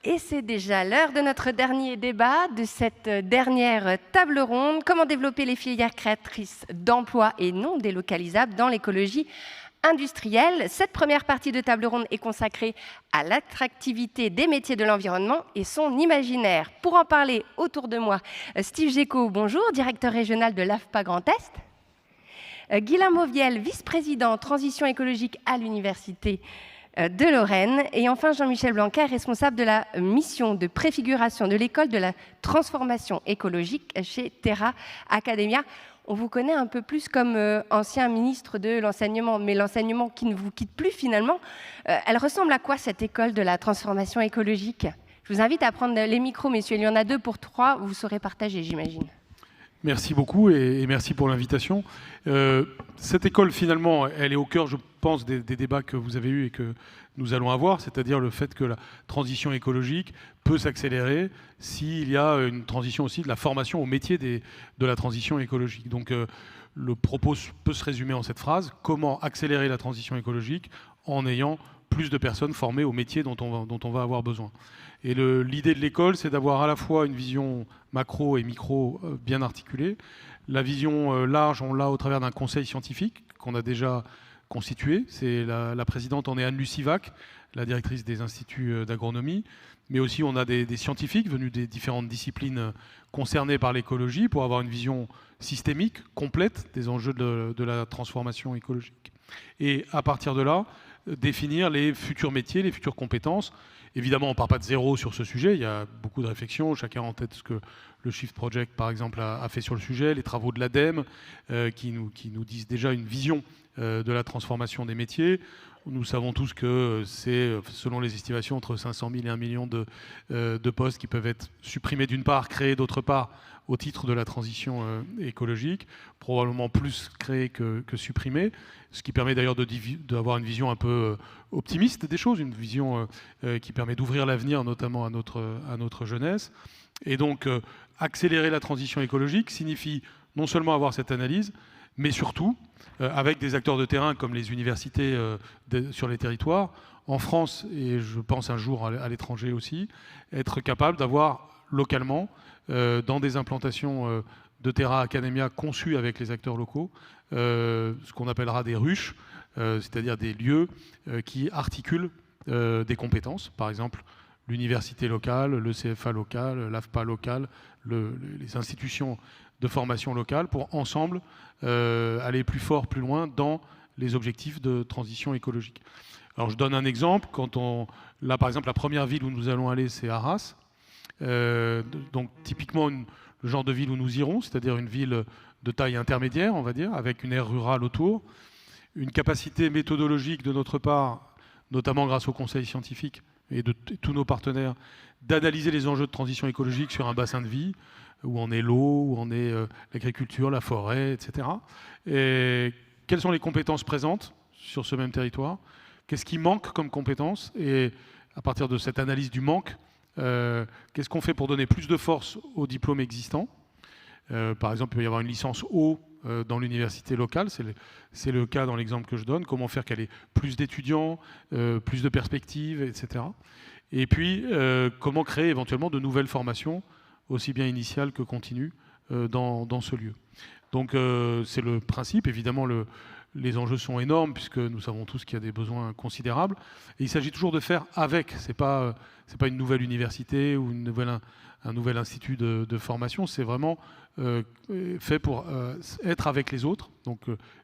Et c'est déjà l'heure de notre dernier débat, de cette dernière table ronde. Comment développer les filières créatrices d'emplois et non délocalisables dans l'écologie industrielle. Cette première partie de table ronde est consacrée à l'attractivité des métiers de l'environnement et son imaginaire. Pour en parler autour de moi, Steve Géco, bonjour, directeur régional de l'AFPA Grand Est. Guilain Mauviel, vice-président transition écologique à l'Université de Lorraine. Et enfin, Jean-Michel Blanquer, responsable de la mission de préfiguration de l'école de la transformation écologique chez Terra Academia. On vous connaît un peu plus comme ancien ministre de l'enseignement, mais l'enseignement qui ne vous quitte plus finalement. Elle ressemble à quoi cette école de la transformation écologique? Je vous invite à prendre les micros, messieurs. Il y en a 2 pour 3. Vous saurez partager, j'imagine. Merci beaucoup et merci pour l'invitation. Cette école, finalement, elle est au cœur, je pense, des débats que vous avez eus et que nous allons avoir, c'est-à-dire le fait que la transition écologique peut s'accélérer s'il y a une transition aussi de la formation au métier de la transition écologique. Donc le propos peut se résumer en cette phrase: comment accélérer la transition écologique en ayant plus de personnes formées au métier dont on va avoir besoin. Et l'idée de l'école, c'est d'avoir à la fois une vision macro et micro bien articulée. La vision large, on l'a au travers d'un conseil scientifique qu'on a déjà constitué. C'est la présidente en est Anne-Lucie Vac, la directrice des instituts d'agronomie. Mais aussi, on a des scientifiques venus des différentes disciplines concernées par l'écologie pour avoir une vision systémique, complète des enjeux de la transformation écologique. Et à partir de là, définir les futurs métiers, les futures compétences. Évidemment, on ne part pas de zéro sur ce sujet, il y a beaucoup de réflexions, chacun a en tête ce que le Shift Project, par exemple, a fait sur le sujet, les travaux de l'ADEME, qui nous disent déjà une vision de la transformation des métiers. Nous savons tous que c'est, selon les estimations, entre 500 000 et 1 million de postes qui peuvent être supprimés d'une part, créés d'autre part, au titre de la transition écologique, probablement plus créés que supprimés, ce qui permet d'ailleurs d'avoir une vision un peu optimiste des choses, une vision qui permet d'ouvrir l'avenir notamment à notre jeunesse. Et donc, accélérer la transition écologique signifie non seulement avoir cette analyse, mais surtout, avec des acteurs de terrain comme les universités sur les territoires, en France, et je pense un jour à l'étranger aussi, être capable d'avoir localement, dans des implantations de Terra Academia conçues avec les acteurs locaux, ce qu'on appellera des ruches, c'est-à-dire des lieux qui articulent des compétences, par exemple l'université locale, le CFA local, l'AFPA local, les institutions de formation locale, pour ensemble aller plus fort, plus loin dans les objectifs de transition écologique. Alors je donne un exemple. Là, par exemple, la première ville où nous allons aller, c'est Arras. Donc typiquement le genre de ville où nous irons, c'est-à-dire une ville de taille intermédiaire, on va dire, avec une aire rurale autour, une capacité méthodologique de notre part, notamment grâce au conseil scientifique et de tous nos partenaires, d'analyser les enjeux de transition écologique sur un bassin de vie, où en est l'eau, où en est l'agriculture, la forêt, etc. Et quelles sont les compétences présentes sur ce même territoire? Qu'est-ce qui manque comme compétences? Et à partir de cette analyse du manque, qu'est-ce qu'on fait pour donner plus de force aux diplômes existants? Par exemple, il peut y avoir une licence eau dans l'université locale, c'est le cas dans l'exemple que je donne. Comment faire qu'elle ait plus d'étudiants, plus de perspectives, etc. Et puis, comment créer éventuellement de nouvelles formations, aussi bien initiales que continues, dans ce lieu. Donc, c'est le principe. Évidemment, les enjeux sont énormes, puisque nous savons tous qu'il y a des besoins considérables. Et il s'agit toujours de faire avec. C'est pas une nouvelle université ou un nouvel institut de formation. C'est vraiment fait pour être avec les autres, donc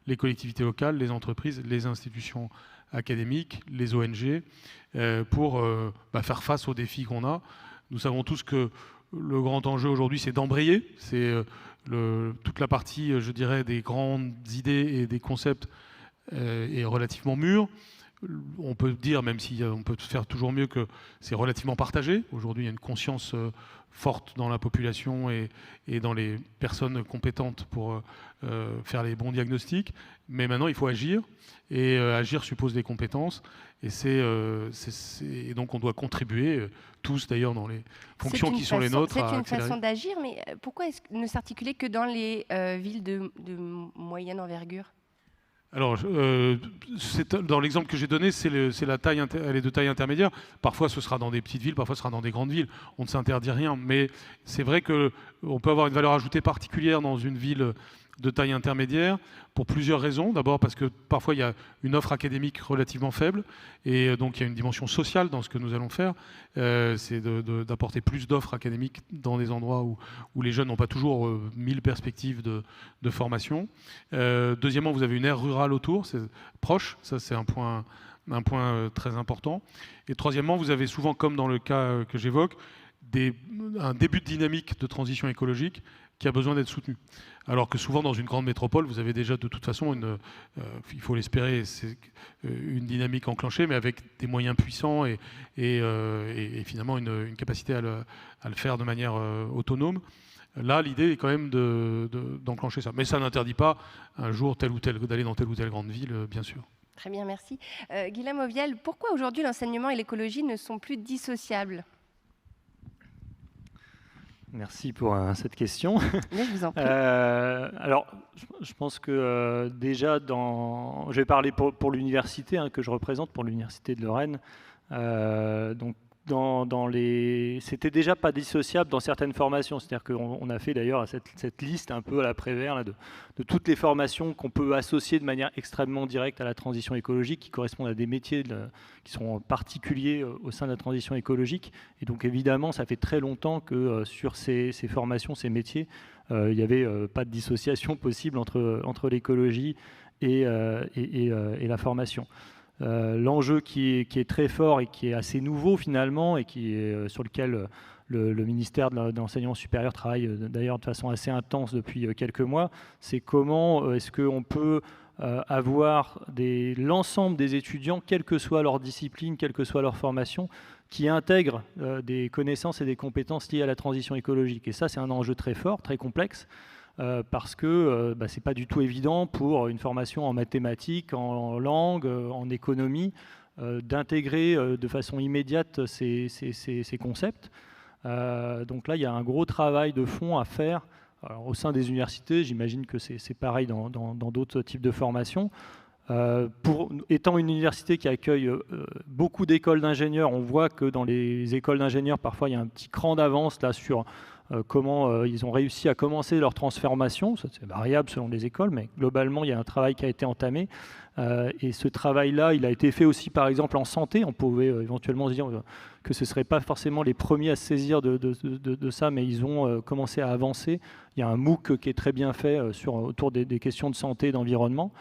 les collectivités locales, les entreprises, les institutions académiques, les ONG, pour faire face aux défis qu'on a. Nous savons tous que le grand enjeu aujourd'hui, c'est d'embrayer. C'est toute la partie, je dirais, des grandes idées et des concepts est relativement mûre. On peut dire, même si on peut faire toujours mieux, que c'est relativement partagé. Aujourd'hui, il y a une conscience forte dans la population et dans les personnes compétentes pour faire les bons diagnostics. Mais maintenant, il faut agir. Et agir suppose des compétences. Et donc, on doit contribuer, tous d'ailleurs, dans les fonctions qui sont les nôtres. C'est une façon d'agir, mais pourquoi ne s'articuler que dans les villes de moyenne envergure? Alors, dans l'exemple que j'ai donné, la taille, elle est de taille intermédiaire. Parfois, ce sera dans des petites villes, parfois, ce sera dans des grandes villes. On ne s'interdit rien. Mais c'est vrai qu'on peut avoir une valeur ajoutée particulière dans une ville de taille intermédiaire pour plusieurs raisons. D'abord parce que parfois il y a une offre académique relativement faible et donc il y a une dimension sociale dans ce que nous allons faire. C'est d'apporter plus d'offres académiques dans des endroits où les jeunes n'ont pas toujours 1000 perspectives de formation. Deuxièmement, vous avez une aire rurale autour, c'est proche, ça c'est un point très important. Et troisièmement, vous avez souvent, comme dans le cas que j'évoque, un début de dynamique de transition écologique qui a besoin d'être soutenu. Alors que souvent dans une grande métropole, vous avez déjà de toute façon, il faut l'espérer, une dynamique enclenchée, mais avec des moyens puissants et finalement une capacité à le faire de manière autonome. Là, l'idée est quand même d'enclencher ça. Mais ça n'interdit pas un jour d'aller dans telle ou telle grande ville, bien sûr. Très bien, merci. Guilhem Auviel, pourquoi aujourd'hui l'enseignement et l'écologie ne sont plus dissociables ? Merci pour cette question. Mais je vous en prie. Alors, je pense que déjà, je vais parler pour l'université que je représente, pour l'université de Lorraine. Donc, c'était déjà pas dissociable dans certaines formations. C'est-à-dire qu'on a fait d'ailleurs cette liste un peu à la Prévert de toutes les formations qu'on peut associer de manière extrêmement directe à la transition écologique, qui correspondent à des métiers qui sont particuliers au sein de la transition écologique. Et donc évidemment, ça fait très longtemps que sur ces formations, ces métiers, il n'y avait pas de dissociation possible entre l'écologie et la formation. L'enjeu qui est très fort et qui est assez nouveau finalement et sur lequel le ministère de l'Enseignement supérieur travaille d'ailleurs de façon assez intense depuis quelques mois, c'est comment est-ce qu'on peut avoir l'ensemble des étudiants, quelle que soit leur discipline, quelle que soit leur formation, qui intègrent des connaissances et des compétences liées à la transition écologique. Et ça, c'est un enjeu très fort, très complexe. Parce que ce n'est pas du tout évident pour une formation en mathématiques, en langue, en économie, d'intégrer de façon immédiate ces concepts. Donc là, il y a un gros travail de fond à faire. Alors, au sein des universités, j'imagine que c'est pareil dans d'autres types de formations. Étant une université qui accueille beaucoup d'écoles d'ingénieurs, on voit que dans les écoles d'ingénieurs, parfois, il y a un petit cran d'avance là sur comment ils ont réussi à commencer leur transformation. C'est variable selon les écoles, mais globalement, il y a un travail qui a été entamé. Et ce travail-là, il a été fait aussi, par exemple, en santé. On pouvait éventuellement se dire que ce ne seraient pas forcément les premiers à se saisir de ça, mais ils ont commencé à avancer. Il y a un MOOC qui est très bien fait autour des questions de santé et d'environnement.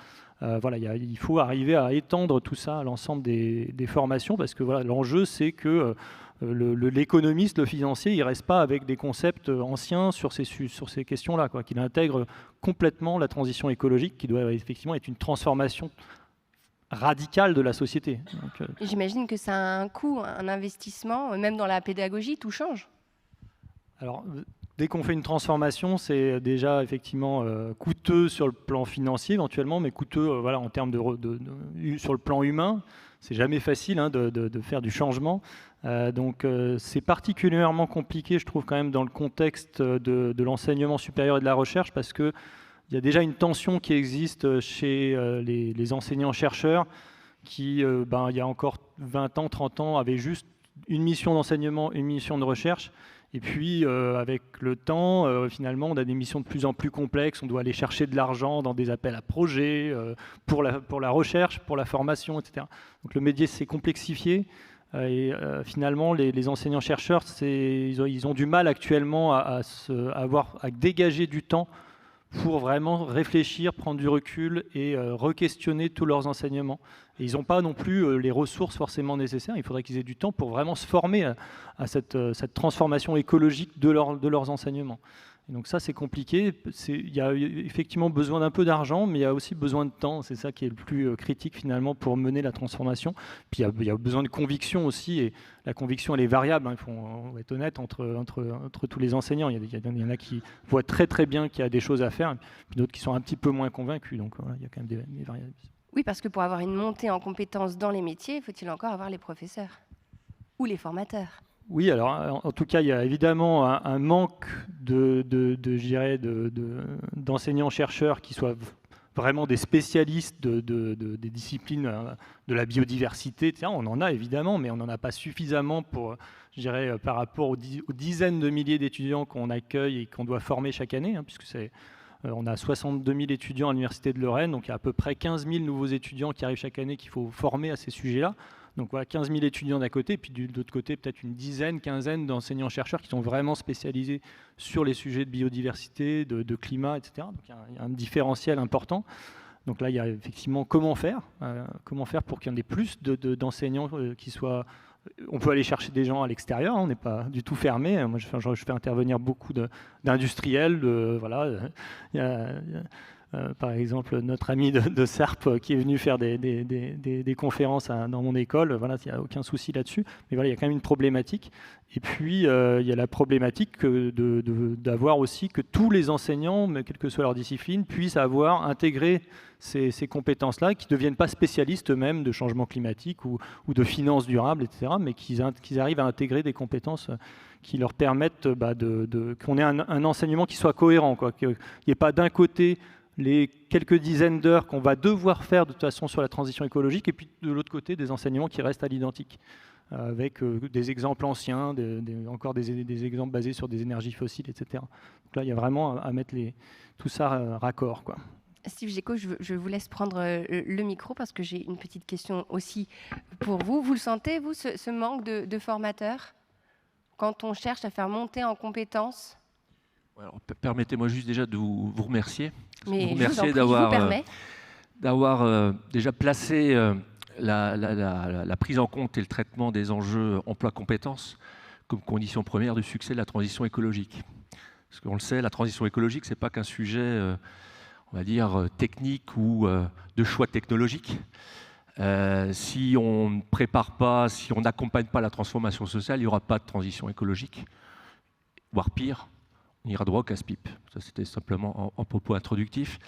Voilà, il faut arriver à étendre tout ça à l'ensemble des formations, parce que voilà, l'enjeu, c'est que l'économiste, le financier, il ne reste pas avec des concepts anciens sur ces questions-là, qu'il intègre complètement la transition écologique, qui doit effectivement être une transformation radicale de la société. J'imagine que ça a un coût, un investissement, même dans la pédagogie, tout change. Alors, dès qu'on fait une transformation, c'est déjà effectivement coûteux sur le plan financier éventuellement, mais coûteux voilà, en termes sur le plan humain. C'est jamais facile de faire du changement. Donc c'est particulièrement compliqué, je trouve, quand même, dans le contexte de l'enseignement supérieur et de la recherche, parce qu'il y a déjà une tension qui existe chez les enseignants-chercheurs qui, il y a encore 20 ans, 30 ans, avaient juste une mission d'enseignement, une mission de recherche. Et puis, avec le temps, finalement, on a des missions de plus en plus complexes. On doit aller chercher de l'argent dans des appels à projets, pour la recherche, pour la formation, etc. Donc le métier s'est complexifié. Et finalement, les enseignants-chercheurs, ils ont du mal actuellement à dégager du temps pour vraiment réfléchir, prendre du recul et re-questionner tous leurs enseignements. Et ils n'ont pas non plus les ressources forcément nécessaires. Il faudrait qu'ils aient du temps pour vraiment se former à cette transformation écologique de leurs enseignements. Et donc ça, c'est compliqué. Il y a effectivement besoin d'un peu d'argent, mais il y a aussi besoin de temps. C'est ça qui est le plus critique finalement pour mener la transformation. Puis il y a besoin de conviction aussi. Et la conviction, elle est variable. On va être honnête entre tous les enseignants. Il y en a qui voient très très bien qu'il y a des choses à faire, puis d'autres qui sont un petit peu moins convaincus. Donc voilà, il y a quand même des variables. Oui, parce que pour avoir une montée en compétences dans les métiers, faut-il encore avoir les professeurs ou les formateurs? Oui, alors en tout cas, il y a évidemment un manque d'enseignants-chercheurs qui soient vraiment des spécialistes des disciplines de la biodiversité, etc. On en a évidemment, mais on n'en a pas suffisamment pour, je dirais, par rapport aux dizaines de milliers d'étudiants qu'on accueille et qu'on doit former chaque année, puisque on a 62 000 étudiants à l'Université de Lorraine, donc il y a à peu près 15 000 nouveaux étudiants qui arrivent chaque année qu'il faut former à ces sujets-là. Donc voilà, 15 000 étudiants d'un côté, puis de l'autre côté, peut-être une quinzaine d'enseignants-chercheurs qui sont vraiment spécialisés sur les sujets de biodiversité, de climat, etc. Donc il y a un différentiel important. Donc là, il y a effectivement comment faire pour qu'il y en ait plus d'enseignants qui soient... On peut aller chercher des gens à l'extérieur, on n'est pas du tout fermé. Moi, je fais intervenir beaucoup d'industriels. Par exemple, notre ami de Sarp qui est venu faire des conférences dans mon école, voilà, il n'y a aucun souci là-dessus. Mais voilà, il y a quand même une problématique. Et puis, il y a la problématique d'avoir aussi que tous les enseignants, quelle que soit leur discipline, puissent avoir intégré ces compétences-là, qui ne deviennent pas spécialistes eux-mêmes de changement climatique ou de finances durables, etc., mais qu'ils arrivent à intégrer des compétences qui leur permettent qu'on ait un enseignement qui soit cohérent, qu'il n'y ait pas d'un côté les quelques dizaines d'heures qu'on va devoir faire de toute façon sur la transition écologique, et puis de l'autre côté des enseignements qui restent à l'identique, avec des exemples anciens, encore des exemples basés sur des énergies fossiles, etc. Donc là, il y a vraiment à mettre tout ça raccord, quoi. Steve Géco, je vous laisse prendre le micro parce que j'ai une petite question aussi pour vous. Vous le sentez, vous, ce manque de formateurs quand on cherche à faire monter en compétences? Alors, permettez-moi juste déjà de vous remercier. Mais vous remercier je vous d'avoir déjà placé la prise en compte et le traitement des enjeux emploi-compétences comme condition première du succès de la transition écologique. Parce qu'on le sait, la transition écologique, ce n'est pas qu'un sujet, on va dire, technique ou de choix technologique. Si on ne prépare pas, si on n'accompagne pas la transformation sociale, il n'y aura pas de transition écologique. Voire pire, on ira droit au casse-pipe. Ça, c'était simplement en propos introductif.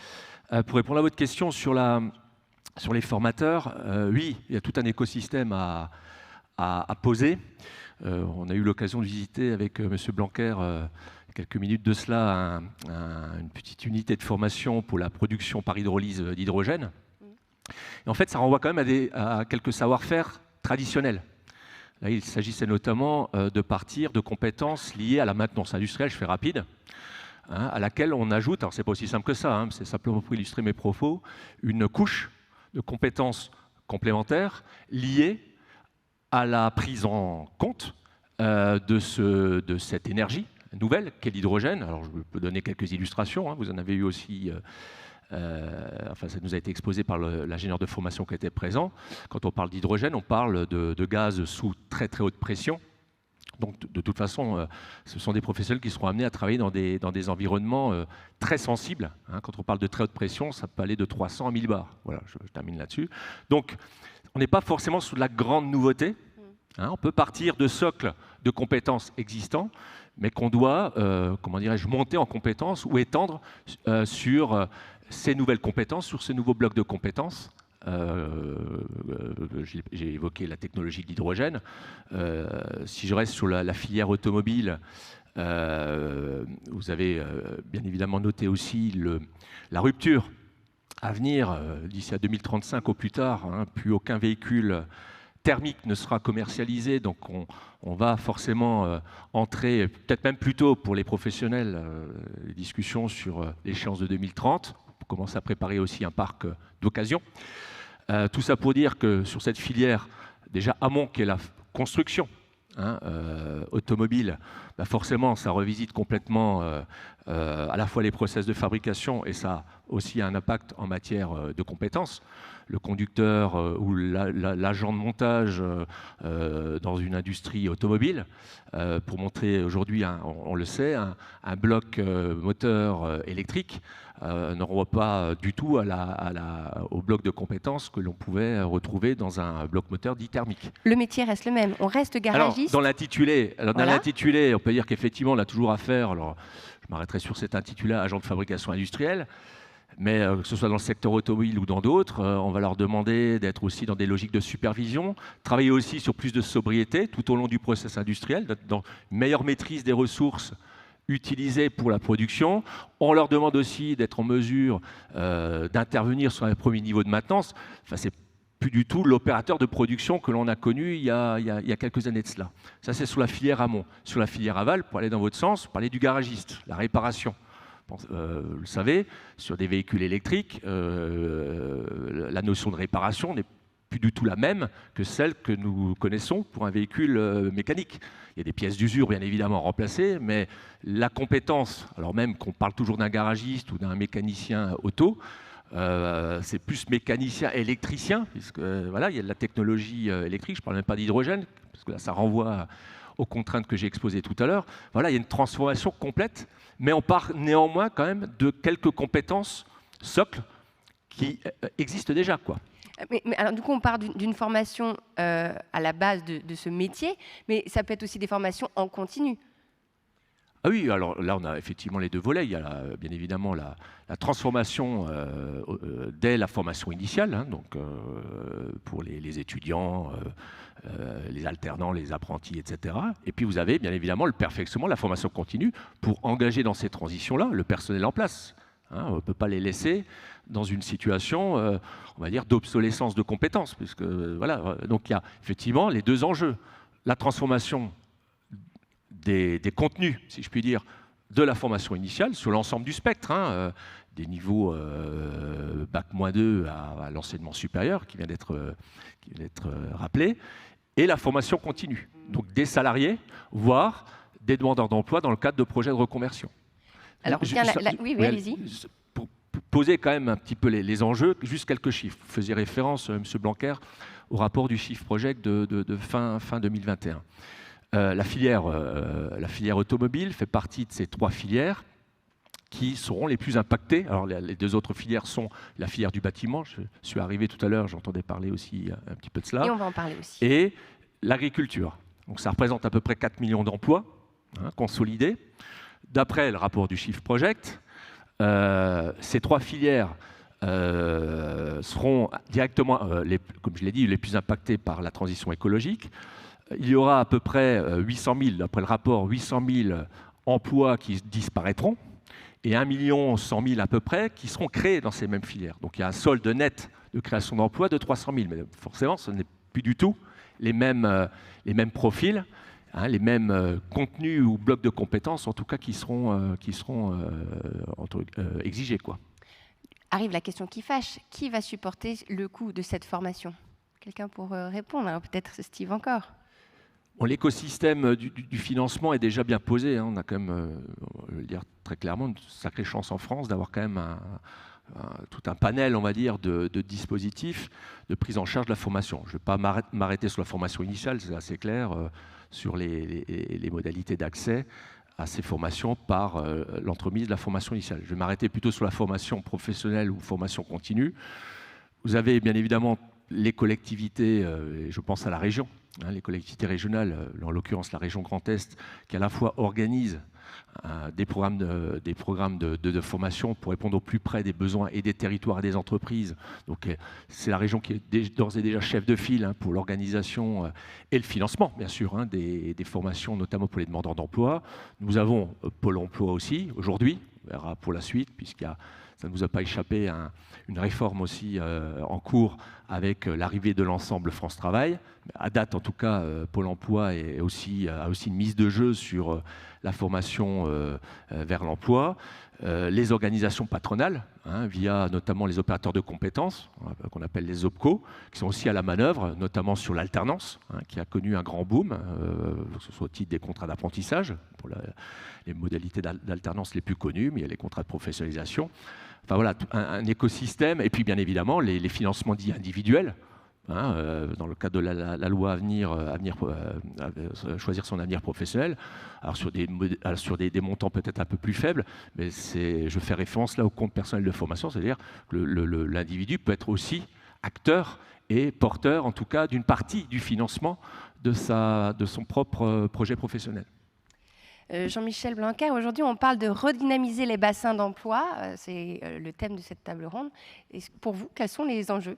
Pour répondre à votre question sur les formateurs, oui, il y a tout un écosystème à poser. On a eu l'occasion de visiter avec M. Blanquer, quelques minutes de cela, une petite unité de formation pour la production par hydrolyse d'hydrogène. Et en fait, ça renvoie quand même à quelques savoir-faire traditionnels. Là, il s'agissait notamment de partir de compétences liées à la maintenance industrielle, je fais rapide, à laquelle on ajoute, alors c'est pas aussi simple que ça, c'est simplement pour illustrer mes propos, une couche de compétences complémentaires liées à la prise en compte de cette énergie nouvelle qu'est l'hydrogène. Alors je peux donner quelques illustrations, vous en avez eu aussi... enfin, ça nous a été exposé par l'ingénieur de formation qui était présent. Quand on parle d'hydrogène, on parle de gaz sous très très haute pression. Donc de toute façon, ce sont des professionnels qui seront amenés à travailler dans des environnements très sensibles. Quand on parle de très haute pression, ça peut aller de 300 à 1000 bars. Voilà, je termine là-dessus. Donc on n'est pas forcément sous de la grande nouveauté. On peut partir de socles de compétences existants, mais qu'on doit, comment dirais-je, monter en compétences ou étendre sur ces nouvelles compétences, sur ces nouveaux blocs de compétences. J'ai évoqué la technologie de l'hydrogène. Si je reste sur la filière automobile, vous avez bien évidemment noté aussi la rupture à venir d'ici à 2035 au plus tard. Plus aucun véhicule thermique ne sera commercialisé, donc on va forcément entrer, peut-être même plus tôt pour les professionnels, les discussions sur l'échéance de 2030, pour commencer à préparer aussi un parc d'occasion. Tout ça pour dire que sur cette filière, déjà amont qui est la construction automobile, forcément ça revisite complètement à la fois les process de fabrication et ça a aussi un impact en matière de compétences. Le conducteur ou l'agent de montage dans une industrie automobile, pour montrer aujourd'hui, on le sait, un bloc moteur électrique ne renvoie pas du tout au bloc de compétences que l'on pouvait retrouver dans un bloc moteur dit thermique. Le métier reste le même, on reste garagiste. Alors, dans l'intitulé, on peut dire qu'effectivement on a toujours affaire, alors je m'arrêterai sur cet intitulé, agent de fabrication industrielle. Mais que ce soit dans le secteur automobile ou dans d'autres, on va leur demander d'être aussi dans des logiques de supervision, travailler aussi sur plus de sobriété tout au long du process industriel, dans une meilleure maîtrise des ressources, utilisés pour la production. On leur demande aussi d'être en mesure d'intervenir sur un premier niveau de maintenance. Enfin, c'est plus du tout l'opérateur de production que l'on a connu il y a quelques années de cela. Ça, c'est sur la filière amont. Sur la filière aval, pour aller dans votre sens, parler du garagiste, la réparation. Vous le savez, sur des véhicules électriques, la notion de réparation n'est plus du tout la même que celle que nous connaissons pour un véhicule mécanique. Il y a des pièces d'usure, bien évidemment, remplacées, mais la compétence, alors même qu'on parle toujours d'un garagiste ou d'un mécanicien auto, c'est plus mécanicien électricien, puisque voilà, il y a de la technologie électrique, je ne parle même pas d'hydrogène, parce que là, ça renvoie aux contraintes que j'ai exposées tout à l'heure. Voilà, il y a une transformation complète, mais on part néanmoins quand même de quelques compétences socles qui existent déjà, quoi. Mais alors, du coup, on part d'une formation à la base de ce métier, mais ça peut être aussi des formations en continu. Ah oui, alors là, on a effectivement les deux volets. Il y a bien évidemment la transformation dès la formation initiale, hein, donc pour les étudiants, les alternants, les apprentis, etc. Et puis vous avez bien évidemment le perfectionnement, la formation continue pour engager dans ces transitions-là le personnel en place. Hein, on ne peut pas les laisser dans une situation, on va dire, d'obsolescence de compétences, puisque voilà. Donc il y a effectivement les deux enjeux, la transformation des contenus, si je puis dire, de la formation initiale sur l'ensemble du spectre, hein, des niveaux Bac-2 à l'enseignement supérieur qui vient d'être rappelé, et la formation continue, donc des salariés, voire des demandeurs d'emploi dans le cadre de projets de reconversion. Alors, oui, allez-y. Pour poser quand même un petit peu les enjeux, juste quelques chiffres. Vous faisiez référence, M. Blanquer, au rapport du Shift Project de fin 2021. La filière automobile fait partie de ces trois filières qui seront les plus impactées. Alors les deux autres filières sont la filière du bâtiment, je suis arrivé tout à l'heure, j'entendais parler aussi un petit peu de cela. Et on va en parler aussi. Et l'agriculture. Donc ça représente à peu près 4 millions d'emplois consolidés. D'après le rapport du Shift Project, ces trois filières seront directement, comme je l'ai dit, les plus impactées par la transition écologique. Il y aura à peu près 800 000, d'après le rapport, 800 000 emplois qui disparaîtront et 1 100 000 à peu près qui seront créés dans ces mêmes filières. Donc il y a un solde net de création d'emplois de 300 000, mais forcément ce n'est plus du tout les mêmes profils, hein, les mêmes contenus ou blocs de compétences en tout cas qui seront exigés, quoi. Arrive la question qui fâche. Qui va supporter le coût de cette formation? Quelqu'un pour répondre? Alors, peut-être Steve encore. Bon, l'écosystème du financement est déjà bien posé. Hein. On a quand même, je veux le dire très clairement, une sacrée chance en France d'avoir quand même tout un panel, on va dire, de dispositifs de prise en charge de la formation. Je ne vais pas m'arrêter sur la formation initiale, c'est assez clair, sur les modalités d'accès à ces formations par l'entremise de la formation initiale. Je vais m'arrêter plutôt sur la formation professionnelle ou formation continue. Vous avez bien évidemment les collectivités, et je pense à la région, hein, les collectivités régionales, en l'occurrence la région Grand Est, qui à la fois organisent des programmes de formation pour répondre au plus près des besoins et des territoires et des entreprises. Donc c'est la région qui est d'ores et déjà chef de file, hein, pour l'organisation et le financement, bien sûr, hein, des formations, notamment pour les demandeurs d'emploi. Nous avons Pôle emploi aussi, aujourd'hui, on verra pour la suite, ça ne vous a pas échappé, une réforme aussi en cours avec l'arrivée de l'ensemble France Travail. À date, en tout cas, Pôle emploi a aussi une mise de jeu sur la formation vers l'emploi. Les organisations patronales, hein, via notamment les opérateurs de compétences, qu'on appelle les OPCO, qui sont aussi à la manœuvre, notamment sur l'alternance, hein, qui a connu un grand boom, que ce soit au titre des contrats d'apprentissage, pour les modalités d'alternance les plus connues, mais il y a les contrats de professionnalisation. Enfin voilà, un écosystème, et puis bien évidemment les financements dits individuels, hein, dans le cadre de la loi choisir son avenir professionnel, alors sur des montants peut-être un peu plus faibles, mais je fais référence là au compte personnel de formation, c'est-à-dire que l'individu peut être aussi acteur et porteur en tout cas d'une partie du financement de son propre projet professionnel. Jean-Michel Blanquer, aujourd'hui on parle de redynamiser les bassins d'emploi, c'est le thème de cette table ronde. Et pour vous, quels sont les enjeux?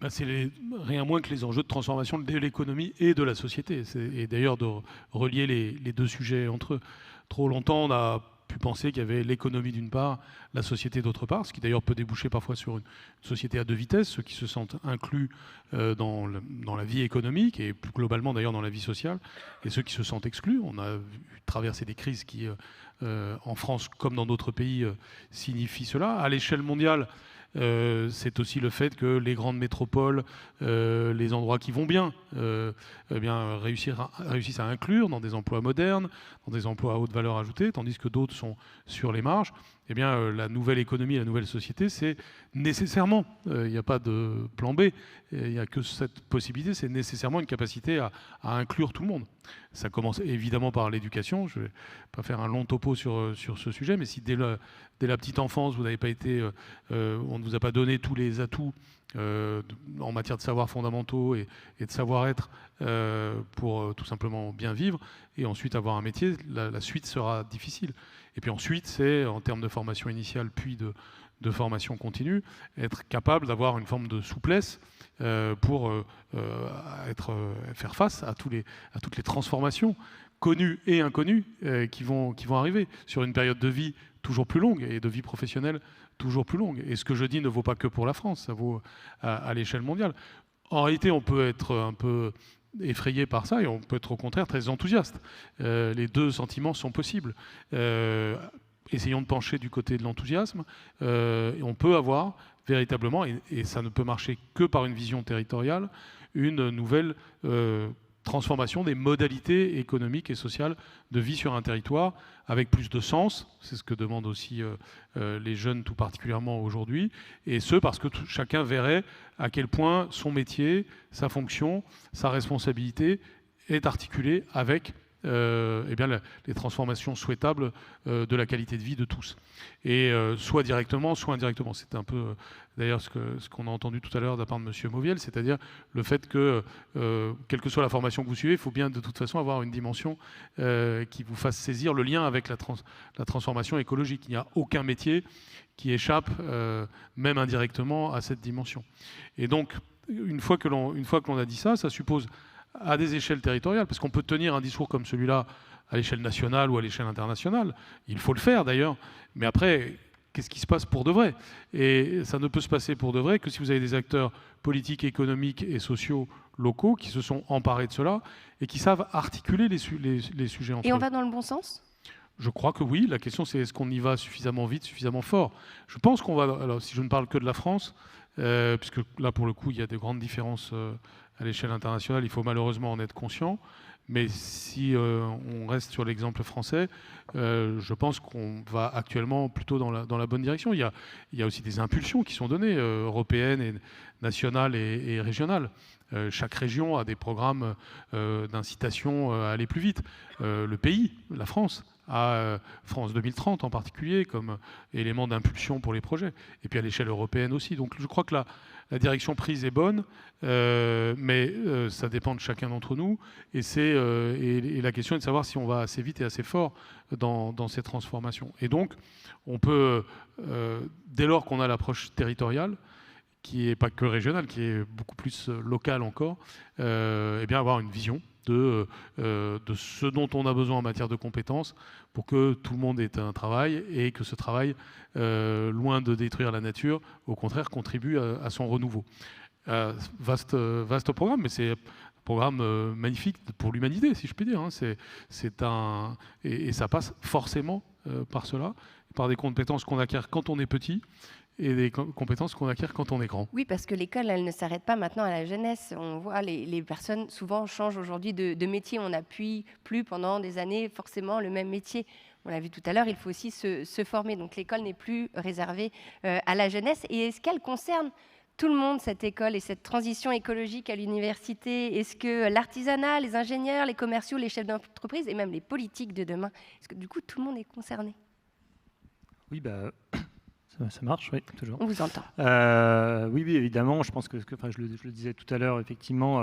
C'est rien moins que les enjeux de transformation de l'économie et de la société, et d'ailleurs de relier les deux sujets entre eux. Trop longtemps, on a pu penser qu'il y avait l'économie d'une part, la société d'autre part, ce qui d'ailleurs peut déboucher parfois sur une société à deux vitesses, ceux qui se sentent inclus dans la vie économique et plus globalement d'ailleurs dans la vie sociale, et ceux qui se sentent exclus. On a vu traverser des crises qui, en France comme dans d'autres pays, signifient cela. À l'échelle mondiale, c'est aussi le fait que les grandes métropoles, les endroits qui vont bien, réussissent à inclure dans des emplois modernes, dans des emplois à haute valeur ajoutée, tandis que d'autres sont sur les marges. Eh bien, la nouvelle économie, la nouvelle société, c'est nécessairement, il n'y a pas de plan B, il n'y a que cette possibilité, c'est nécessairement une capacité à inclure tout le monde. Ça commence évidemment par l'éducation, je ne vais pas faire un long topo sur ce sujet, mais si dès la petite enfance, vous n'avez pas été, on ne vous a pas donné tous les atouts en matière de savoirs fondamentaux et de savoir-être pour tout simplement bien vivre, et ensuite avoir un métier, la suite sera difficile. Et puis ensuite, c'est en termes de formation initiale, puis de formation continue, être capable d'avoir une forme de souplesse pour faire face à toutes les transformations connues et inconnues qui vont arriver sur une période de vie toujours plus longue et de vie professionnelle toujours plus longue. Et ce que je dis ne vaut pas que pour la France, ça vaut à l'échelle mondiale. En réalité, on peut être un peu effrayé par ça et on peut être au contraire très enthousiaste. Les deux sentiments sont possibles. Essayons de pencher du côté de l'enthousiasme. Et on peut avoir véritablement, et ça ne peut marcher que par une vision territoriale, une nouvelle transformation des modalités économiques et sociales de vie sur un territoire avec plus de sens. C'est ce que demandent aussi les jeunes tout particulièrement aujourd'hui. Et ce, parce que chacun verrait à quel point son métier, sa fonction, sa responsabilité est articulée avec les transformations souhaitables de la qualité de vie de tous. Et soit directement, soit indirectement. C'est un peu d'ailleurs ce qu'on a entendu tout à l'heure de la part de M. Mauviel, c'est-à-dire le fait que, quelle que soit la formation que vous suivez, il faut bien de toute façon avoir une dimension qui vous fasse saisir le lien avec la transformation écologique. Il n'y a aucun métier qui échappe, même indirectement, à cette dimension. Et donc, une fois que l'on a dit ça, ça suppose à des échelles territoriales, parce qu'on peut tenir un discours comme celui-là à l'échelle nationale ou à l'échelle internationale, il faut le faire d'ailleurs, mais après, qu'est-ce qui se passe pour de vrai? Et ça ne peut se passer pour de vrai que si vous avez des acteurs politiques, économiques et sociaux locaux qui se sont emparés de cela et qui savent articuler les sujets entre eux. Et on va dans le bon sens? Je crois que oui. La question, c'est est-ce qu'on y va suffisamment vite, suffisamment fort? Je pense qu'on va... Alors, si je ne parle que de la France, puisque là, pour le coup, il y a de grandes différences à l'échelle internationale, il faut malheureusement en être conscient. Mais si on reste sur l'exemple français, je pense qu'on va actuellement plutôt dans la bonne direction. Il y a aussi des impulsions qui sont données, européennes, et nationales et régionales. Chaque région a des programmes d'incitation à aller plus vite. Le pays, la France, a France 2030 en particulier comme élément d'impulsion pour les projets. Et puis à l'échelle européenne aussi. Donc je crois que la direction prise est bonne, mais ça dépend de chacun d'entre nous. Et la question est de savoir si on va assez vite et assez fort dans ces transformations. Et donc, on peut, dès lors qu'on a l'approche territoriale, qui n'est pas que régionale, qui est beaucoup plus locale encore, eh bien avoir une vision de ce dont on a besoin en matière de compétences pour que tout le monde ait un travail et que ce travail, loin de détruire la nature, au contraire contribue à son renouveau. Vaste programme, mais c'est un programme magnifique pour l'humanité, si je puis dire. Hein. Et ça passe forcément par cela, par des compétences qu'on acquiert quand on est petit, et des compétences qu'on acquiert quand on est grand. Oui, parce que l'école, elle ne s'arrête pas maintenant à la jeunesse. On voit les personnes souvent changent aujourd'hui de métier. On n'appuie plus pendant des années forcément le même métier. On l'a vu tout à l'heure, il faut aussi se former. Donc l'école n'est plus réservée à la jeunesse. Et est-ce qu'elle concerne tout le monde, cette école et cette transition écologique à l'université? Est-ce que l'artisanat, les ingénieurs, les commerciaux, les chefs d'entreprise et même les politiques de demain, est-ce que du coup tout le monde est concerné? Oui, ça marche, oui, toujours. On vous entend. Oui, évidemment. Je pense que je le disais tout à l'heure, effectivement,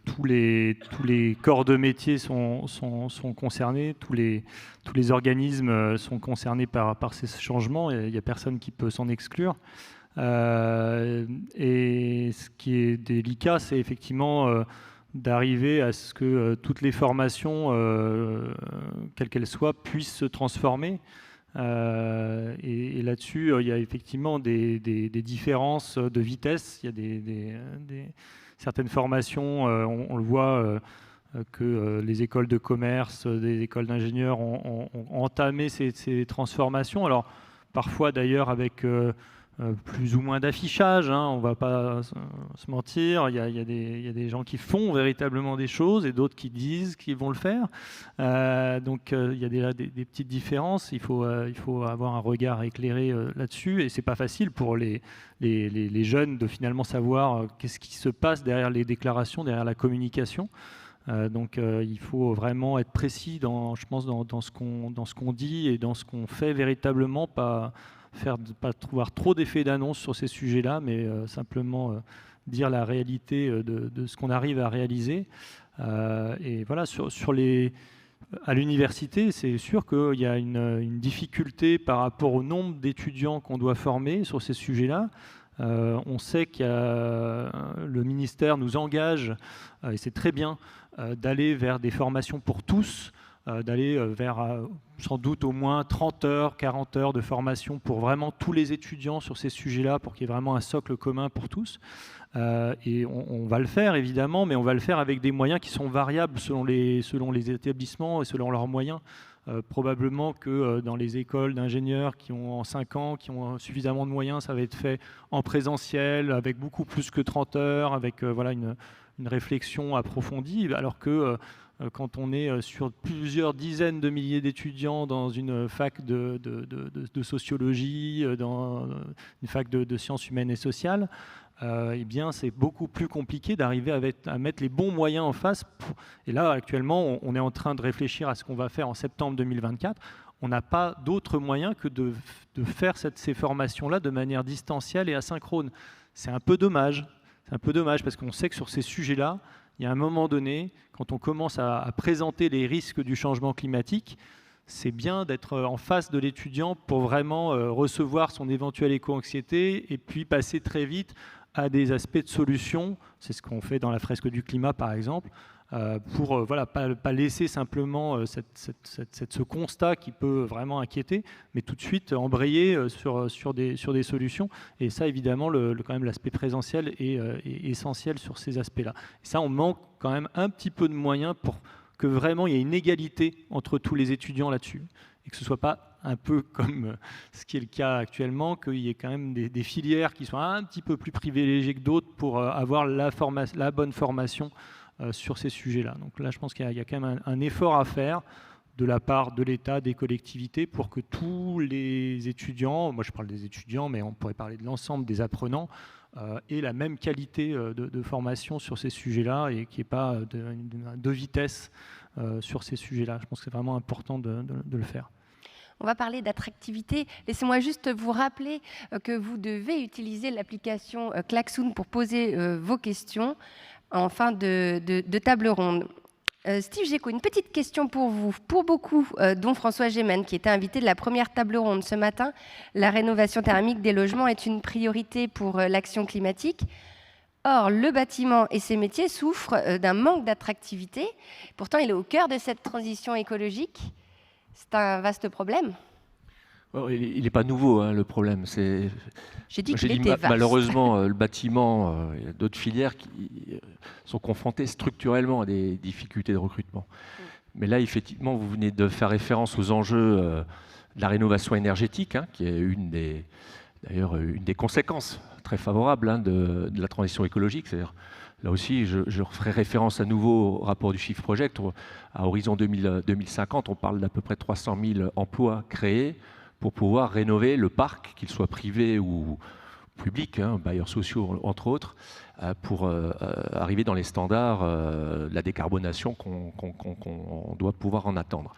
tous les corps de métier sont concernés, tous les organismes sont concernés par ces changements. Il n'y a personne qui peut s'en exclure. Et ce qui est délicat, c'est effectivement d'arriver à ce que toutes les formations, quelles qu'elles soient, puissent se transformer. Et là-dessus, il y a effectivement des différences de vitesse. Il y a certaines formations, on le voit, que les écoles de commerce, des écoles d'ingénieurs ont entamé ces transformations. Alors, parfois d'ailleurs avec plus ou moins d'affichage, hein, on ne va pas se mentir, il y a des gens qui font véritablement des choses et d'autres qui disent qu'ils vont le faire. Donc il y a déjà des petites différences, il faut avoir un regard éclairé là-dessus, et ce n'est pas facile pour les jeunes de finalement savoir qu'est-ce qui se passe derrière les déclarations, derrière la communication. Donc il faut vraiment être précis dans ce qu'on dit et dans ce qu'on fait véritablement, pas trouver trop d'effets d'annonce sur ces sujets-là, mais simplement dire la réalité de ce qu'on arrive à réaliser. Et voilà, à l'université, c'est sûr qu'il y a une difficulté par rapport au nombre d'étudiants qu'on doit former sur ces sujets-là. On sait que le ministère nous engage, et c'est très bien, d'aller vers des formations pour tous, d'aller vers sans doute au moins 30 heures, 40 heures de formation pour vraiment tous les étudiants sur ces sujets-là, pour qu'il y ait vraiment un socle commun pour tous. Et on va le faire évidemment, mais on va le faire avec des moyens qui sont variables selon les établissements et selon leurs moyens. Probablement que dans les écoles d'ingénieurs qui ont en 5 ans, qui ont suffisamment de moyens, ça va être fait en présentiel, avec beaucoup plus que 30 heures, avec voilà, une réflexion approfondie, alors que quand on est sur plusieurs dizaines de milliers d'étudiants dans une fac de sociologie, dans une fac de sciences humaines et sociales, eh bien, c'est beaucoup plus compliqué d'arriver à mettre les bons moyens en face. Et là, actuellement, on est en train de réfléchir à ce qu'on va faire en septembre 2024. On n'a pas d'autre moyen que de faire ces formations-là de manière distancielle et asynchrone. C'est un peu dommage. C'est un peu dommage parce qu'on sait que sur ces sujets-là, il y a un moment donné, quand on commence à présenter les risques du changement climatique, c'est bien d'être en face de l'étudiant pour vraiment recevoir son éventuelle éco-anxiété et puis passer très vite à des aspects de solution. C'est ce qu'on fait dans la fresque du climat, par exemple, pour voilà, pas laisser simplement ce constat qui peut vraiment inquiéter, mais tout de suite embrayer sur des solutions. Et ça, évidemment, quand même, l'aspect présentiel est essentiel sur ces aspects-là. Et ça, on manque quand même un petit peu de moyens pour que vraiment il y ait une égalité entre tous les étudiants là-dessus. Et que ce ne soit pas un peu comme ce qui est le cas actuellement, qu'il y ait quand même des filières qui soient un petit peu plus privilégiées que d'autres pour avoir la bonne formation sur ces sujets-là. Donc là, je pense qu'il y a quand même un effort à faire de la part de l'État, des collectivités, pour que tous les étudiants, moi je parle des étudiants, mais on pourrait parler de l'ensemble des apprenants, aient la même qualité de formation sur ces sujets-là et qu'il n'y ait pas de vitesse sur ces sujets-là. Je pense que c'est vraiment important de le faire. On va parler d'attractivité. Laissez-moi juste vous rappeler que vous devez utiliser l'application Klaxoon pour poser vos questions en fin de table ronde. Steve Géco, une petite question pour vous. Pour beaucoup, dont François Gémen, qui était invité de la première table ronde ce matin, la rénovation thermique des logements est une priorité pour l'action climatique. Or, le bâtiment et ses métiers souffrent d'un manque d'attractivité. Pourtant, il est au cœur de cette transition écologique. C'est un vaste problème. Il n'est pas nouveau, hein, le problème. J'ai dit qu'il était vaste. Malheureusement, le bâtiment, il y a d'autres filières qui sont confrontées structurellement à des difficultés de recrutement. Mais là, effectivement, vous venez de faire référence aux enjeux de la rénovation énergétique, hein, qui est d'ailleurs une des conséquences très favorables, hein, de la transition écologique. C'est-à-dire, là aussi, je ferai référence à nouveau au rapport du Shift Project. À horizon 2050, on parle d'à peu près 300 000 emplois créés pour pouvoir rénover le parc, qu'il soit privé ou public, hein, bailleurs sociaux entre autres, pour arriver dans les standards de la décarbonation qu'on doit pouvoir en attendre.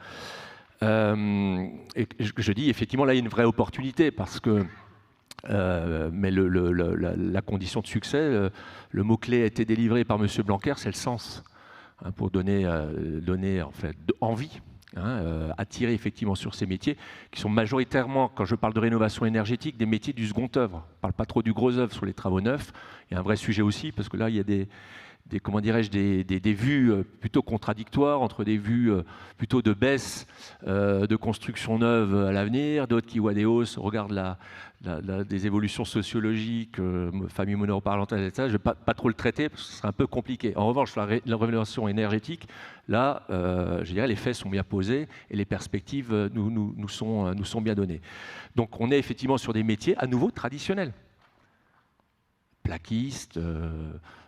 Et je dis effectivement, là, il y a une vraie opportunité parce que mais la condition de succès, le mot-clé a été délivré par M. Blanquer, c'est le sens, hein, pour donner en fait envie, hein, attirer effectivement sur ces métiers qui sont majoritairement, quand je parle de rénovation énergétique, des métiers du second œuvre. On ne parle pas trop du gros œuvre sur les travaux neufs. Il y a un vrai sujet aussi parce que là, il y a comment dirais-je, des vues plutôt contradictoires entre des vues plutôt de baisse de construction neuve à l'avenir, d'autres qui voient des hausses, regardent des évolutions sociologiques, famille monoparentale, etc. Je ne vais pas trop le traiter parce que ce serait un peu compliqué. En revanche, sur la rénovation énergétique, là, je dirais, les faits sont bien posés et les perspectives nous sont bien données. Donc on est effectivement sur des métiers à nouveau traditionnels. Plaquistes,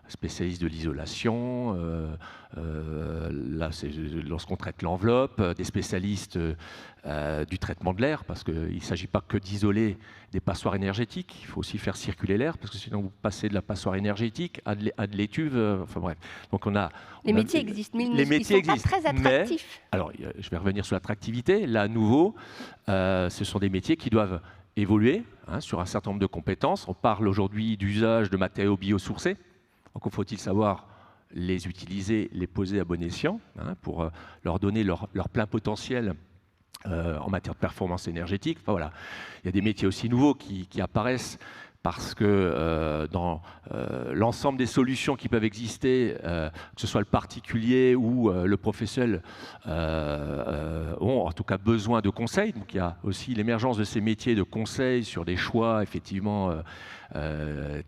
spécialistes de l'isolation, là c'est lorsqu'on traite l'enveloppe, des spécialistes du traitement de l'air, parce qu'il ne s'agit pas que d'isoler des passoires énergétiques, il faut aussi faire circuler l'air, parce que sinon vous passez de la passoire énergétique à de l'étuve, enfin bref. Donc les métiers existent, mais les métiers ils ne sont pas très attractifs. Alors je vais revenir sur l'attractivité, là à nouveau, ce sont des métiers qui doivent évoluer sur un certain nombre de compétences. On parle aujourd'hui d'usage de matériaux biosourcés. Donc, faut-il savoir les utiliser, les poser à bon escient pour leur donner leur plein potentiel en matière de performance énergétique. Enfin, voilà. Il y a des métiers aussi nouveaux qui apparaissent parce que dans l'ensemble des solutions qui peuvent exister, que ce soit le particulier ou le professionnel, ont en tout cas besoin de conseils. Donc il y a aussi l'émergence de ces métiers de conseils sur des choix effectivement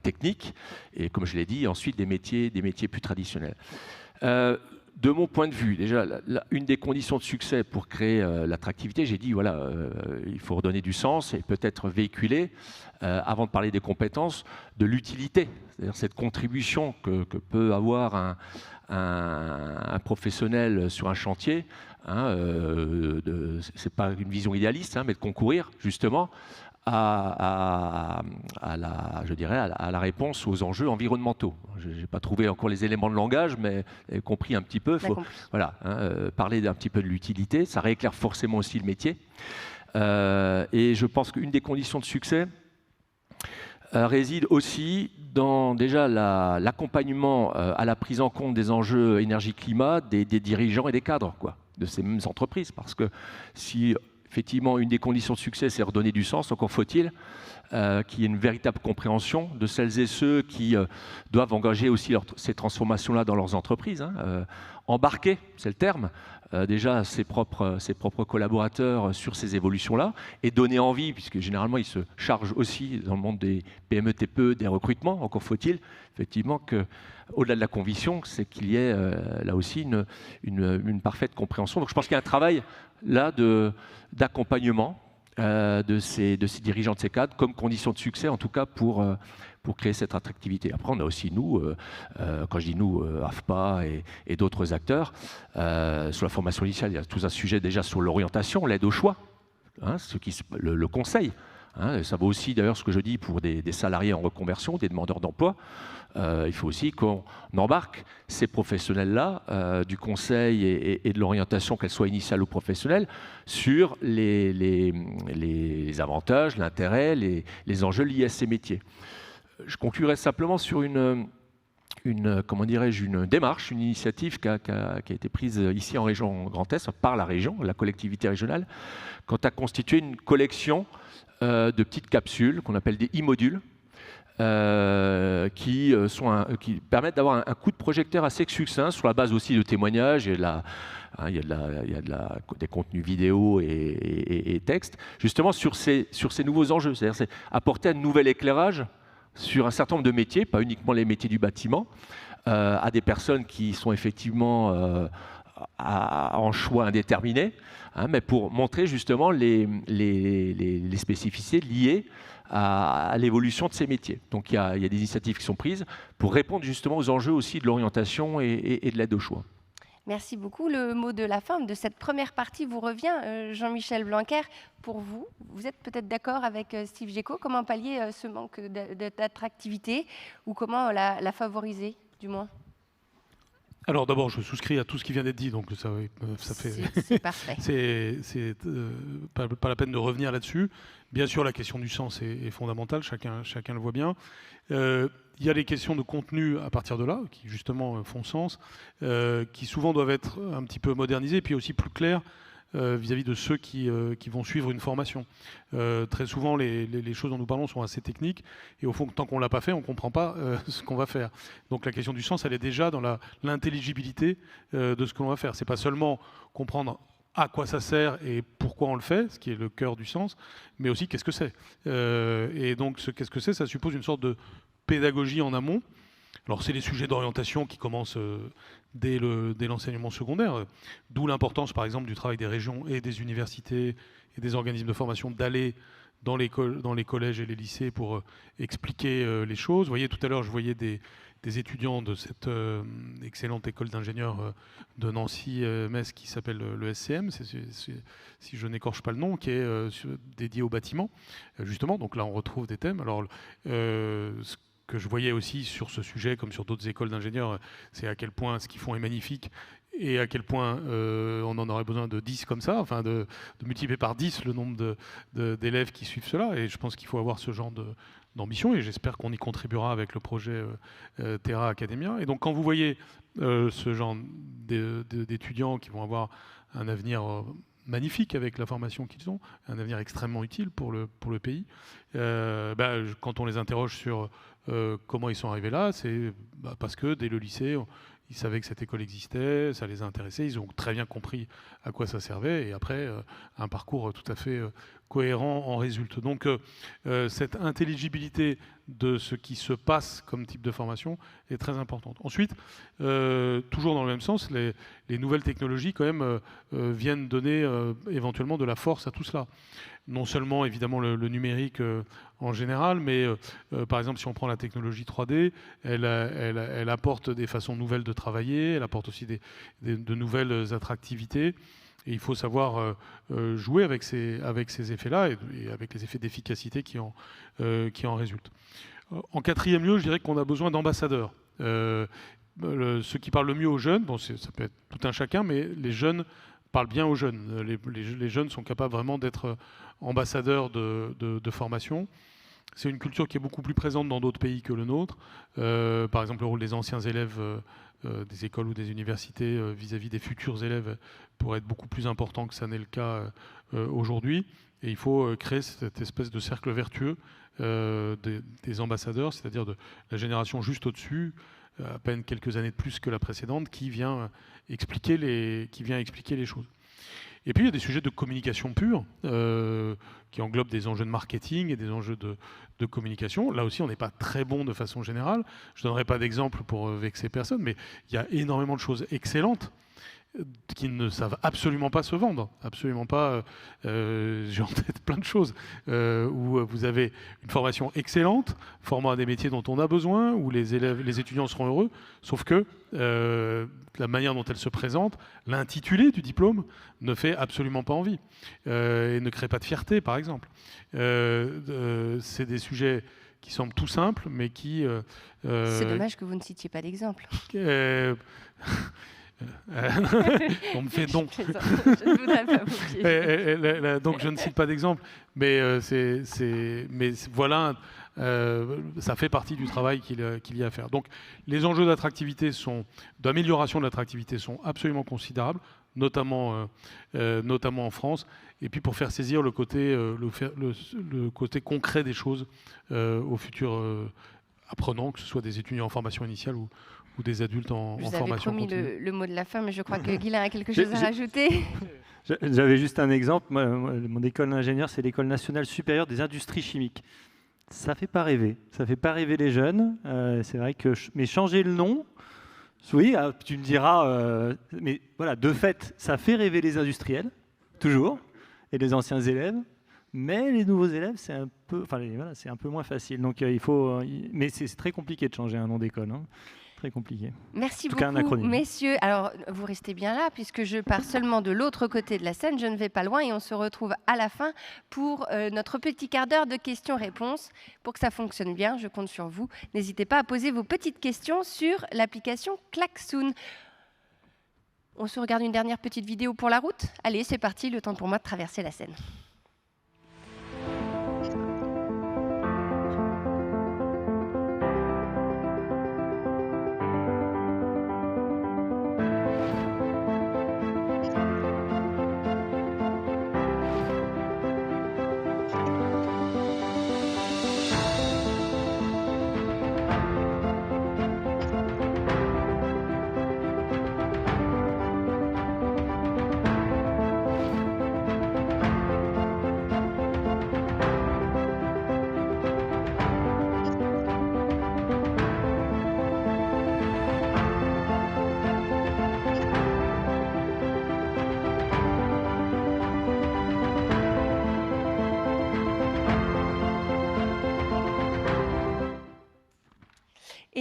techniques. Et comme je l'ai dit, ensuite des métiers plus traditionnels. De mon point de vue, déjà, une des conditions de succès pour créer l'attractivité, j'ai dit, voilà, il faut redonner du sens et peut-être véhiculer, avant de parler des compétences, de l'utilité. C'est-à-dire cette contribution que peut avoir un professionnel sur un chantier. C'est pas une vision idéaliste, mais de concourir justement à la réponse aux enjeux environnementaux. Je n'ai pas trouvé encore les éléments de langage, mais vous avez compris un petit peu. Parler d'un petit peu de l'utilité, ça rééclaire forcément aussi le métier. Et je pense qu'une des conditions de succès réside aussi dans déjà l'accompagnement à la prise en compte des enjeux énergie-climat des dirigeants et des cadres de ces mêmes entreprises. Parce que si effectivement, une des conditions de succès, c'est redonner du sens. Encore faut-il qu'il y ait une véritable compréhension de celles et ceux qui doivent engager aussi ces transformations-là dans leurs entreprises. Embarquer, c'est le terme, déjà ses propres collaborateurs sur ces évolutions-là et donner envie, puisque généralement, ils se chargent aussi dans le monde des PME, TPE, des recrutements. Encore faut-il effectivement qu'au-delà de la conviction, c'est qu'il y ait là aussi une parfaite compréhension. Donc je pense qu'il y a un travail là d'accompagnement de ces dirigeants, de ces cadres, comme condition de succès, en tout cas pour créer cette attractivité. Après, on a aussi nous, quand je dis nous, AFPA et d'autres acteurs, sur la formation initiale, il y a tout un sujet déjà sur l'orientation, l'aide au choix, le conseil. Ça vaut aussi d'ailleurs ce que je dis pour des salariés en reconversion, des demandeurs d'emploi. Il faut aussi qu'on embarque ces professionnels-là du conseil et de l'orientation, qu'elle soit initiale ou professionnelle, sur les avantages, l'intérêt, les enjeux liés à ces métiers. Je conclurai simplement sur une démarche, une initiative qui a été prise ici en région Grand Est par la région, la collectivité régionale, quant à constituer une collection de petites capsules qu'on appelle des e-modules, qui permettent d'avoir un coup de projecteur assez succinct sur la base aussi de témoignages et il y a des contenus vidéo et textes, justement sur ces nouveaux enjeux. C'est-à-dire apporter un nouvel éclairage sur un certain nombre de métiers, pas uniquement les métiers du bâtiment, à des personnes qui sont effectivement en choix indéterminé, mais pour montrer justement les spécificités liées à l'évolution de ces métiers. Donc il y a des initiatives qui sont prises pour répondre justement aux enjeux aussi de l'orientation et de l'aide au choix. Merci beaucoup. Le mot de la fin de cette première partie vous revient, Jean-Michel Blanquer. Pour vous, vous êtes peut-être d'accord avec Steve Gecko. Comment pallier ce manque d'attractivité ou comment la favoriser, du moins ? Alors d'abord, je souscris à tout ce qui vient d'être dit, donc ça fait. C'est parfait. C'est pas la peine de revenir là-dessus. Bien sûr, la question du sens est fondamentale, chacun le voit bien. Il y a les questions de contenu à partir de là, qui justement font sens, qui souvent doivent être un petit peu modernisées, puis aussi plus claires vis-à-vis de ceux qui vont suivre une formation. Très souvent, les choses dont nous parlons sont assez techniques, et au fond, tant qu'on ne l'a pas fait, on ne comprend pas ce qu'on va faire. Donc la question du sens, elle est déjà dans l'intelligibilité de ce que l'on va faire. Ce n'est pas seulement comprendre à quoi ça sert et pourquoi on le fait, ce qui est le cœur du sens, mais aussi qu'est-ce que c'est. Et donc, qu'est-ce que c'est, ça suppose une sorte de pédagogie en amont. Alors, c'est les sujets d'orientation qui commencent dès l'enseignement secondaire, d'où l'importance, par exemple, du travail des régions et des universités et des organismes de formation d'aller dans les collèges et les lycées pour expliquer les choses. Vous voyez, tout à l'heure, je voyais des étudiants de cette excellente école d'ingénieurs de Nancy-Metz qui s'appelle le SCM, si je n'écorche pas le nom, qui est dédié au bâtiment, justement. Donc là, on retrouve des thèmes. Alors, ce que je voyais aussi sur ce sujet, comme sur d'autres écoles d'ingénieurs, c'est à quel point ce qu'ils font est magnifique et à quel point on en aurait besoin de 10 comme ça, enfin de multiplier par 10 le nombre d'élèves qui suivent cela. Et je pense qu'il faut avoir ce genre d'ambition, et j'espère qu'on y contribuera avec le projet Terra Academia. Et donc quand vous voyez ce genre d'étudiants qui vont avoir un avenir magnifique avec la formation qu'ils ont, un avenir extrêmement utile pour le pays, quand on les interroge sur comment ils sont arrivés là, c'est parce que dès le lycée, ils savaient que cette école existait, ça les a intéressés, ils ont très bien compris à quoi ça servait, et après, un parcours tout à fait cohérent en résulte. Donc, cette intelligibilité de ce qui se passe comme type de formation est très importante. Ensuite, toujours dans le même sens, les nouvelles technologies, quand même, viennent donner éventuellement de la force à tout cela. Non seulement, évidemment, le numérique en général, mais par exemple, si on prend la technologie 3D, elle apporte des façons nouvelles de travailler, elle apporte aussi de nouvelles attractivités. Et il faut savoir jouer avec ces effets-là et avec les effets d'efficacité qui en résultent. En quatrième lieu, je dirais qu'on a besoin d'ambassadeurs. Ceux qui parlent le mieux aux jeunes, bon, ça peut être tout un chacun, mais les jeunes parlent bien aux jeunes. Les jeunes sont capables vraiment d'être ambassadeurs de formation. C'est une culture qui est beaucoup plus présente dans d'autres pays que le nôtre. Par exemple, le rôle des anciens élèves des écoles ou des universités vis-à-vis des futurs élèves pourrait être beaucoup plus important que ça n'est le cas aujourd'hui. Et il faut créer cette espèce de cercle vertueux des ambassadeurs, c'est-à-dire de la génération juste au-dessus, à peine quelques années de plus que la précédente, qui vient expliquer les choses. Et puis il y a des sujets de communication pure qui englobent des enjeux de marketing et des enjeux de communication. Là aussi, on n'est pas très bon de façon générale. Je ne donnerai pas d'exemple pour vexer personne, mais il y a énormément de choses excellentes qui ne savent absolument pas se vendre, absolument pas. J'ai en tête plein de choses où vous avez une formation excellente, formant à des métiers dont on a besoin, où les étudiants seront heureux, sauf que la manière dont elle se présente, l'intitulé du diplôme ne fait absolument pas envie et ne crée pas de fierté, par exemple. C'est des sujets qui semblent tout simples, mais qui... C'est dommage que vous ne citiez pas d'exemple. On me fait donc. Je ne voudrais pas vous piéger. Donc je ne cite pas d'exemple, mais voilà, ça fait partie du travail qu'il y a à faire. Donc les enjeux d'amélioration de l'attractivité sont absolument considérables, notamment en France. Et puis pour faire saisir le côté concret des choses aux futurs apprenants, que ce soit des étudiants en formation initiale ou des adultes en formation continue. Vous avez promis le mot de la fin, mais je crois que Guylain a quelque chose à rajouter. J'avais juste un exemple. Moi, mon école d'ingénieur, c'est l'École nationale supérieure des industries chimiques. Ça fait pas rêver. Ça fait pas rêver les jeunes. C'est vrai que, mais changer le nom, oui, tu me diras. Mais voilà, de fait, ça fait rêver les industriels, toujours, et les anciens élèves. Mais les nouveaux élèves, c'est un peu, c'est un peu moins facile. Donc mais c'est très compliqué de changer un nom d'école. Hein. Très compliqué. Merci beaucoup, messieurs. Alors, vous restez bien là, puisque je pars seulement de l'autre côté de la scène. Je ne vais pas loin et on se retrouve à la fin pour notre petit quart d'heure de questions-réponses. Pour que ça fonctionne bien, je compte sur vous. N'hésitez pas à poser vos petites questions sur l'application Klaxoon. On se regarde une dernière petite vidéo pour la route. Allez, c'est parti, le temps pour moi de traverser la scène.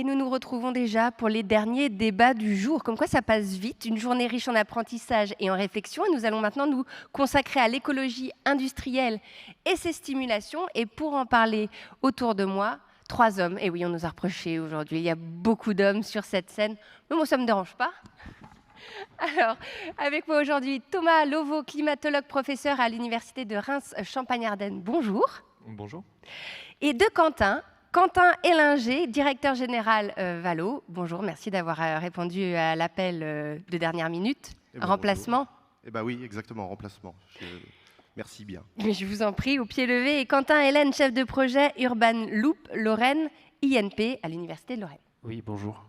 Et nous nous retrouvons déjà pour les derniers débats du jour. Comme quoi ça passe vite, une journée riche en apprentissage et en réflexion. Et nous allons maintenant nous consacrer à l'écologie industrielle et ses stimulations. Et pour en parler autour de moi, 3 hommes. Et oui, on nous a reproché aujourd'hui, il y a beaucoup d'hommes sur cette scène. Mais moi, ça ne me dérange pas. Alors, avec moi aujourd'hui, Thomas Lovo, climatologue, professeur à l'université de Reims-Champagne-Ardenne. Bonjour. Bonjour. Et de Quentin Ellinger, directeur général Valo. Bonjour, merci d'avoir répondu à l'appel de dernière minute. Remplacement. Oui, exactement, remplacement. Merci bien. Mais je vous en prie, au pied levé. Et Quentin Hélène, chef de projet Urban Loop Lorraine, INP, à l'université de Lorraine. Oui, bonjour.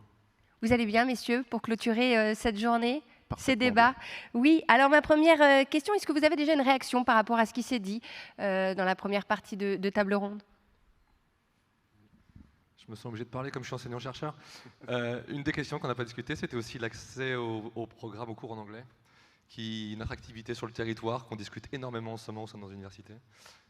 Vous allez bien, messieurs, pour clôturer cette journée, ces débats? Bien. Oui, alors ma première question, est-ce que vous avez déjà une réaction par rapport à ce qui s'est dit dans la première partie de table ronde? Je me sens obligé de parler comme je suis enseignant-chercheur. Une des questions qu'on n'a pas discutées, c'était aussi l'accès au programme, au cours en anglais, qui est une attractivité sur le territoire qu'on discute énormément en ce moment au sein de nos universités.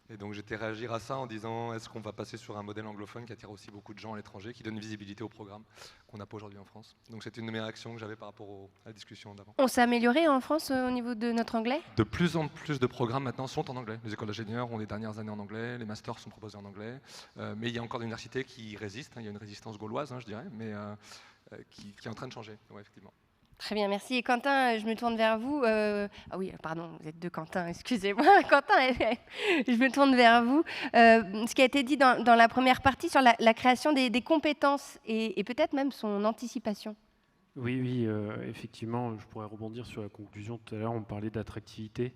Et donc j'étais réagir à ça en disant est-ce qu'on va passer sur un modèle anglophone qui attire aussi beaucoup de gens à l'étranger, qui donne visibilité au programme qu'on n'a pas aujourd'hui en France. Donc c'était une de mes réactions que j'avais par rapport à la discussion d'avant. On s'est amélioré en France au niveau de notre anglais? De plus en plus de programmes maintenant sont en anglais. Les écoles d'ingénieurs ont les dernières années en anglais, les masters sont proposés en anglais, mais il y a encore des universités qui résistent, il y a une résistance gauloise, je dirais, mais qui est en train de changer, ouais, effectivement. Très bien, merci. Et Quentin, je me tourne vers vous. Ah oui, pardon, vous êtes deux Quentin, excusez-moi. Quentin, je me tourne vers vous. Ce qui a été dit dans la première partie sur la création des compétences et peut-être même son anticipation. Oui, effectivement, je pourrais rebondir sur la conclusion. Tout à l'heure, on parlait d'attractivité.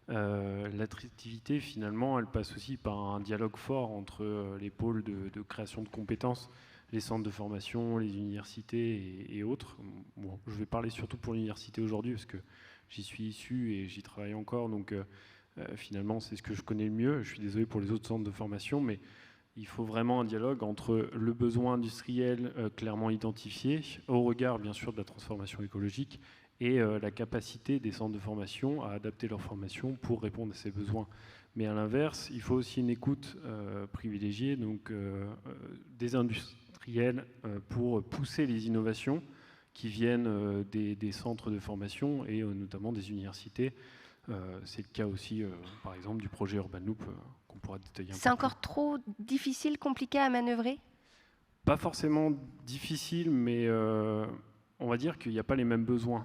L'attractivité, finalement, elle passe aussi par un dialogue fort entre les pôles de création de compétences, les centres de formation, les universités et autres. Bon, je vais parler surtout pour l'université aujourd'hui parce que j'y suis issu et j'y travaille encore. Donc finalement, c'est ce que je connais le mieux. Je suis désolé pour les autres centres de formation, mais il faut vraiment un dialogue entre le besoin industriel clairement identifié, au regard bien sûr de la transformation écologique, et la capacité des centres de formation à adapter leur formation pour répondre à ces besoins. Mais à l'inverse, il faut aussi une écoute privilégiée donc, des industriels pour pousser les innovations qui viennent des centres de formation et notamment des universités. C'est le cas aussi, par exemple, du projet Urban Loop qu'on pourra détailler un peu. C'est encore trop difficile, compliqué à manœuvrer? Pas forcément difficile, mais on va dire qu'il n'y a pas les mêmes besoins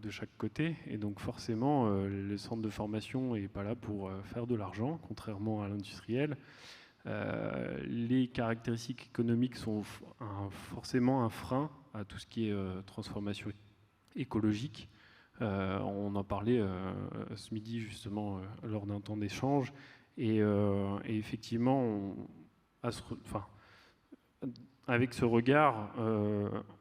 de chaque côté. Et donc forcément, le centre de formation n'est pas là pour faire de l'argent, contrairement à l'industriel. Les caractéristiques économiques sont forcément un frein à tout ce qui est transformation écologique. On en parlait ce midi justement lors d'un temps d'échange. Et effectivement, avec ce regard,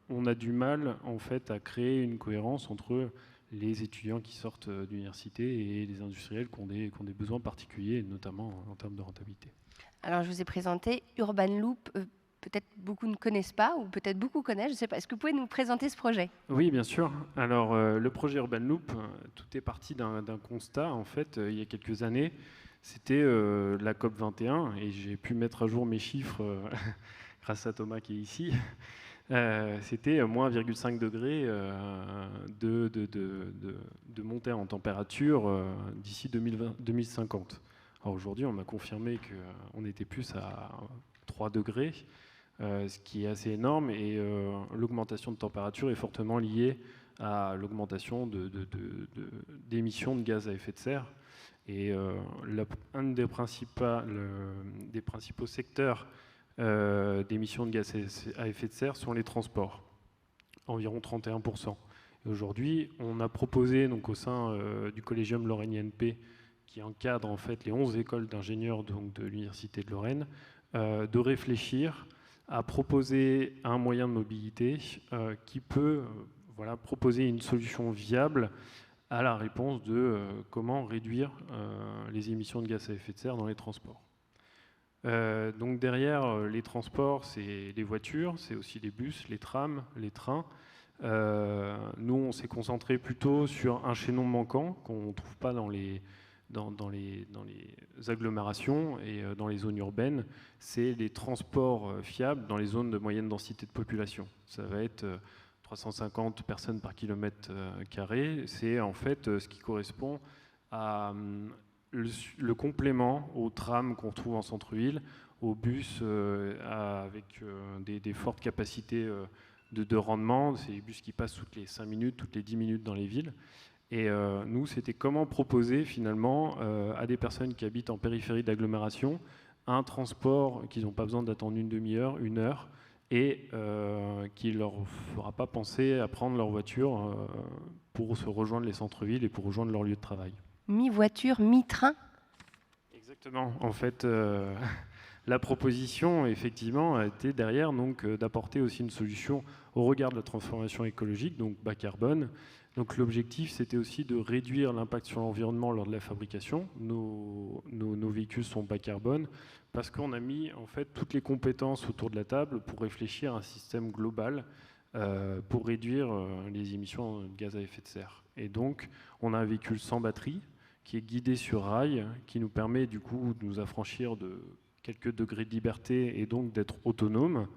on a du mal en fait à créer une cohérence entre les étudiants qui sortent d'université et les industriels qui ont des besoins particuliers, notamment en termes de rentabilité. Alors, je vous ai présenté Urban Loop. Peut-être beaucoup ne connaissent pas, ou peut-être beaucoup connaissent, je ne sais pas. Est-ce que vous pouvez nous présenter ce projet? Oui, bien sûr. Alors, le projet Urban Loop, tout est parti d'un constat, en fait, il y a quelques années. C'était la COP21, et j'ai pu mettre à jour mes chiffres grâce à Thomas qui est ici. C'était moins 1,5 degré de montée en température d'ici 2050. Alors aujourd'hui, on m'a confirmé qu'on était plus à 3 degrés, ce qui est assez énorme, et l'augmentation de température est fortement liée à l'augmentation d'émissions de gaz à effet de serre. Et un des principaux secteurs d'émissions de gaz à effet de serre sont les transports, environ 31%. Et aujourd'hui, on a proposé donc, au sein du Collégium Lorraine INP, qui encadre en fait les 11 écoles d'ingénieurs de l'Université de Lorraine, de réfléchir à proposer un moyen de mobilité qui peut proposer une solution viable à la réponse de comment réduire les émissions de gaz à effet de serre dans les transports. Donc derrière les transports, c'est les voitures, c'est aussi les bus, les trams, les trains. Nous, on s'est concentré plutôt sur un chaînon manquant qu'on ne trouve pas dans les dans les agglomérations et dans les zones urbaines, c'est les transports fiables dans les zones de moyenne densité de population. Ça va être 350 personnes par kilomètre carré. C'est en fait ce qui correspond à le complément aux trams qu'on trouve en centre-ville, aux bus avec des fortes capacités de rendement. C'est les bus qui passent toutes les 5 minutes, toutes les 10 minutes dans les villes. Et nous, c'était comment proposer finalement à des personnes qui habitent en périphérie d'agglomération un transport qu'ils n'ont pas besoin d'attendre une demi-heure, 1 heure, et qui ne leur fera pas penser à prendre leur voiture pour se rejoindre les centres-villes et pour rejoindre leur lieu de travail. Mi-voiture, mi-train? Exactement. En fait, la proposition, effectivement, a été derrière d'apporter aussi une solution au regard de la transformation écologique, donc bas carbone. Donc l'objectif, c'était aussi de réduire l'impact sur l'environnement lors de la fabrication. Nos véhicules sont bas carbone parce qu'on a mis en fait toutes les compétences autour de la table pour réfléchir à un système global pour réduire les émissions de gaz à effet de serre. Et donc, on a un véhicule sans batterie qui est guidé sur rail, qui nous permet du coup de nous affranchir de quelques degrés de liberté et donc d'être autonome,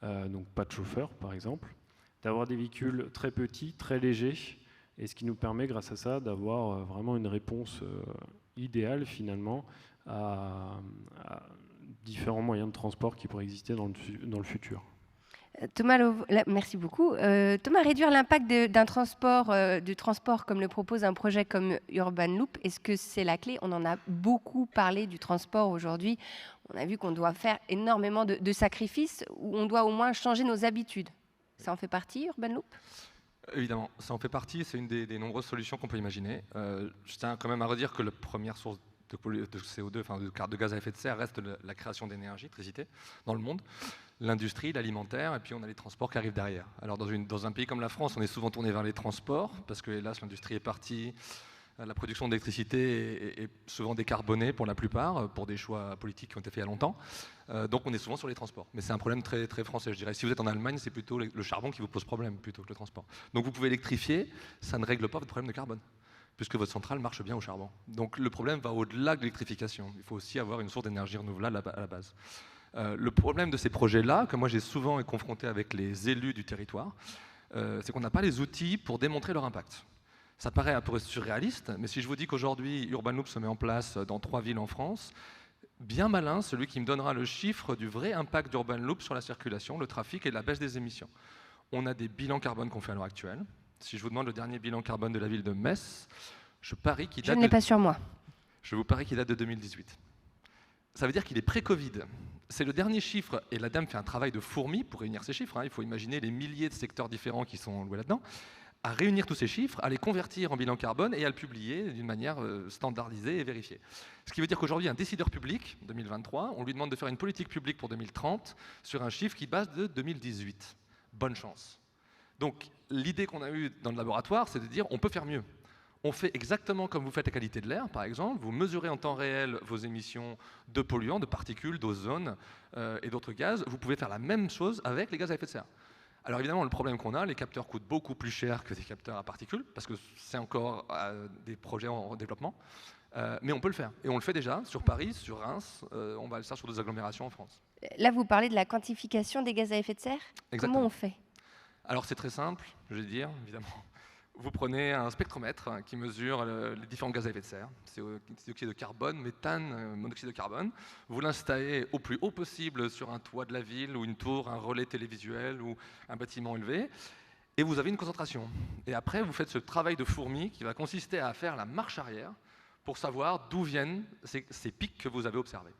donc pas de chauffeur par exemple, d'avoir des véhicules très petits, très légers, et ce qui nous permet grâce à ça d'avoir vraiment une réponse idéale finalement à différents moyens de transport qui pourraient exister dans le futur. Thomas, merci beaucoup. Thomas, réduire l'impact du transport comme le propose un projet comme Urban Loop, est-ce que c'est la clé? On en a beaucoup parlé du transport aujourd'hui. On a vu qu'on doit faire énormément de sacrifices, ou on doit au moins changer nos habitudes. Ça en fait partie, Urban Loop? Évidemment, ça en fait partie. C'est une des nombreuses solutions qu'on peut imaginer. Je tiens quand même à redire que la première source de CO2, enfin de gaz à effet de serre, reste la création d'énergie, d'électricité, dans le monde. L'industrie, l'alimentaire, et puis on a les transports qui arrivent derrière. Alors dans un pays comme la France, on est souvent tourné vers les transports, parce que hélas l'industrie est partie, la production d'électricité est souvent décarbonée pour la plupart, pour des choix politiques qui ont été faits il y a longtemps. Donc on est souvent sur les transports. Mais c'est un problème très, très français, je dirais. Si vous êtes en Allemagne, c'est plutôt le charbon qui vous pose problème, plutôt que le transport. Donc vous pouvez électrifier, ça ne règle pas votre problème de carbone, puisque votre centrale marche bien au charbon. Donc le problème va au-delà de l'électrification. Il faut aussi avoir une source d'énergie renouvelable à la base. Le problème de ces projets-là, que moi j'ai souvent confronté avec les élus du territoire, c'est qu'on n'a pas les outils pour démontrer leur impact. Ça paraît un peu surréaliste, mais si je vous dis qu'aujourd'hui Urban Loop se met en place dans 3 villes en France, bien malin celui qui me donnera le chiffre du vrai impact d'Urban Loop sur la circulation, le trafic et la baisse des émissions. On a des bilans carbone qu'on fait à l'heure actuelle. Si je vous demande le dernier bilan carbone de la ville de Metz, je parie qu'il date. Je ne l'ai pas sur moi. Je vous parie qu'il date de 2018. Ça veut dire qu'il est pré-Covid. C'est le dernier chiffre, et la dame fait un travail de fourmi pour réunir ces chiffres. Il faut imaginer les milliers de secteurs différents qui sont loués là-dedans, à réunir tous ces chiffres, à les convertir en bilan carbone et à le publier d'une manière standardisée et vérifiée. Ce qui veut dire qu'aujourd'hui, un décideur public, 2023, on lui demande de faire une politique publique pour 2030 sur un chiffre qui base de 2018. Bonne chance. Donc l'idée qu'on a eue dans le laboratoire, c'est de dire on peut faire mieux. On fait exactement comme vous faites la qualité de l'air, par exemple. Vous mesurez en temps réel vos émissions de polluants, de particules, d'ozone et d'autres gaz. Vous pouvez faire la même chose avec les gaz à effet de serre. Alors évidemment, le problème qu'on a, les capteurs coûtent beaucoup plus cher que des capteurs à particules, parce que c'est encore des projets en développement. Mais on peut le faire. Et on le fait déjà sur Paris, sur Reims. On va le faire sur 2 agglomérations en France. Là, vous parlez de la quantification des gaz à effet de serre. Exactement. Comment on fait? Alors c'est très simple, je vais dire, évidemment. Vous prenez un spectromètre qui mesure les différents gaz à effet de serre, dioxyde de carbone, méthane, monoxyde de carbone. Vous l'installez au plus haut possible sur un toit de la ville ou une tour, un relais télévisuel ou un bâtiment élevé, et vous avez une concentration. Et après, vous faites ce travail de fourmi qui va consister à faire la marche arrière pour savoir d'où viennent ces pics que vous avez observés.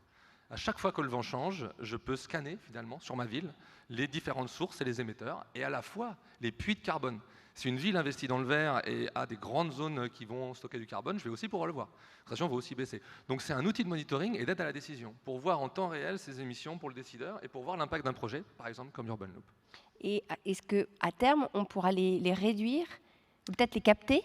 À chaque fois que le vent change, je peux scanner finalement sur ma ville les différentes sources et les émetteurs, et à la fois les puits de carbone. Si une ville investit dans le vert et a des grandes zones qui vont stocker du carbone, je vais aussi pouvoir le voir. La pression va aussi baisser. Donc c'est un outil de monitoring et d'aide à la décision, pour voir en temps réel ces émissions pour le décideur et pour voir l'impact d'un projet, par exemple comme Urban Loop. Et est-ce qu'à terme, on pourra les réduire, ou peut-être les capter?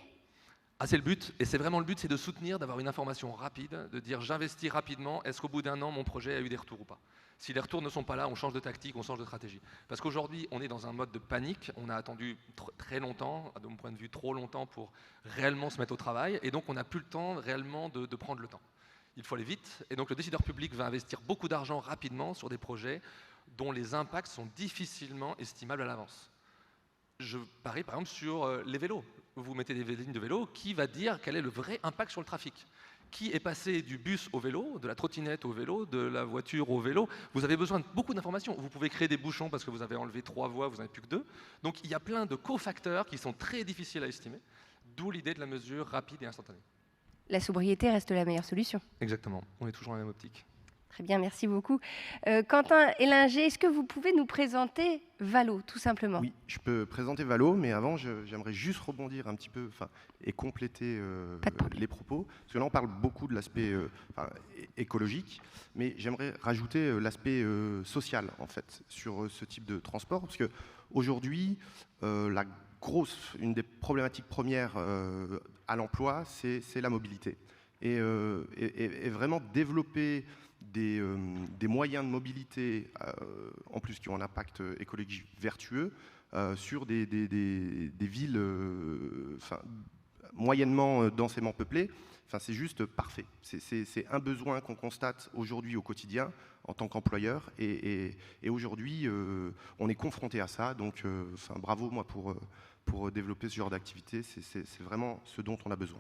C'est le but, et c'est vraiment le but, c'est de soutenir, d'avoir une information rapide, de dire j'investis rapidement, est-ce qu'au bout d'1 an, mon projet a eu des retours ou pas? Si les retours ne sont pas là, on change de tactique, on change de stratégie. Parce qu'aujourd'hui, on est dans un mode de panique. On a attendu très longtemps, de mon point de vue trop longtemps, pour réellement se mettre au travail. Et donc, on n'a plus le temps réellement de prendre le temps. Il faut aller vite. Et donc, le décideur public va investir beaucoup d'argent rapidement sur des projets dont les impacts sont difficilement estimables à l'avance. Je parie par exemple sur les vélos. Vous mettez des lignes de vélo, qui va dire quel est le vrai impact sur le trafic ? Qui est passé du bus au vélo, de la trottinette au vélo, de la voiture au vélo? Vous avez besoin de beaucoup d'informations. Vous pouvez créer des bouchons parce que vous avez enlevé 3 voies, vous n'en avez plus que 2. Donc il y a plein de cofacteurs qui sont très difficiles à estimer, d'où l'idée de la mesure rapide et instantanée. La sobriété reste la meilleure solution. Exactement, on est toujours dans la même optique. Très bien, merci beaucoup. Quentin Ellinger, est-ce que vous pouvez nous présenter Valo, tout simplement? Oui, je peux présenter Valo, mais avant, j'aimerais juste rebondir un petit peu et compléter les propos. Parce que là, on parle beaucoup de l'aspect écologique, mais j'aimerais rajouter l'aspect social, en fait, sur ce type de transport. Parce qu'aujourd'hui, une des problématiques premières à l'emploi, c'est la mobilité. Et vraiment développer des moyens de mobilité, en plus qui ont un impact écologique vertueux, sur des villes moyennement densément peuplées, c'est juste parfait. C'est un besoin qu'on constate aujourd'hui au quotidien en tant qu'employeur, et aujourd'hui on est confronté à ça, donc bravo moi pour développer ce genre d'activité, c'est vraiment ce dont on a besoin.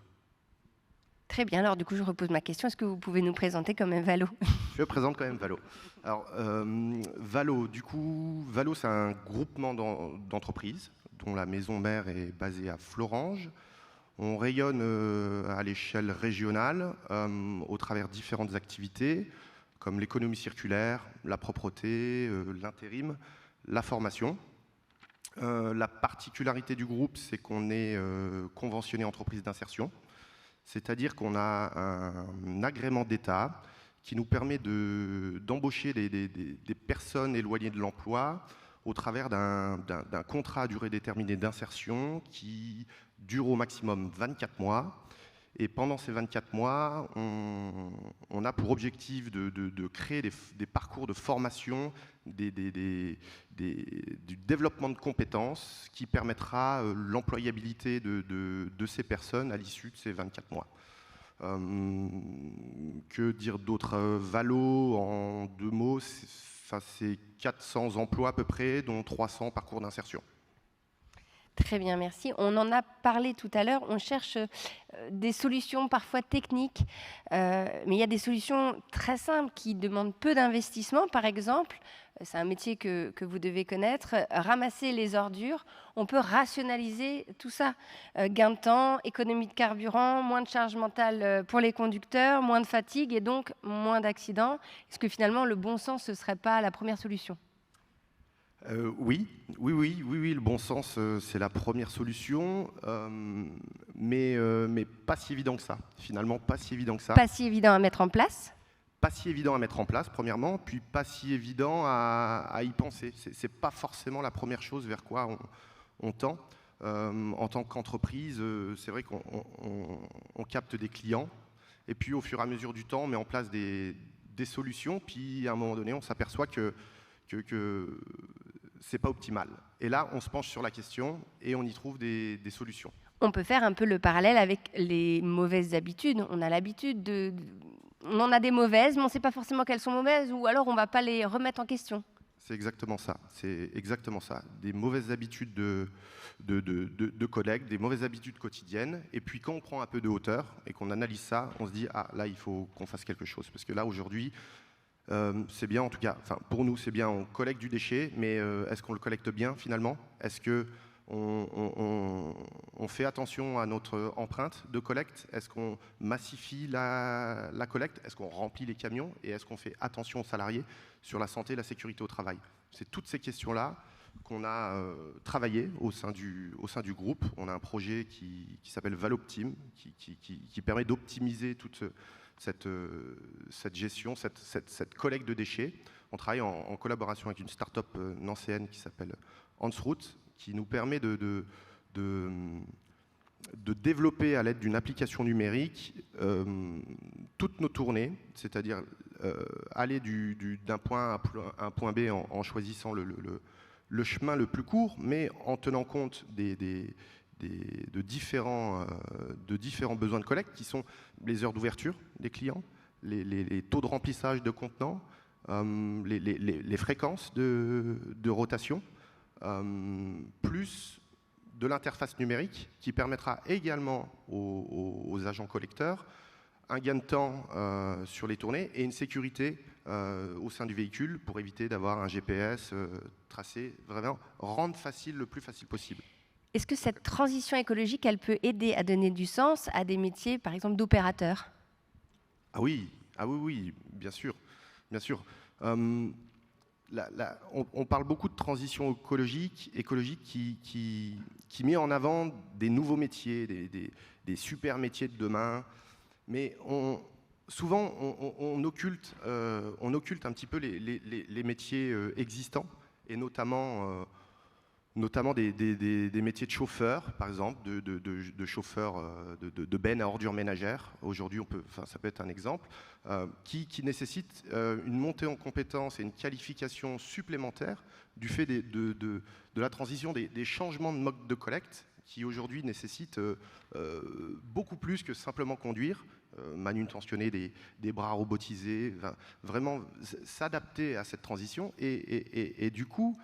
Très bien, alors du coup je repose ma question, est-ce que vous pouvez nous présenter quand même Valo? Je présente quand même Valo. Alors Valo, Valo c'est un groupement d'entreprises dont la maison mère est basée à Florange. On rayonne à l'échelle régionale au travers de différentes activités comme l'économie circulaire, la propreté, l'intérim, la formation. La particularité du groupe, c'est qu'on est conventionné entreprise d'insertion. C'est-à-dire qu'on a un agrément d'État qui nous permet d'embaucher des personnes éloignées de l'emploi au travers d'un contrat à durée déterminée d'insertion qui dure au maximum 24 mois. Et pendant ces 24 mois, on a pour objectif de créer des parcours de formation, du développement de compétences qui permettra l'employabilité de ces personnes à l'issue de ces 24 mois. Que dire d'autre? Valo, en 2 mots, c'est 400 emplois à peu près, dont 300 parcours d'insertion. Très bien, merci. On en a parlé tout à l'heure, on cherche des solutions parfois techniques, mais il y a des solutions très simples qui demandent peu d'investissement. Par exemple, c'est un métier que vous devez connaître, ramasser les ordures, on peut rationaliser tout ça. Gain de temps, économie de carburant, moins de charge mentale pour les conducteurs, moins de fatigue et donc moins d'accidents. Est-ce que finalement le bon sens, ce ne serait pas la première solution ? Oui, le bon sens, c'est la première solution, mais pas si évident que ça. Finalement, pas si évident que ça. Pas si évident à mettre en place. Pas si évident à mettre en place, premièrement, puis pas si évident à y penser. C'est pas forcément la première chose vers quoi on tend. En tant qu'entreprise, c'est vrai qu'on capte des clients, et puis au fur et à mesure du temps, on met en place des solutions, puis à un moment donné, on s'aperçoit que c'est pas optimal. Et là, on se penche sur la question et on y trouve des solutions. On peut faire un peu le parallèle avec les mauvaises habitudes. On a l'habitude on en a des mauvaises, mais on ne sait pas forcément qu'elles sont mauvaises, ou alors on ne va pas les remettre en question. C'est exactement ça. Des mauvaises habitudes de collègues, des mauvaises habitudes quotidiennes. Et puis quand on prend un peu de hauteur et qu'on analyse ça, on se dit, ah là, il faut qu'on fasse quelque chose. Parce que là, aujourd'hui, c'est bien, en tout cas, pour nous, c'est bien, on collecte du déchet, mais est-ce qu'on le collecte bien finalement? Est-ce qu'on fait attention à notre empreinte de collecte? Est-ce qu'on massifie la collecte? Est-ce qu'on remplit les camions? Et est-ce qu'on fait attention aux salariés sur la santé et la sécurité au travail? C'est toutes ces questions-là qu'on a travaillé au sein du groupe. On a un projet qui s'appelle Valoptime, qui permet d'optimiser toute cette gestion, cette collecte de déchets. On travaille en collaboration avec une start-up nancéenne qui s'appelle Hansroot, qui nous permet de développer à l'aide d'une application numérique toutes nos tournées, c'est-à-dire aller d'un point A à un point B en choisissant le chemin le plus court, mais en tenant compte de différents besoins de collecte qui sont les heures d'ouverture des clients, les taux de remplissage de contenants, les fréquences de rotation, plus de l'interface numérique qui permettra également aux agents collecteurs un gain de temps sur les tournées et une sécurité au sein du véhicule pour éviter d'avoir un GPS tracé, vraiment rendre facile le plus facile possible. Est-ce que cette transition écologique, elle peut aider à donner du sens à des métiers, par exemple, d'opérateurs? Oui, bien sûr. Bien sûr. On parle beaucoup de transition écologique qui met en avant des nouveaux métiers, des super métiers de demain, mais souvent on occulte un petit peu les métiers existants, et notamment des métiers de chauffeur, par exemple, de chauffeur de bennes à ordures ménagères. Aujourd'hui, ça peut être un exemple, qui nécessite une montée en compétences et une qualification supplémentaire du fait de la transition des changements de mode de collecte, qui aujourd'hui nécessitent beaucoup plus que simplement conduire, manutentionner des bras robotisés, vraiment s'adapter à cette transition et du coup,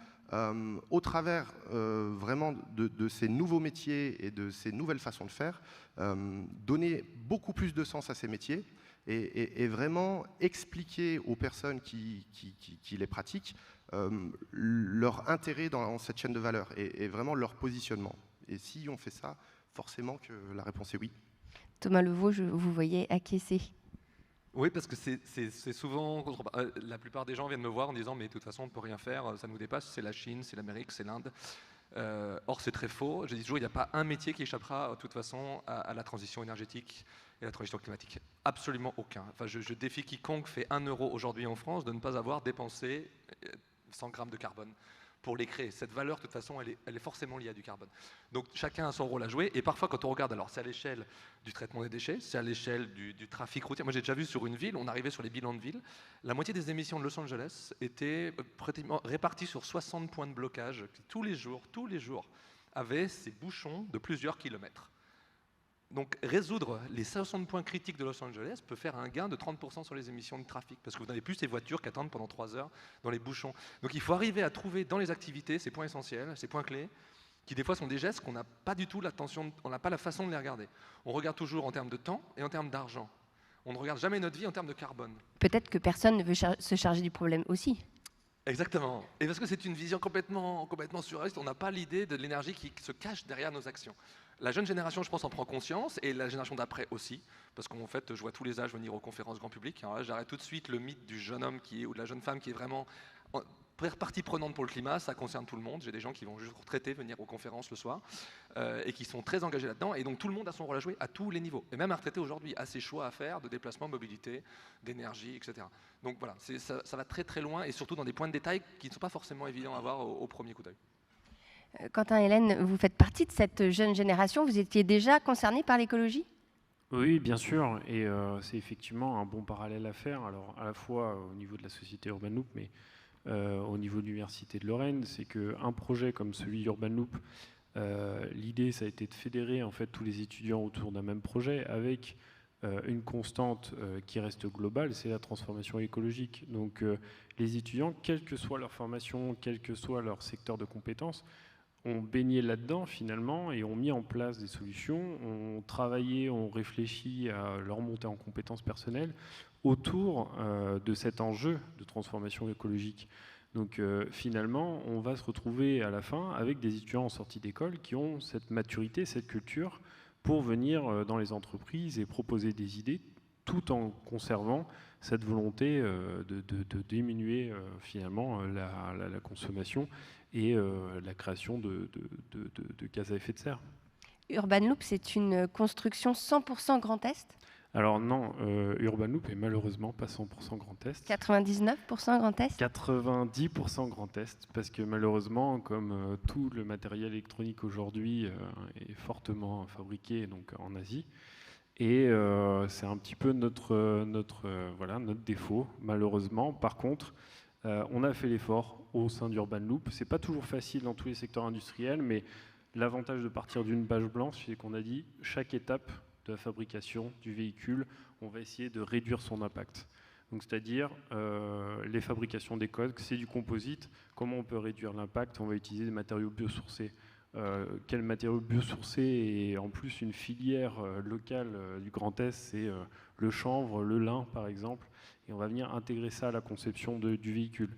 au travers vraiment de ces nouveaux métiers et de ces nouvelles façons de faire, donner beaucoup plus de sens à ces métiers et vraiment expliquer aux personnes qui les pratiquent leur intérêt dans cette chaîne de valeur et vraiment leur positionnement. Et si on fait ça, forcément que la réponse est oui. Thomas Levaux, vous voyez acquiescer. Oui, parce que c'est souvent... la plupart des gens viennent me voir en disant « mais de toute façon, on ne peut rien faire, ça nous dépasse, c'est la Chine, c'est l'Amérique, c'est l'Inde ». Or, c'est très faux. Je dis toujours, il n'y a pas un métier qui échappera de toute façon à la transition énergétique et à la transition climatique. Absolument aucun. Enfin, je défie quiconque fait 1 euro aujourd'hui en France de ne pas avoir dépensé 100 grammes de carbone pour les créer. Cette valeur, de toute façon, elle est forcément liée à du carbone. Donc chacun a son rôle à jouer. Et parfois, quand on regarde, alors c'est à l'échelle du traitement des déchets, c'est à l'échelle du trafic routier. Moi, j'ai déjà vu sur une ville, on arrivait sur les bilans de ville, la moitié des émissions de Los Angeles étaient pratiquement réparties sur 60 points de blocage qui, tous les jours, avaient ces bouchons de plusieurs kilomètres. Donc résoudre les 60 points critiques de Los Angeles peut faire un gain de 30% sur les émissions de trafic, parce que vous n'avez plus ces voitures qui attendent pendant 3 heures dans les bouchons. Donc il faut arriver à trouver dans les activités ces points essentiels, ces points clés, qui des fois sont des gestes qu'on n'a pas du tout l'attention, on n'a pas la façon de les regarder. On regarde toujours en termes de temps et en termes d'argent. On ne regarde jamais notre vie en termes de carbone. Peut-être que personne ne veut se charger du problème aussi. Exactement. Et parce que c'est une vision complètement surréaliste, on n'a pas l'idée de l'énergie qui se cache derrière nos actions. La jeune génération, je pense, en prend conscience, et la génération d'après aussi, parce qu'en fait, je vois tous les âges venir aux conférences grand public. Alors là, j'arrête tout de suite le mythe du jeune homme ou de la jeune femme qui est vraiment partie prenante pour le climat. Ça concerne tout le monde. J'ai des gens qui vont juste retraités venir aux conférences le soir et qui sont très engagés là-dedans. Et donc tout le monde a son rôle à jouer à tous les niveaux. Et même un retraité aujourd'hui a ses choix à faire de déplacement, mobilité, d'énergie, etc. Donc voilà, ça va très très loin, et surtout dans des points de détail qui ne sont pas forcément évidents à voir au premier coup d'œil. Quentin, Hélène, vous faites partie de cette jeune génération. Vous étiez déjà concerné par l'écologie ? Oui, bien sûr. Et c'est effectivement un bon parallèle à faire. Alors, à la fois au niveau de la société Urban Loop, mais au niveau de l'Université de Lorraine, c'est qu'un projet comme celui Urban Loop, l'idée, ça a été de fédérer en fait tous les étudiants autour d'un même projet avec une constante qui reste globale, c'est la transformation écologique. Donc, les étudiants, quelle que soit leur formation, quel que soit leur secteur de compétences, ont baigné là-dedans finalement et ont mis en place des solutions, ont travaillé, ont réfléchi à leur montée en compétences personnelles autour de cet enjeu de transformation écologique. Donc finalement, on va se retrouver à la fin avec des étudiants en sortie d'école qui ont cette maturité, cette culture pour venir dans les entreprises et proposer des idées tout en conservant cette volonté de diminuer finalement la consommation et la création de gaz à effet de serre. Urban Loop, c'est une construction 100% Grand Est ? Alors non, Urban Loop est malheureusement pas 100% Grand Est. 99% Grand Est ? 90% Grand Est, parce que malheureusement, comme tout le matériel électronique aujourd'hui est fortement fabriqué donc, en Asie, Et c'est un petit peu notre défaut, malheureusement. Par contre, on a fait l'effort au sein d'Urban Loop. Ce n'est pas toujours facile dans tous les secteurs industriels, mais l'avantage de partir d'une page blanche, c'est qu'on a dit chaque étape de la fabrication du véhicule, on va essayer de réduire son impact. Donc, c'est-à-dire les fabrications des coques, c'est du composite. Comment on peut réduire l'impact? On va utiliser des matériaux biosourcés. Quels matériaux biosourcés? Et en plus, une filière locale du Grand Est, c'est le chanvre, le lin, par exemple. Et on va venir intégrer ça à la conception du véhicule.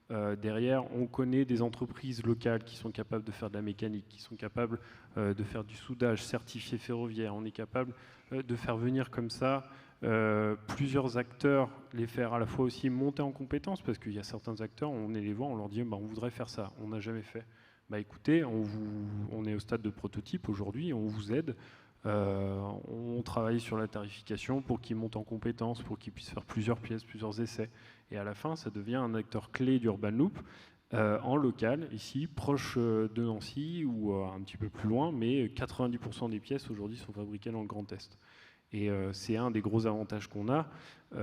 Derrière, on connaît des entreprises locales qui sont capables de faire de la mécanique, qui sont capables de faire du soudage certifié ferroviaire. On est capable de faire venir comme ça plusieurs acteurs, les faire à la fois aussi monter en compétences, parce qu'il y a certains acteurs, on les voit, on leur dit on voudrait faire ça, on n'a jamais fait. Écoutez, on est au stade de prototype aujourd'hui, on vous aide. On travaille sur la tarification pour qu'ils montent en compétences, pour qu'ils puissent faire plusieurs pièces, plusieurs essais. Et à la fin, ça devient un acteur clé d'Urban Loop en local, ici, proche de Nancy ou un petit peu plus loin, mais 90% des pièces aujourd'hui sont fabriquées dans le Grand Est. Et c'est un des gros avantages qu'on a,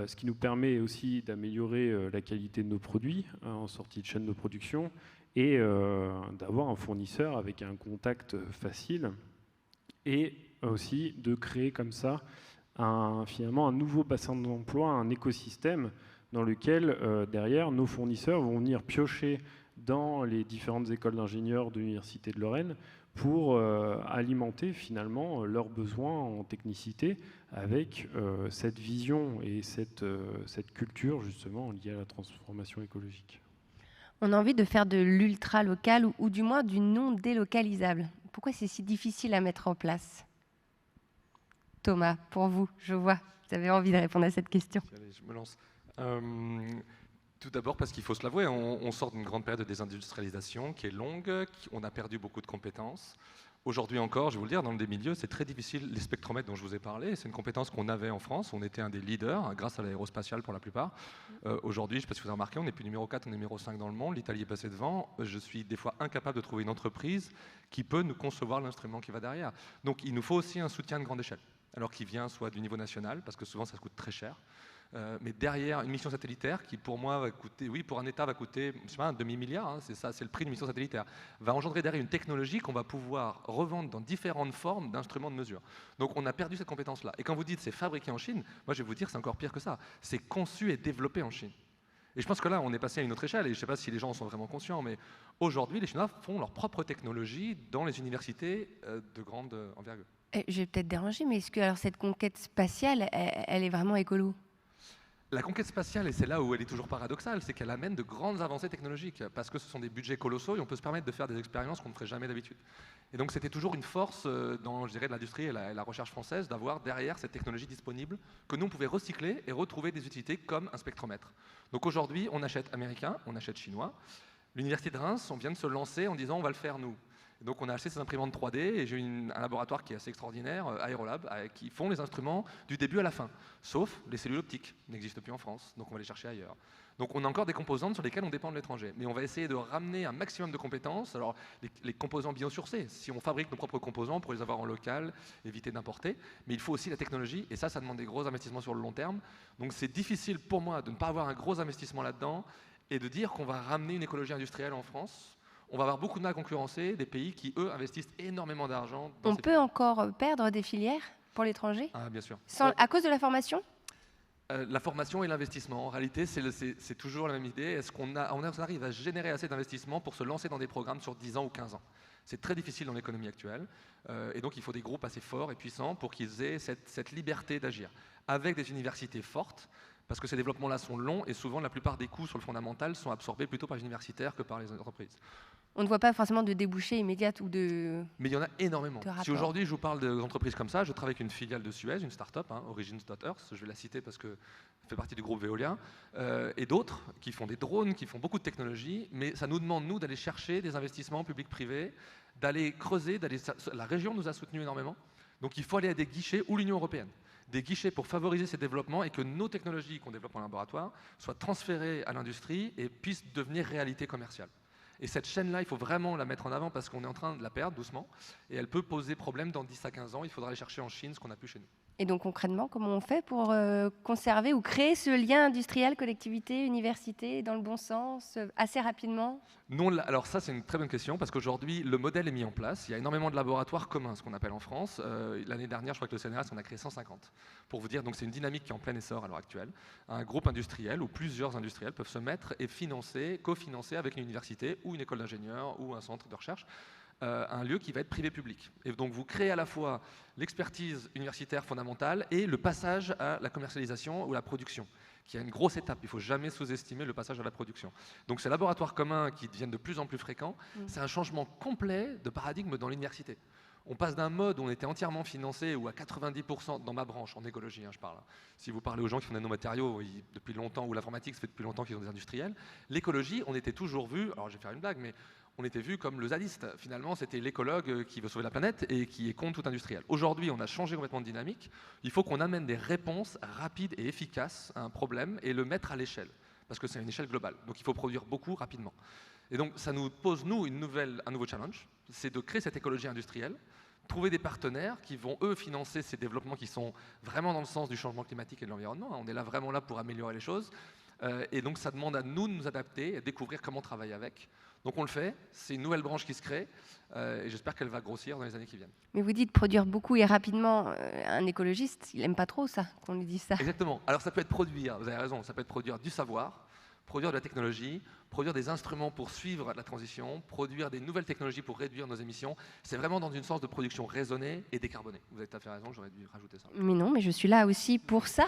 ce qui nous permet aussi d'améliorer la qualité de nos produits en sortie de chaîne de production et d'avoir un fournisseur avec un contact facile et aussi de créer comme ça finalement un nouveau bassin d'emploi, un écosystème dans lequel derrière nos fournisseurs vont venir piocher dans les différentes écoles d'ingénieurs de l'Université de Lorraine pour alimenter finalement leurs besoins en technicité avec cette vision et cette culture justement liée à la transformation écologique. On a envie de faire de l'ultra local ou du moins du non délocalisable. Pourquoi c'est si difficile à mettre en place? Thomas, pour vous, je vois, vous avez envie de répondre à cette question. Allez, je me lance. Tout d'abord parce qu'il faut se l'avouer, on sort d'une grande période de désindustrialisation qui est longue, on a perdu beaucoup de compétences. Aujourd'hui encore, je vais vous le dire, dans des milieux, c'est très difficile, les spectromètres dont je vous ai parlé, c'est une compétence qu'on avait en France, on était un des leaders, grâce à l'aérospatiale pour la plupart. Aujourd'hui, je ne sais pas si vous avez remarqué, on n'est plus numéro 4, on est numéro 5 dans le monde, l'Italie est passée devant, je suis des fois incapable de trouver une entreprise qui peut nous concevoir l'instrument qui va derrière. Donc il nous faut aussi un soutien de grande échelle, alors qui vient soit du niveau national, parce que souvent ça coûte très cher, mais derrière une mission satellitaire qui pour moi va coûter, oui pour un État va coûter, je sais pas, un demi-milliard, hein, c'est ça, c'est le prix d'une mission satellitaire, va engendrer derrière une technologie qu'on va pouvoir revendre dans différentes formes d'instruments de mesure. Donc on a perdu cette compétence-là. Et quand vous dites c'est fabriqué en Chine, moi je vais vous dire c'est encore pire que ça, c'est conçu et développé en Chine. Et je pense que là, on est passé à une autre échelle, et je ne sais pas si les gens en sont vraiment conscients, mais aujourd'hui, les Chinois font leur propre technologie dans les universités de grande envergure. Je vais peut-être déranger, mais est-ce que alors, cette conquête spatiale, elle est vraiment écolo? La conquête spatiale, et c'est là où elle est toujours paradoxale, c'est qu'elle amène de grandes avancées technologiques, parce que ce sont des budgets colossaux et on peut se permettre de faire des expériences qu'on ne ferait jamais d'habitude. Et donc c'était toujours une force dans, je dirais, de l'industrie et la recherche française d'avoir derrière cette technologie disponible que nous on pouvait recycler et retrouver des utilités comme un spectromètre. Donc aujourd'hui, on achète américain, on achète chinois. L'université de Reims, on vient de se lancer en disant on va le faire nous. Donc on a acheté ces imprimantes 3D et j'ai un laboratoire qui est assez extraordinaire, Aerolab, qui font les instruments du début à la fin. Sauf les cellules optiques, n'existent plus en France, donc on va les chercher ailleurs. Donc on a encore des composantes sur lesquelles on dépend de l'étranger. Mais on va essayer de ramener un maximum de compétences. Alors les composants biosourcés, si on fabrique nos propres composants pour les avoir en local, éviter d'importer. Mais il faut aussi la technologie et ça demande des gros investissements sur le long terme. Donc c'est difficile pour moi de ne pas avoir un gros investissement là-dedans et de dire qu'on va ramener une écologie industrielle en France. On va avoir beaucoup de mal à concurrencer des pays qui, eux, investissent énormément d'argent. On peut encore perdre des filières pour l'étranger? Ah, bien sûr. À cause de la formation? La formation et l'investissement, en réalité, c'est toujours la même idée. Est-ce qu'on arrive à générer assez d'investissements pour se lancer dans des programmes sur 10 ans ou 15 ans? C'est très difficile dans l'économie actuelle. Et donc, il faut des groupes assez forts et puissants pour qu'ils aient cette liberté d'agir. Avec des universités fortes, parce que ces développements-là sont longs et souvent, la plupart des coûts sur le fondamental sont absorbés plutôt par les universitaires que par les entreprises. On ne voit pas forcément de débouchés immédiats ou de... Mais il y en a énormément. Si aujourd'hui je vous parle d'entreprises comme ça, je travaille avec une filiale de Suez, une start-up, Origins.Earth, je vais la citer parce qu'elle fait partie du groupe Veolia, et d'autres qui font des drones, qui font beaucoup de technologies, mais ça nous demande, nous, d'aller chercher des investissements publics-privés, d'aller creuser, la région nous a soutenus énormément, donc il faut aller à des guichets ou l'Union européenne. Des guichets pour favoriser ces développements et que nos technologies qu'on développe en laboratoire soient transférées à l'industrie et puissent devenir réalité commerciale. Et cette chaîne-là, il faut vraiment la mettre en avant parce qu'on est en train de la perdre doucement et elle peut poser problème dans 10 à 15 ans. Il faudra aller chercher en Chine ce qu'on n'a plus chez nous. Et donc concrètement, comment on fait pour conserver ou créer ce lien industriel, collectivité, université, dans le bon sens, assez rapidement? Non, alors ça c'est une très bonne question parce qu'aujourd'hui le modèle est mis en place. Il y a énormément de laboratoires communs, ce qu'on appelle en France. L'année dernière, je crois que le CNRS en a créé 150. Pour vous dire, donc c'est une dynamique qui est en plein essor à l'heure actuelle. Un groupe industriel ou plusieurs industriels peuvent se mettre et financer, cofinancer avec une université ou une école d'ingénieurs ou un centre de recherche. Un lieu qui va être privé-public. Et donc vous créez à la fois l'expertise universitaire fondamentale et le passage à la commercialisation ou la production, qui est une grosse étape. Il ne faut jamais sous-estimer le passage à la production. Donc ces laboratoires communs qui deviennent de plus en plus fréquents, c'est un changement complet de paradigme dans l'université. On passe d'un mode où on était entièrement financé, ou à 90% dans ma branche, en écologie, je parle. Si vous parlez aux gens qui font des nanomatériaux depuis longtemps, ou l'informatique, ça fait depuis longtemps qu'ils ont des industriels, l'écologie, on était toujours vu, alors je vais faire une blague, mais on était vu comme le zadiste. Finalement, c'était l'écologue qui veut sauver la planète et qui est contre tout industriel. Aujourd'hui, on a changé complètement de dynamique. Il faut qu'on amène des réponses rapides et efficaces à un problème et le mettre à l'échelle, parce que c'est une échelle globale. Donc il faut produire beaucoup rapidement. Et donc ça nous pose, nous, un nouveau challenge, c'est de créer cette écologie industrielle, trouver des partenaires qui vont, eux, financer ces développements qui sont vraiment dans le sens du changement climatique et de l'environnement. On est là vraiment là pour améliorer les choses. Et donc ça demande à nous de nous adapter et de découvrir comment travailler avec. Donc on le fait, c'est une nouvelle branche qui se crée et j'espère qu'elle va grossir dans les années qui viennent. Mais vous dites produire beaucoup et rapidement. Un écologiste, il n'aime pas trop ça, qu'on lui dise ça. Exactement. Alors ça peut être produire, vous avez raison, ça peut être produire du savoir, produire de la technologie, produire des instruments pour suivre la transition, produire des nouvelles technologies pour réduire nos émissions. C'est vraiment dans une sens de production raisonnée et décarbonée. Vous avez tout à fait raison, j'aurais dû rajouter ça. Mais non, mais je suis là aussi pour ça.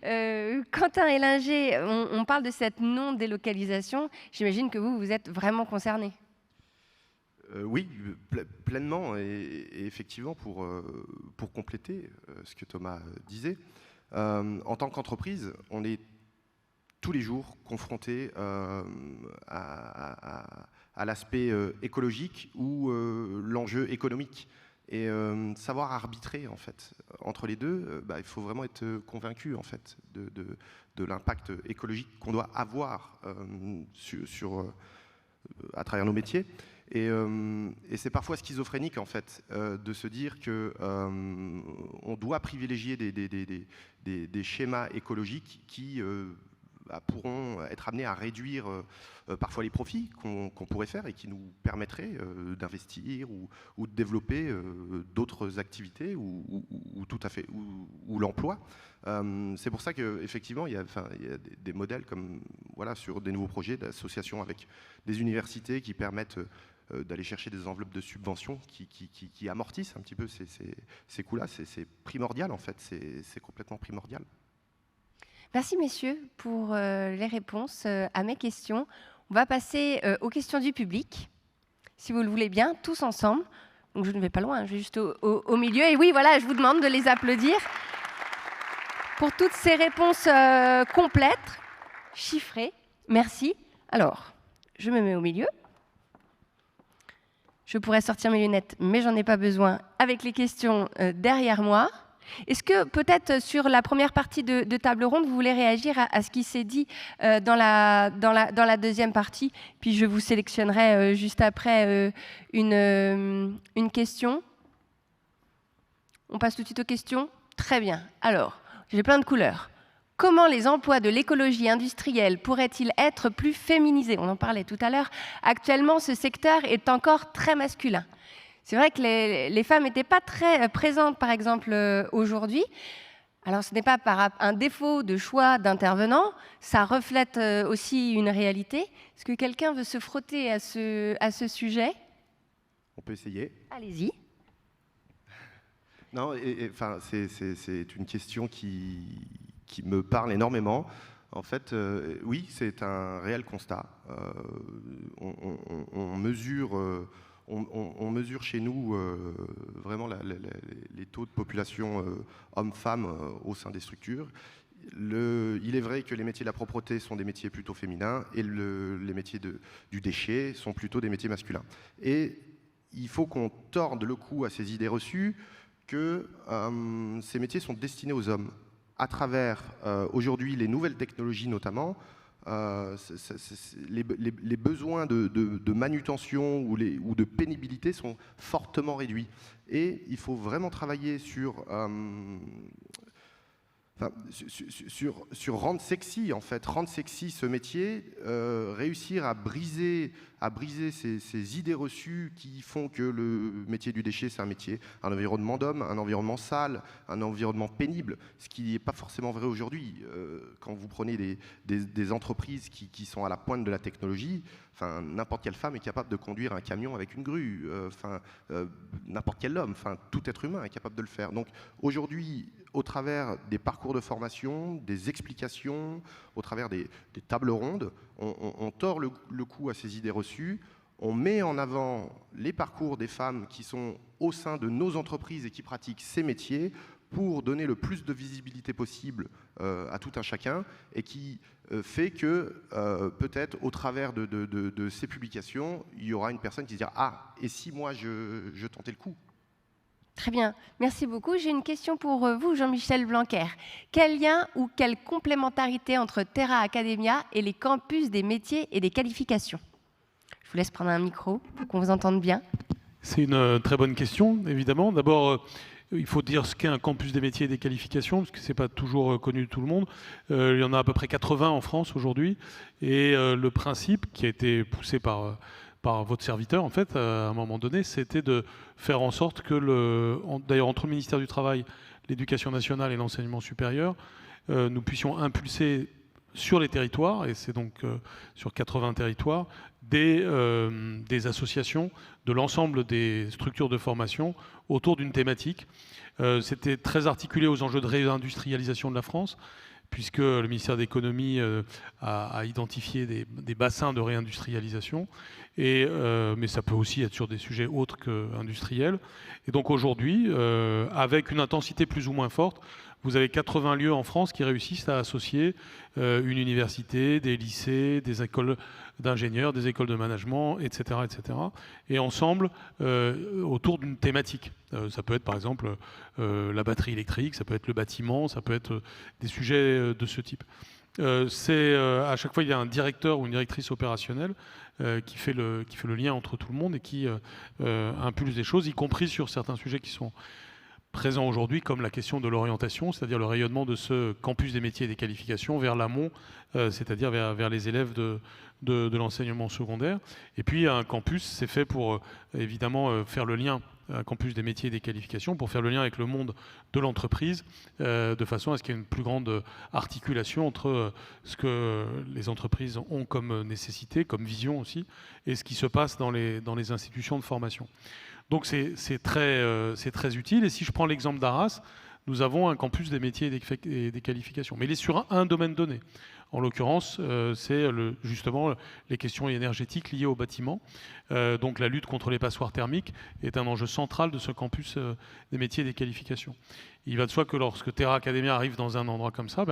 Quentin Ellinger, on parle de cette non-délocalisation. J'imagine que vous êtes vraiment concerné. Oui, pleinement. Et effectivement, pour compléter ce que Thomas disait, en tant qu'entreprise, on est tous les jours confronté à l'aspect écologique ou l'enjeu économique. Et savoir arbitrer en fait entre les deux, il faut vraiment être convaincu en fait de l'impact écologique qu'on doit avoir à travers nos métiers. Et c'est parfois schizophrénique en fait de se dire que on doit privilégier des schémas écologiques qui pourront être amenés à réduire parfois les profits qu'on pourrait faire et qui nous permettraient d'investir ou de développer d'autres activités ou tout à fait ou l'emploi. C'est pour ça qu'effectivement il y a des modèles comme sur des nouveaux projets d'association avec des universités qui permettent d'aller chercher des enveloppes de subventions qui amortissent un petit peu ces coûts-là. C'est primordial en fait, c'est complètement primordial. Merci messieurs pour les réponses à mes questions. On va passer aux questions du public, si vous le voulez bien, tous ensemble. Donc je ne vais pas loin, je vais juste au milieu. Et oui, voilà, je vous demande de les applaudir pour toutes ces réponses complètes, chiffrées. Merci. Alors, je me mets au milieu. Je pourrais sortir mes lunettes, mais j'en ai pas besoin, avec les questions derrière moi. Est-ce que peut-être sur la première partie de table ronde, vous voulez réagir à ce qui s'est dit dans la deuxième partie? Puis je vous sélectionnerai juste après une question. On passe tout de suite aux questions? Très bien. Alors, j'ai plein de couleurs. Comment les emplois de l'écologie industrielle pourraient-ils être plus féminisés? On en parlait tout à l'heure. Actuellement, ce secteur est encore très masculin. C'est vrai que les femmes n'étaient pas très présentes, par exemple, aujourd'hui. Alors, ce n'est pas par un défaut de choix d'intervenants, ça reflète aussi une réalité. Est-ce que quelqu'un veut se frotter à ce sujet? On peut essayer. Allez-y. Non, c'est une question qui me parle énormément. En fait, oui, c'est un réel constat. On mesure... On mesure chez nous vraiment les taux de population hommes-femmes au sein des structures. Il est vrai que les métiers de la propreté sont des métiers plutôt féminins et les métiers du déchet sont plutôt des métiers masculins. Et il faut qu'on torde le cou à ces idées reçues que ces métiers sont destinés aux hommes. À travers aujourd'hui les nouvelles technologies notamment, les besoins de manutention ou de pénibilité sont fortement réduits. Et il faut vraiment travailler sur Enfin, sur rendre sexy, en fait, rendre sexy ce métier, réussir à briser ces idées reçues qui font que le métier du déchet, c'est un métier, un environnement d'homme, un environnement sale, un environnement pénible, ce qui n'est pas forcément vrai aujourd'hui. Quand vous prenez des entreprises qui sont à la pointe de la technologie, enfin, n'importe quelle femme est capable de conduire un camion avec une grue, n'importe quel homme, tout être humain est capable de le faire. Donc aujourd'hui, au travers des parcours de formation, des explications, au travers des tables rondes, on tord le cou à ces idées reçues, on met en avant les parcours des femmes qui sont au sein de nos entreprises et qui pratiquent ces métiers pour donner le plus de visibilité possible à tout un chacun et qui fait que peut-être au travers de ces publications, il y aura une personne qui se dira « Ah, et si moi je tentais le coup ?» Très bien, merci beaucoup. J'ai une question pour vous, Jean-Michel Blanquer. Quel lien ou quelle complémentarité entre Terra Academia et les campus des métiers et des qualifications? Je vous laisse prendre un micro pour qu'on vous entende bien. C'est une très bonne question, évidemment. D'abord, il faut dire ce qu'est un campus des métiers et des qualifications, parce que ce n'est pas toujours connu de tout le monde. Il y en a à peu près 80 en France aujourd'hui. Et le principe qui a été poussé par votre serviteur, en fait, à un moment donné, c'était de faire en sorte que, d'ailleurs, entre le ministère du Travail, l'Éducation nationale et l'enseignement supérieur, nous puissions impulser sur les territoires, et c'est donc sur 80 territoires, des associations de l'ensemble des structures de formation autour d'une thématique. C'était très articulé aux enjeux de réindustrialisation de la France, puisque le ministère de l'économie a identifié des bassins de réindustrialisation, mais ça peut aussi être sur des sujets autres qu'industriels. Et donc aujourd'hui, avec une intensité plus ou moins forte, vous avez 80 lieux en France qui réussissent à associer une université, des lycées, des écoles d'ingénieurs, des écoles de management, etc. etc. et ensemble, autour d'une thématique. Ça peut être par exemple la batterie électrique, ça peut être le bâtiment, ça peut être des sujets de ce type. À chaque fois, il y a un directeur ou une directrice opérationnelle qui fait le lien entre tout le monde et qui impulse des choses, y compris sur certains sujets qui sont présents aujourd'hui, comme la question de l'orientation, c'est-à-dire le rayonnement de ce campus des métiers et des qualifications vers l'amont, c'est-à-dire vers les élèves de l'enseignement secondaire. Et puis un campus, c'est fait pour évidemment faire le lien, un campus des métiers et des qualifications, pour faire le lien avec le monde de l'entreprise, de façon à ce qu'il y ait une plus grande articulation entre ce que les entreprises ont comme nécessité, comme vision aussi, et ce qui se passe dans les institutions de formation. Donc c'est très utile. Et si je prends l'exemple d'Arras, nous avons un campus des métiers et des qualifications. Mais il est sur un domaine donné. En l'occurrence, c'est justement les questions énergétiques liées au bâtiment. Donc la lutte contre les passoires thermiques est un enjeu central de ce campus des métiers et des qualifications. Il va de soi que lorsque Terra Academia arrive dans un endroit comme ça,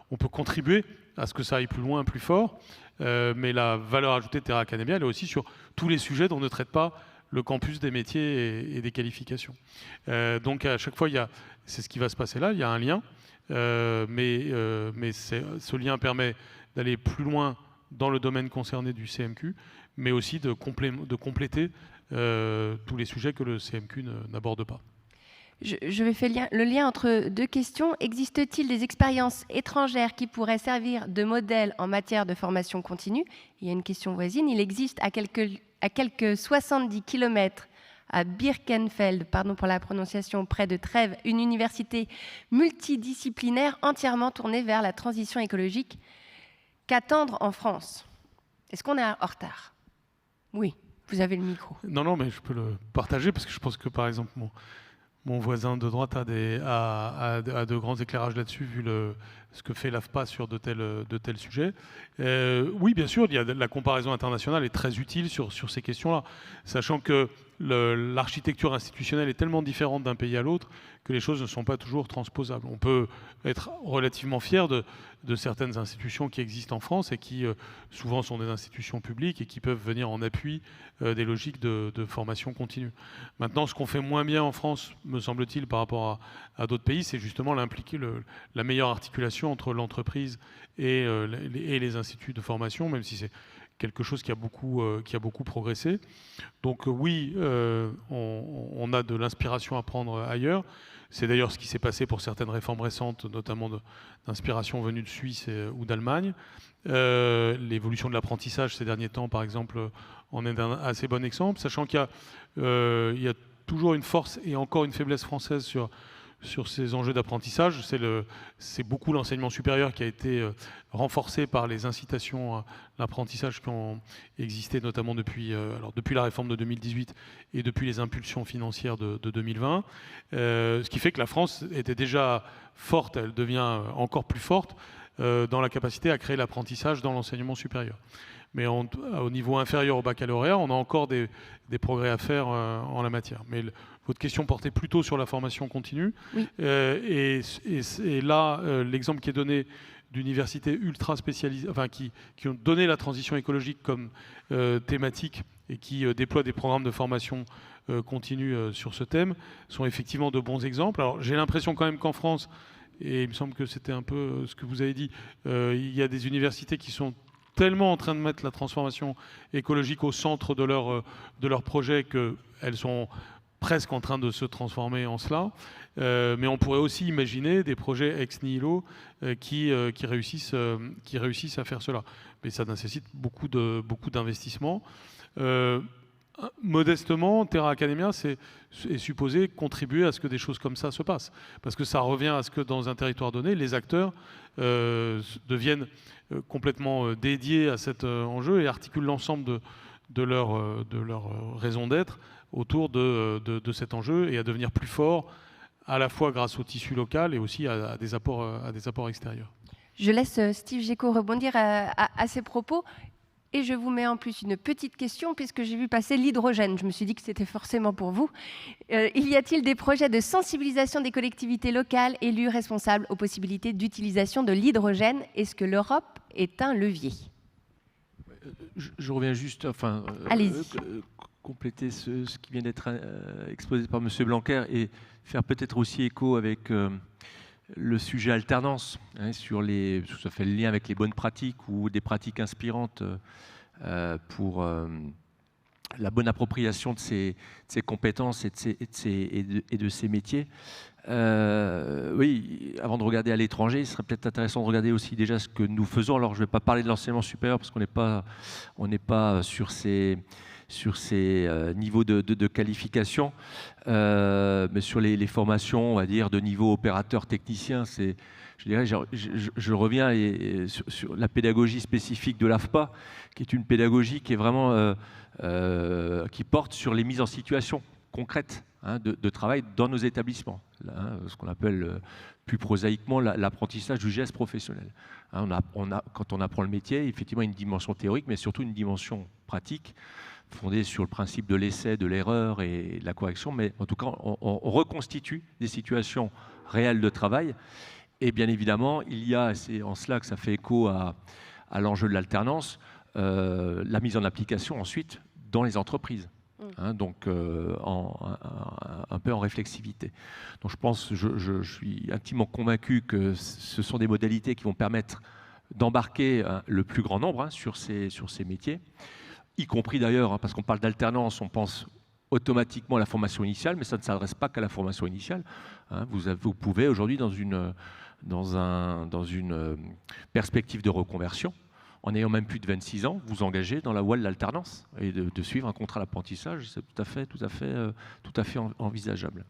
on peut contribuer à ce que ça aille plus loin, plus fort. Mais la valeur ajoutée de Terra Academia, elle est aussi sur tous les sujets dont ne traite pas le campus des métiers et des qualifications. Donc à chaque fois, c'est ce qui va se passer là, il y a un lien, mais ce lien permet d'aller plus loin dans le domaine concerné du CMQ, mais aussi de compléter tous les sujets que le CMQ n'aborde pas. Je vais faire le lien entre deux questions. Existe-t-il des expériences étrangères qui pourraient servir de modèle en matière de formation continue? Il y a une question voisine. Il existe à quelques 70 km à Birkenfeld, pardon pour la prononciation, près de Trèves, une université multidisciplinaire entièrement tournée vers la transition écologique. Qu'attendre en France? Est-ce qu'on est en retard? Oui, vous avez le micro. Non, mais je peux le partager parce que je pense que, par exemple, mon voisin de droite a de grands éclairages là-dessus, vu ce que fait l'AFPA sur de tels sujets. Oui, bien sûr, la comparaison internationale est très utile sur ces questions-là, sachant que l'architecture institutionnelle est tellement différente d'un pays à l'autre que les choses ne sont pas toujours transposables. On peut être relativement fier de certaines institutions qui existent en France et qui souvent sont des institutions publiques et qui peuvent venir en appui des logiques de formation continue. Maintenant, ce qu'on fait moins bien en France, me semble-t-il, par rapport à d'autres pays, c'est justement la meilleure articulation entre l'entreprise et les instituts de formation, même si c'est quelque chose qui a beaucoup progressé. Donc oui, on a de l'inspiration à prendre ailleurs. C'est d'ailleurs ce qui s'est passé pour certaines réformes récentes, notamment d'inspiration venue de Suisse ou d'Allemagne. L'évolution de l'apprentissage ces derniers temps, par exemple, en est un assez bon exemple, sachant qu'il y a toujours une force et encore une faiblesse française sur ces enjeux d'apprentissage. C'est beaucoup l'enseignement supérieur qui a été renforcé par les incitations à l'apprentissage qui ont existé notamment depuis la réforme de 2018 et depuis les impulsions financières de 2020. Ce qui fait que la France était déjà forte, elle devient encore plus forte dans la capacité à créer l'apprentissage dans l'enseignement supérieur. Mais au niveau inférieur au baccalauréat, on a encore des progrès à faire en la matière. Mais votre question portait plutôt sur la formation continue. Oui. Et là, l'exemple qui est donné d'universités ultra spécialisées, enfin, qui ont donné la transition écologique comme thématique et qui déploient des programmes de formation continue sur ce thème, sont effectivement de bons exemples. Alors, j'ai l'impression quand même qu'en France, et il me semble que c'était un peu ce que vous avez dit, il y a des universités qui sont tellement en train de mettre la transformation écologique au centre de leur projet qu'elles sont presque en train de se transformer en cela. Mais on pourrait aussi imaginer des projets ex nihilo qui réussissent à faire cela. Mais ça nécessite beaucoup d'investissements. Modestement, Terra Academia est supposé contribuer à ce que des choses comme ça se passent. Parce que ça revient à ce que dans un territoire donné, les acteurs deviennent complètement dédiés à cet enjeu et articulent l'ensemble de leur raison d'être autour de cet enjeu et à devenir plus forts à la fois grâce au tissu local et aussi à des apports extérieurs. Je laisse Steve Géco rebondir à ces propos. Et je vous mets en plus une petite question, puisque j'ai vu passer l'hydrogène. Je me suis dit que c'était forcément pour vous. Y a-t-il des projets de sensibilisation des collectivités locales, élus, responsables aux possibilités d'utilisation de l'hydrogène? Est-ce que l'Europe est un levier? Je reviens juste, compléter ce qui vient d'être exposé par M. Blanquer et faire peut-être aussi écho avec le sujet alternance, ça fait le lien avec les bonnes pratiques ou des pratiques inspirantes pour la bonne appropriation de ces compétences et de ces métiers. Oui, avant de regarder à l'étranger, il serait peut-être intéressant de regarder aussi déjà ce que nous faisons. Alors, je ne vais pas parler de l'enseignement supérieur parce qu'on n'est pas sur ces niveaux de qualification, mais sur les formations, on va dire, de niveau opérateur technicien, je reviens sur la pédagogie spécifique de l'AFPA, qui est une pédagogie qui est vraiment qui porte sur les mises en situation concrètes de travail dans nos établissements, ce qu'on appelle plus prosaïquement l'apprentissage du geste professionnel. Quand on apprend le métier, effectivement, une dimension théorique, mais surtout une dimension pratique, fondée sur le principe de l'essai, de l'erreur et de la correction, mais en tout cas, on reconstitue des situations réelles de travail. Et bien évidemment, il y a, c'est en cela que ça fait écho à l'enjeu de l'alternance, la mise en application ensuite dans les entreprises. Donc un peu en réflexivité. Donc je suis intimement convaincu que ce sont des modalités qui vont permettre d'embarquer le plus grand nombre sur ces métiers, y compris d'ailleurs, parce qu'on parle d'alternance, on pense automatiquement à la formation initiale, mais ça ne s'adresse pas qu'à la formation initiale. Vous pouvez aujourd'hui, dans une perspective de reconversion, en ayant même plus de 26 ans, vous engager dans la voie de l'alternance et de suivre un contrat d'apprentissage, c'est tout à fait envisageable.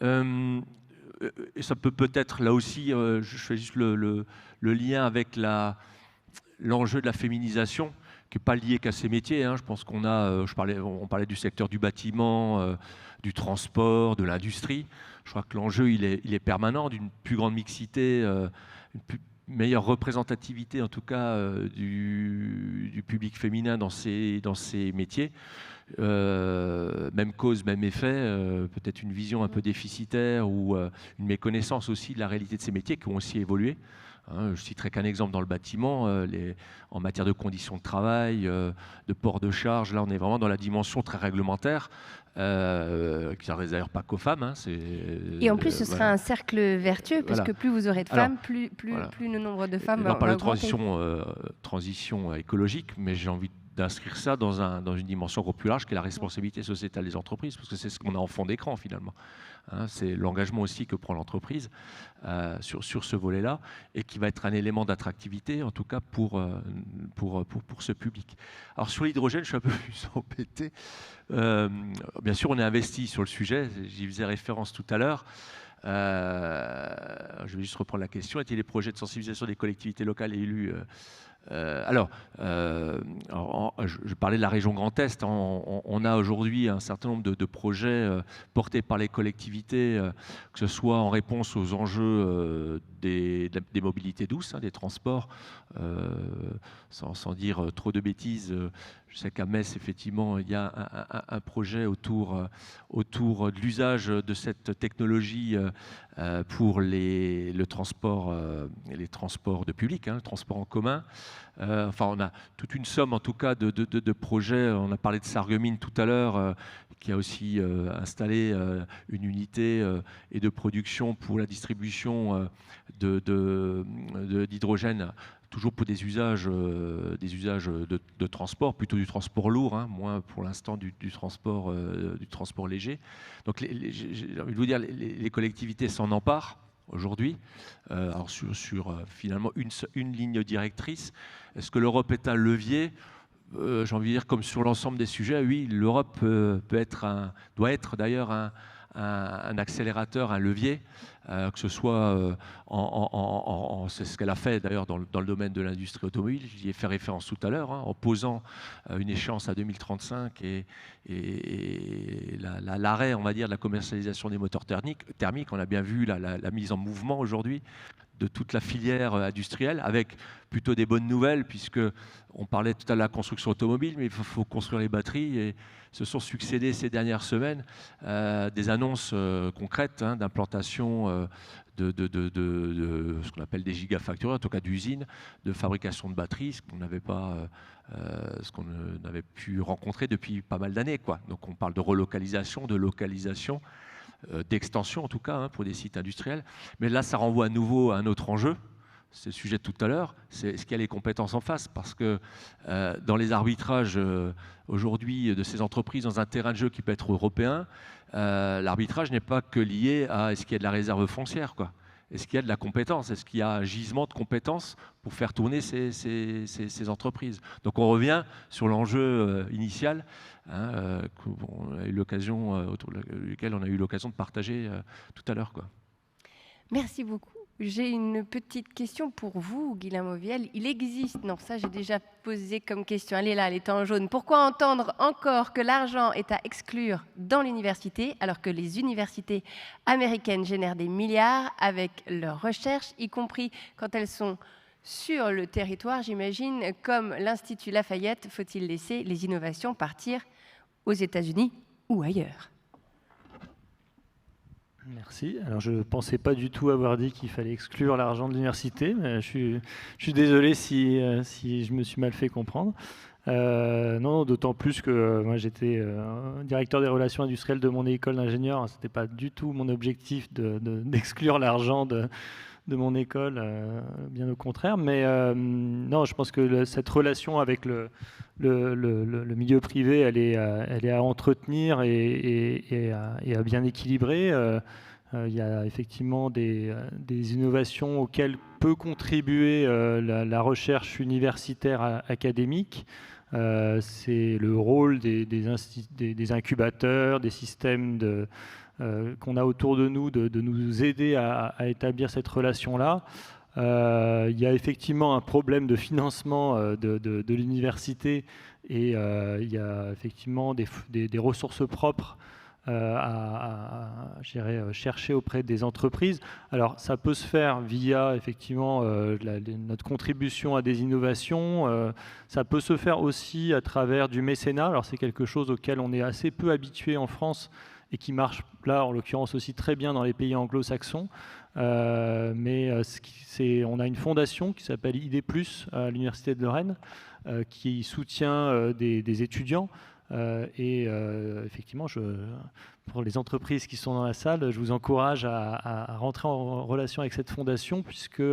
Et ça peut-être, là aussi, je fais juste le lien avec l'enjeu de la féminisation, qui n'est pas lié qu'à ces métiers. Je pense qu'on on parlait du secteur du bâtiment, du transport, de l'industrie. Je crois que l'enjeu, il est permanent, d'une plus grande mixité, une meilleure représentativité en tout cas du public féminin dans ces métiers. Même cause, même effet, peut-être une vision un peu déficitaire ou une méconnaissance aussi de la réalité de ces métiers qui ont aussi évolué. Je citerai qu'un exemple dans le bâtiment, en matière de conditions de travail, de port de charge, là on est vraiment dans la dimension très réglementaire, qui ne s'adresse d'ailleurs pas qu'aux femmes. Et en plus ce sera un cercle vertueux, parce que plus vous aurez de femmes, plus le nombre de femmes va augmenter. On parle de transition écologique, mais j'ai envie d'inscrire ça dans une dimension encore plus large qui est la responsabilité sociétale des entreprises, parce que c'est ce qu'on a en fond d'écran finalement. Hein, c'est l'engagement aussi que prend l'entreprise sur ce volet-là, et qui va être un élément d'attractivité, en tout cas pour ce public. Alors sur l'hydrogène, je suis un peu plus embêté. Bien sûr, on est investi sur le sujet, j'y faisais référence tout à l'heure. Je vais juste reprendre la question. Est-il des projets de sensibilisation des collectivités locales et élus je parlais de la région Grand Est. On a aujourd'hui un certain nombre de projets portés par les collectivités, que ce soit en réponse aux enjeux des mobilités douces, des transports, sans dire trop de bêtises. Je sais qu'à Metz, effectivement, il y a un projet autour de l'usage de cette technologie pour les transports de public, le transport en commun. On a toute une somme, en tout cas, de projets. On a parlé de Sarreguemines tout à l'heure, qui a aussi installé une unité et de production pour la distribution d'hydrogène, toujours pour des usages de transport, plutôt du transport lourd, moins pour l'instant du transport léger. Donc j'ai envie de vous dire, les collectivités s'en emparent aujourd'hui, sur finalement une ligne directrice. Est-ce que l'Europe est un levier ? J'ai envie de dire, comme sur l'ensemble des sujets, oui, l'Europe doit être d'ailleurs un accélérateur, un levier, que ce soit c'est ce qu'elle a fait d'ailleurs dans le domaine de l'industrie automobile. J'y ai fait référence tout à l'heure, en posant une échéance à 2035 et l'arrêt, on va dire, de la commercialisation des moteurs thermiques. On a bien vu la mise en mouvement aujourd'hui de toute la filière industrielle, avec plutôt des bonnes nouvelles, puisque on parlait tout à l'heure de la construction automobile, mais il faut construire les batteries, et se sont succédés ces dernières semaines des annonces concrètes d'implantation de ce qu'on appelle des gigafactories, en tout cas d'usines de fabrication de batteries, ce qu'on n'avait pu rencontrer depuis pas mal d'années, quoi. Donc on parle de relocalisation, de localisation, d'extension en tout cas, pour des sites industriels. Mais là, ça renvoie à nouveau à un autre enjeu. C'est le sujet de tout à l'heure, c'est est-ce qu'il y a les compétences en face, parce que dans les arbitrages aujourd'hui de ces entreprises dans un terrain de jeu qui peut être européen, l'arbitrage n'est pas que lié à est-ce qu'il y a de la réserve foncière, quoi. Est-ce qu'il y a de la compétence? Est-ce qu'il y a un gisement de compétences pour faire tourner ces entreprises? Donc on revient sur l'enjeu initial, qu'on a eu l'occasion, autour duquel on a eu l'occasion de partager tout à l'heure, quoi. Merci beaucoup. J'ai une petite question pour vous, Guillaume Auviel. Il existe, non, ça j'ai déjà posé comme question, elle est là, elle est en jaune. Pourquoi entendre encore que l'argent est à exclure dans l'université, alors que les universités américaines génèrent des milliards avec leurs recherches, y compris quand elles sont sur le territoire, j'imagine, comme l'Institut Lafayette, faut-il laisser les innovations partir aux États-Unis ou ailleurs? Merci. Alors, je ne pensais pas du tout avoir dit qu'il fallait exclure l'argent de l'université, mais je suis désolé si je me suis mal fait comprendre. Non, d'autant plus que moi, j'étais directeur des relations industrielles de mon école d'ingénieur. Ce n'était pas du tout mon objectif d'exclure l'argent de mon école, bien au contraire. Mais non, je pense que cette relation avec le milieu privé, elle est à entretenir et à bien équilibrer. Il y a effectivement des innovations auxquelles peut contribuer la recherche universitaire académique. C'est le rôle des incubateurs, des systèmes qu'on a autour de nous, de nous aider à établir cette relation-là. Il y a effectivement un problème de financement de l'université et il y a effectivement des ressources propres à chercher auprès des entreprises. Alors ça peut se faire via effectivement notre contribution à des innovations, ça peut se faire aussi à travers du mécénat. Alors c'est quelque chose auquel on est assez peu habitué en France et qui marche là en l'occurrence aussi très bien dans les pays anglo-saxons. Mais on a une fondation qui s'appelle ID+, à l'Université de Lorraine, qui soutient des étudiants. Effectivement, pour les entreprises qui sont dans la salle, je vous encourage à rentrer en relation avec cette fondation, puisque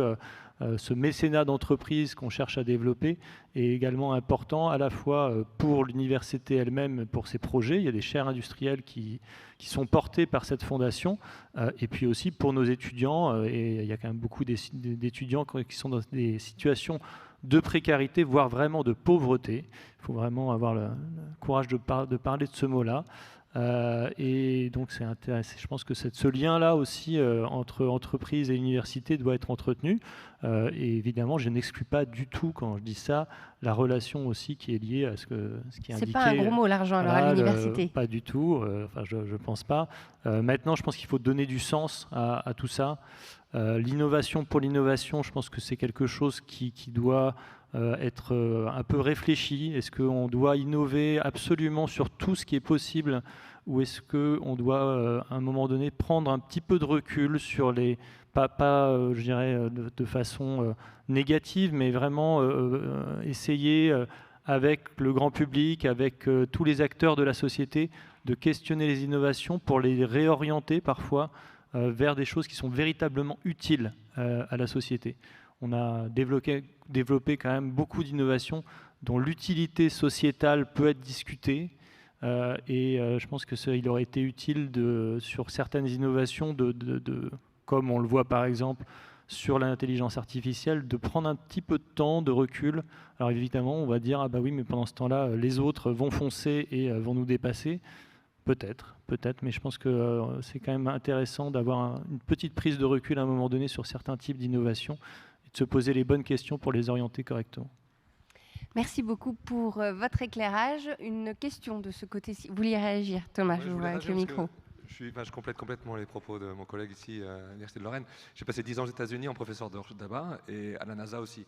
ce mécénat d'entreprise qu'on cherche à développer est également important, à la fois pour l'université elle-même, pour ses projets. Il y a des chaires industrielles qui sont portées par cette fondation, et puis aussi pour nos étudiants. Et il y a quand même beaucoup d'étudiants qui sont dans des situations de précarité, voire vraiment de pauvreté. Il faut vraiment avoir le courage de parler de ce mot-là. Et donc c'est intéressant. Je pense que ce lien-là aussi entre entreprise et université doit être entretenu. Et évidemment, je n'exclus pas du tout, quand je dis ça, la relation aussi qui est liée à ce qui est indiqué. C'est pas un gros mot, l'argent, alors, à l'université. Pas du tout. Enfin, je ne pense pas. Maintenant, je pense qu'il faut donner du sens à tout ça. L'innovation pour l'innovation, je pense que c'est quelque chose qui doit être un peu réfléchi. Est-ce qu'on doit innover absolument sur tout ce qui est possible, ou est-ce qu'on doit à un moment donné prendre un petit peu de recul sur les, pas je dirais de façon négative, mais vraiment essayer avec le grand public, avec tous les acteurs de la société, de questionner les innovations pour les réorienter parfois vers des choses qui sont véritablement utiles à la société. On a développé quand même beaucoup d'innovations dont l'utilité sociétale peut être discutée. Je pense qu'il aurait été utile sur certaines innovations, comme on le voit par exemple sur l'intelligence artificielle, de prendre un petit peu de temps, de recul. Alors évidemment, on va dire, ah bah oui, mais pendant ce temps-là, les autres vont foncer et vont nous dépasser. Peut-être, mais je pense que c'est quand même intéressant d'avoir une petite prise de recul à un moment donné sur certains types d'innovations et de se poser les bonnes questions pour les orienter correctement. Merci beaucoup pour votre éclairage. Une question de ce côté-ci. Vous vouliez réagir, Thomas, je vous vois avec le micro. Je complète complètement les propos de mon collègue ici à l'Université de Lorraine. J'ai passé 10 ans aux États-Unis en professeur de recherche là-bas et à la NASA aussi.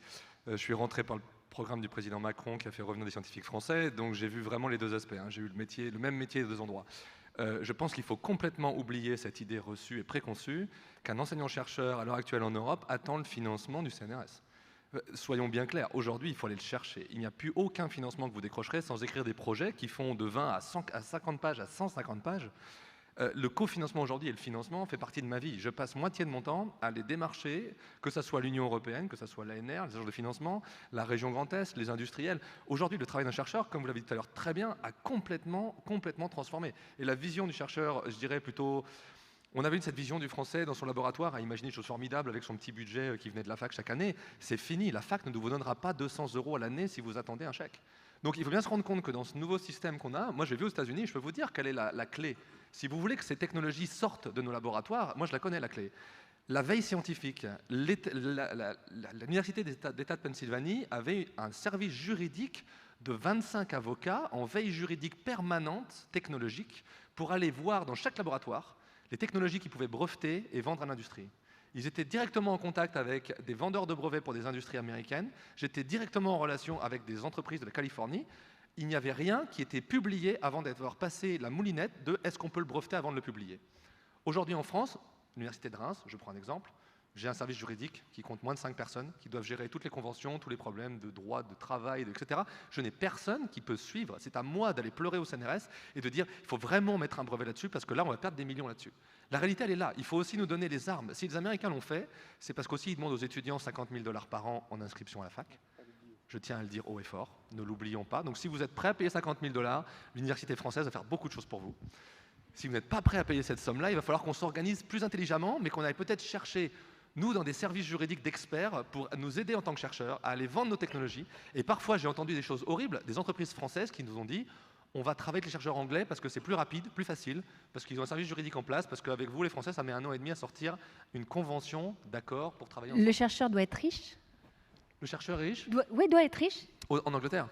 Je suis rentré par le programme du président Macron qui a fait revenir des scientifiques français, donc j'ai vu vraiment les deux aspects. J'ai eu le même métier des deux endroits. Je pense qu'il faut complètement oublier cette idée reçue et préconçue qu'un enseignant-chercheur à l'heure actuelle en Europe attend le financement du CNRS. Soyons bien clairs, aujourd'hui il faut aller le chercher. Il n'y a plus aucun financement que vous décrocherez sans écrire des projets qui font de 20 à 50 pages, à 150 pages. Le cofinancement aujourd'hui et le financement fait partie de ma vie. Je passe moitié de mon temps à les démarcher, que ce soit l'Union européenne, que ce soit l'ANR, les agences de financement, la région Grand Est, les industriels. Aujourd'hui, le travail d'un chercheur, comme vous l'avez dit tout à l'heure très bien, a complètement transformé. Et la vision du chercheur, je dirais plutôt... On avait eu cette vision du français dans son laboratoire à imaginer des choses formidables avec son petit budget qui venait de la fac chaque année. C'est fini, la fac ne vous donnera pas 200 € à l'année si vous attendez un chèque. Donc il faut bien se rendre compte que dans ce nouveau système qu'on a, moi j'ai vu aux États-Unis, je peux vous dire quelle est la clé. Si vous voulez que ces technologies sortent de nos laboratoires, moi je la connais la clé. La veille scientifique, l'Université d'État de Pennsylvanie avait un service juridique de 25 avocats en veille juridique permanente technologique pour aller voir dans chaque laboratoire les technologies qu'ils pouvaient breveter et vendre à l'industrie. Ils étaient directement en contact avec des vendeurs de brevets pour des industries américaines. J'étais directement en relation avec des entreprises de la Californie. Il n'y avait rien qui était publié avant d'avoir passé la moulinette de « est-ce qu'on peut le breveter avant de le publier ?» Aujourd'hui en France, l'Université de Reims, je prends un exemple, j'ai un service juridique qui compte moins de 5 personnes, qui doivent gérer toutes les conventions, tous les problèmes de droit, de travail, etc. Je n'ai personne qui peut suivre. C'est à moi d'aller pleurer au CNRS et de dire il faut vraiment mettre un brevet là-dessus parce que là, on va perdre des millions là-dessus. La réalité, elle est là. Il faut aussi nous donner les armes. Si les Américains l'ont fait, c'est parce qu'aussi ils demandent aux étudiants 50 000 $ par an en inscription à la fac. Je tiens à le dire haut et fort, ne l'oublions pas. Donc si vous êtes prêt à payer 50 000 $, l'université française va faire beaucoup de choses pour vous. Si vous n'êtes pas prêt à payer cette somme-là, il va falloir qu'on s'organise plus intelligemment, mais qu'on aille peut-être chercher, nous, dans des services juridiques d'experts, pour nous aider en tant que chercheurs à aller vendre nos technologies. Et parfois, j'ai entendu des choses horribles, des entreprises françaises qui nous ont dit on va travailler avec les chercheurs anglais parce que c'est plus rapide, plus facile, parce qu'ils ont un service juridique en place, parce qu'avec vous, les Français, ça met 1 an et demi à sortir une convention d'accord pour travailler ensemble. Le chercheur doit être riche ? Le chercheur riche ? Oui, doit être riche. En Angleterre ?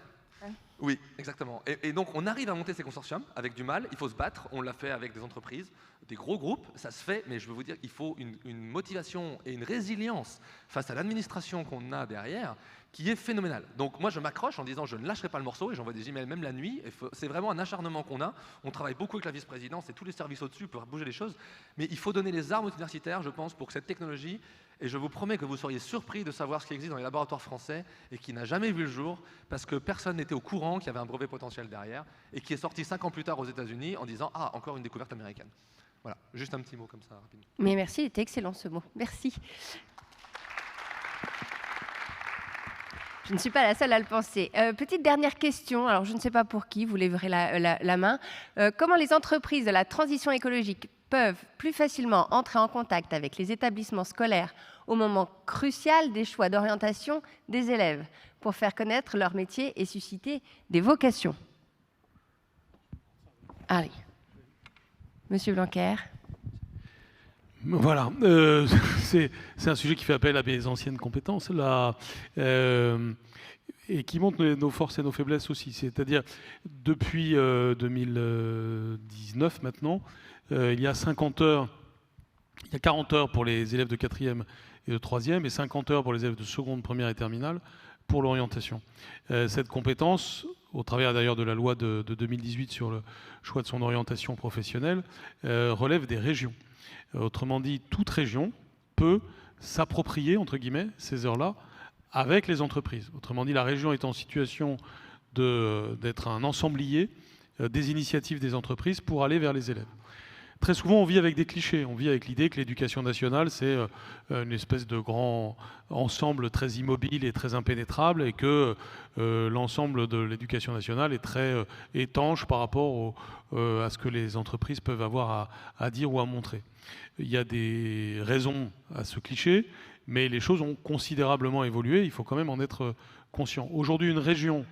Oui, exactement. Et donc, on arrive à monter ces consortiums avec du mal. Il faut se battre. On l'a fait avec des entreprises, des gros groupes. Ça se fait, mais je veux vous dire, il faut une motivation et une résilience face à l'administration qu'on a derrière qui est phénoménale. Donc, moi, je m'accroche en disant je ne lâcherai pas le morceau et j'envoie des emails même la nuit. C'est vraiment un acharnement qu'on a. On travaille beaucoup avec la vice-présidence et tous les services au-dessus pour bouger les choses. Mais il faut donner les armes aux universitaires, je pense, pour que cette technologie. Et je vous promets que vous seriez surpris de savoir ce qui existe dans les laboratoires français et qui n'a jamais vu le jour parce que personne n'était au courant courant qu'il y avait un brevet potentiel derrière, et qui est sorti 5 ans plus tard aux États-Unis en disant « Ah, encore une découverte américaine ». Voilà, juste un petit mot comme ça, rapidement. Mais merci, il était excellent ce mot. Merci. Je ne suis pas la seule à le penser. Petite dernière question, alors je ne sais pas pour qui, vous lèverez la main. Comment les entreprises de la transition écologique peuvent plus facilement entrer en contact avec les établissements scolaires au moment crucial des choix d'orientation des élèves pour faire connaître leur métier et susciter des vocations? Allez. Monsieur Blanquer. Voilà, c'est un sujet qui fait appel à mes anciennes compétences là, et qui montre nos forces et nos faiblesses aussi. C'est-à-dire, depuis 2019 maintenant, il y a 50 heures, il y a 40 heures pour les élèves de 4e et de 3e et 50 heures pour les élèves de seconde, première et terminale pour l'orientation. Cette compétence, au travers d'ailleurs de la loi de 2018 sur le choix de son orientation professionnelle, relève des régions. Autrement dit, toute région peut s'approprier, entre guillemets, ces heures-là avec les entreprises. Autrement dit, la région est en situation d'être un ensemblier des initiatives des entreprises pour aller vers les élèves. Très souvent, on vit avec des clichés. On vit avec l'idée que l'éducation nationale, c'est une espèce de grand ensemble très immobile et très impénétrable, et que l'ensemble de l'éducation nationale est très étanche par rapport à ce que les entreprises peuvent avoir à dire ou à montrer. Il y a des raisons à ce cliché, mais les choses ont considérablement évolué. Il faut quand même en être conscient. Aujourd'hui, une région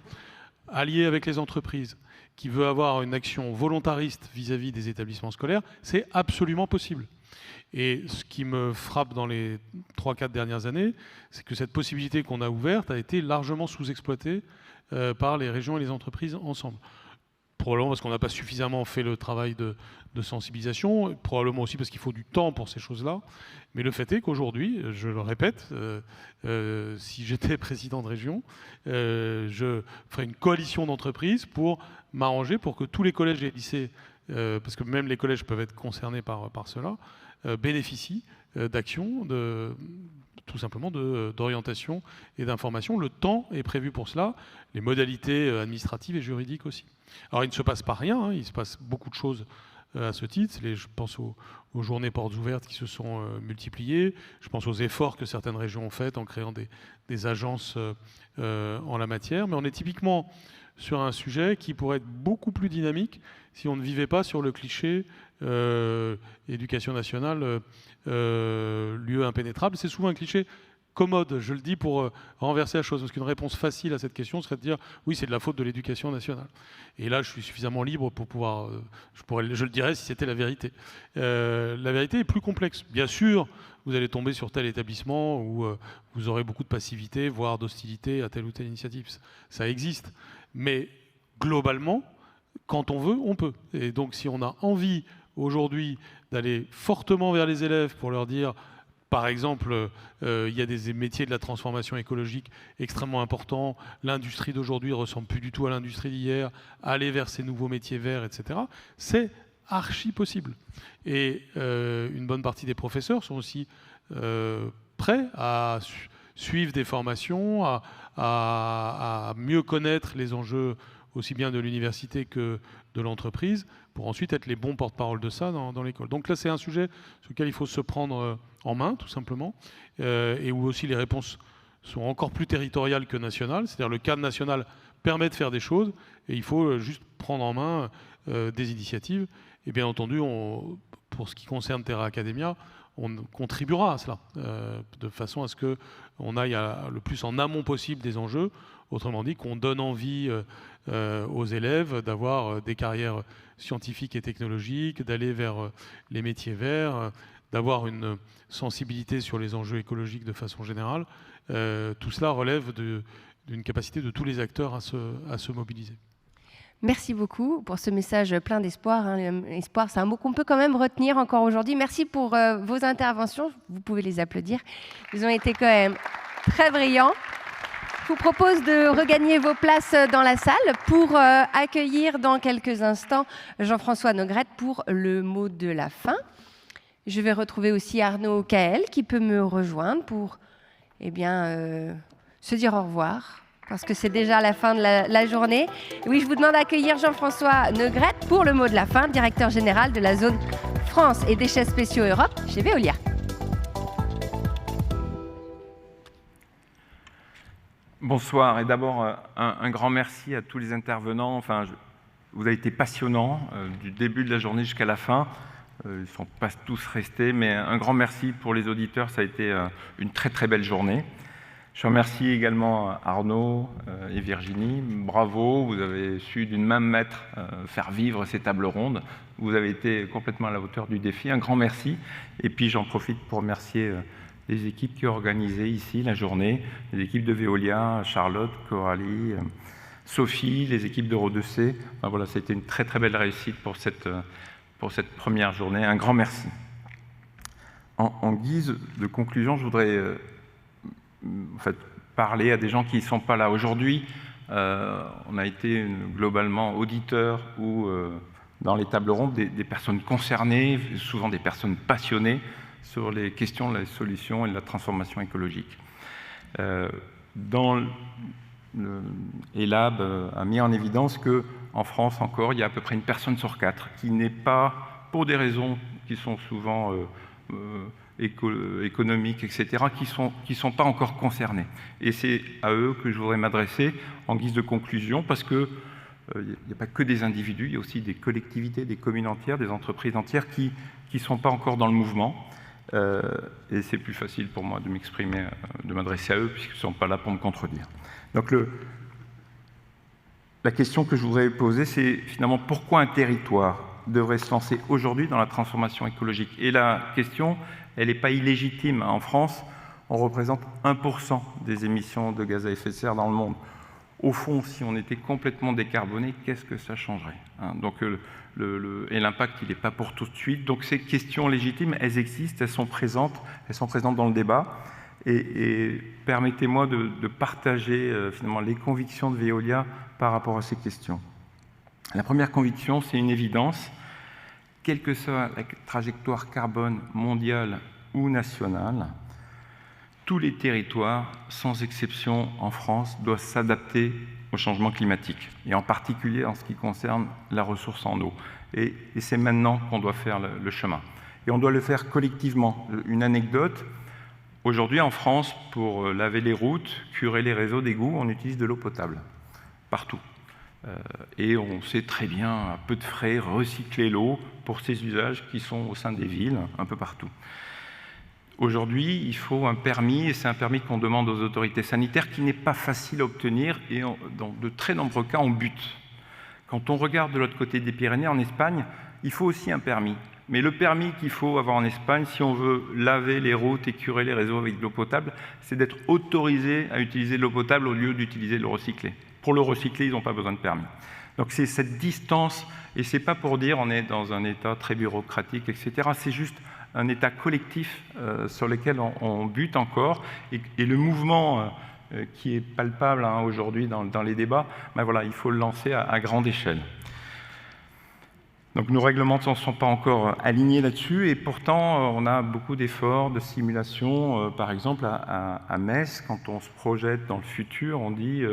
alliée avec les entreprises, qui veut avoir une action volontariste vis-à-vis des établissements scolaires, c'est absolument possible. Et ce qui me frappe dans les 3-4 dernières années, c'est que cette possibilité qu'on a ouverte a été largement sous-exploitée par les régions et les entreprises ensemble. Probablement parce qu'on n'a pas suffisamment fait le travail de sensibilisation, probablement aussi parce qu'il faut du temps pour ces choses-là. Mais le fait est qu'aujourd'hui, je le répète, si j'étais président de région, je ferais une coalition d'entreprises pour m'arranger pour que tous les collèges et lycées, parce que même les collèges peuvent être concernés par cela, bénéficient d'actions, tout simplement d'orientation et d'information. Le temps est prévu pour cela, les modalités administratives et juridiques aussi. Alors il ne se passe pas rien, hein, il se passe beaucoup de choses à ce titre. Je pense aux journées portes ouvertes qui se sont multipliées. Je pense aux efforts que certaines régions ont faits en créant des agences en la matière. Mais on est typiquement sur un sujet qui pourrait être beaucoup plus dynamique si on ne vivait pas sur le cliché éducation nationale, lieu impénétrable. C'est souvent un cliché commode, je le dis pour renverser la chose, parce qu'une réponse facile à cette question serait de dire oui, c'est de la faute de l'éducation nationale. Et là, je suis suffisamment libre pour pouvoir, je le dirais si c'était la vérité. La vérité est plus complexe. Bien sûr, vous allez tomber sur tel établissement où vous aurez beaucoup de passivité, voire d'hostilité à telle ou telle initiative. Ça existe. Mais globalement, quand on veut, on peut. Et donc, si on a envie aujourd'hui d'aller fortement vers les élèves pour leur dire, par exemple, il y a des métiers de la transformation écologique extrêmement importants, l'industrie d'aujourd'hui ne ressemble plus du tout à l'industrie d'hier, aller vers ces nouveaux métiers verts, etc., c'est archi possible. Et une bonne partie des professeurs sont aussi prêts à suivre des formations, à mieux connaître les enjeux aussi bien de l'université que de l'entreprise, pour ensuite être les bons porte-parole de ça dans l'école. Donc là, c'est un sujet sur lequel il faut se prendre en main, tout simplement, et où aussi les réponses sont encore plus territoriales que nationales. C'est-à-dire le cadre national permet de faire des choses, et il faut juste prendre en main des initiatives. Et bien entendu, pour ce qui concerne Terra Academia, on contribuera à cela, de façon à ce qu'on aille le plus en amont possible des enjeux. Autrement dit, qu'on donne envie aux élèves d'avoir des carrières scientifiques et technologiques, d'aller vers les métiers verts, d'avoir une sensibilité sur les enjeux écologiques de façon générale. Tout cela relève d'une capacité de tous les acteurs à se mobiliser. Merci beaucoup pour ce message plein d'espoir. Espoir, c'est un mot qu'on peut quand même retenir encore aujourd'hui. Merci pour vos interventions. Vous pouvez les applaudir. Ils ont été quand même très brillants. Je vous propose de regagner vos places dans la salle pour accueillir dans quelques instants Jean-François Nogrette pour le mot de la fin. Je vais retrouver aussi Arnaud Caël qui peut me rejoindre pour se dire au revoir parce que c'est déjà la fin de la journée. Oui, je vous demande d'accueillir Jean-François Neugrette pour le mot de la fin, directeur général de la zone France et déchets spéciaux Europe chez Veolia. Bonsoir, et d'abord un grand merci à tous les intervenants. Enfin, vous avez été passionnants du début de la journée jusqu'à la fin. Ils ne sont pas tous restés, mais un grand merci pour les auditeurs. Ça a été une très très belle journée. Je remercie également Arnaud et Virginie. Bravo, vous avez su d'une main de maître faire vivre ces tables rondes. Vous avez été complètement à la hauteur du défi. Un grand merci. Et puis j'en profite pour remercier les équipes qui ont organisé ici la journée, les équipes de Veolia, Charlotte, Coralie, Sophie, les équipes d'Euro2C. Enfin, voilà, c'était une très très belle réussite pour cette première journée. Un grand merci. En guise de conclusion, je voudrais en fait, parler à des gens qui ne sont pas là. Aujourd'hui, on a été globalement auditeurs ou dans les tables rondes des personnes concernées, souvent des personnes passionnées sur les questions de la solution et de la transformation écologique. ELAB a mis en évidence qu'en France encore, il y a à peu près une personne sur 4 qui n'est pas, pour des raisons qui sont souvent économiques, etc., qui sont pas encore concernés. Et c'est à eux que je voudrais m'adresser en guise de conclusion, parce que il n'y a pas que des individus, il y a aussi des collectivités, des communes entières, des entreprises entières qui ne sont pas encore dans le mouvement. Et c'est plus facile pour moi de m'exprimer, de m'adresser à eux, puisqu'ils ne sont pas là pour me contredire. Donc la question que je voudrais poser, c'est finalement pourquoi un territoire devrait se lancer aujourd'hui dans la transformation écologique. Et la question, elle n'est pas illégitime. En France, on représente 1% des émissions de gaz à effet de serre dans le monde. Au fond, si on était complètement décarboné, qu'est-ce que ça changerait, hein? Donc, et l'impact, il n'est pas pour tout de suite. Donc ces questions légitimes, elles existent, elles sont présentes dans le débat. Et permettez-moi de partager finalement les convictions de Veolia par rapport à ces questions. La première conviction, c'est une évidence. Quelle que soit la trajectoire carbone mondiale ou nationale, tous les territoires, sans exception en France, doivent s'adapter au changement climatique, et en particulier en ce qui concerne la ressource en eau. Et c'est maintenant qu'on doit faire le chemin. Et on doit le faire collectivement. Une anecdote, aujourd'hui en France, pour laver les routes, curer les réseaux d'égouts, on utilise de l'eau potable, partout. Et on sait très bien, à peu de frais, recycler l'eau pour ces usages qui sont au sein des villes, un peu partout. Aujourd'hui, il faut un permis, et c'est un permis qu'on demande aux autorités sanitaires, qui n'est pas facile à obtenir, et dans de très nombreux cas, on bute. Quand on regarde de l'autre côté des Pyrénées, en Espagne, il faut aussi un permis. Mais le permis qu'il faut avoir en Espagne, si on veut laver les routes et curer les réseaux avec de l'eau potable, c'est d'être autorisé à utiliser de l'eau potable au lieu d'utiliser de l'eau recyclée. Pour le recycler, ils n'ont pas besoin de permis. Donc c'est cette distance, et c'est pas pour dire on est dans un état très bureaucratique, etc. C'est juste un état collectif sur lequel on bute encore, et le mouvement qui est palpable aujourd'hui dans les débats, ben voilà, il faut le lancer à grande échelle. Donc nos règlements ne sont pas encore alignés là-dessus, et pourtant on a beaucoup d'efforts, de simulation. Par exemple à Metz, quand on se projette dans le futur, on dit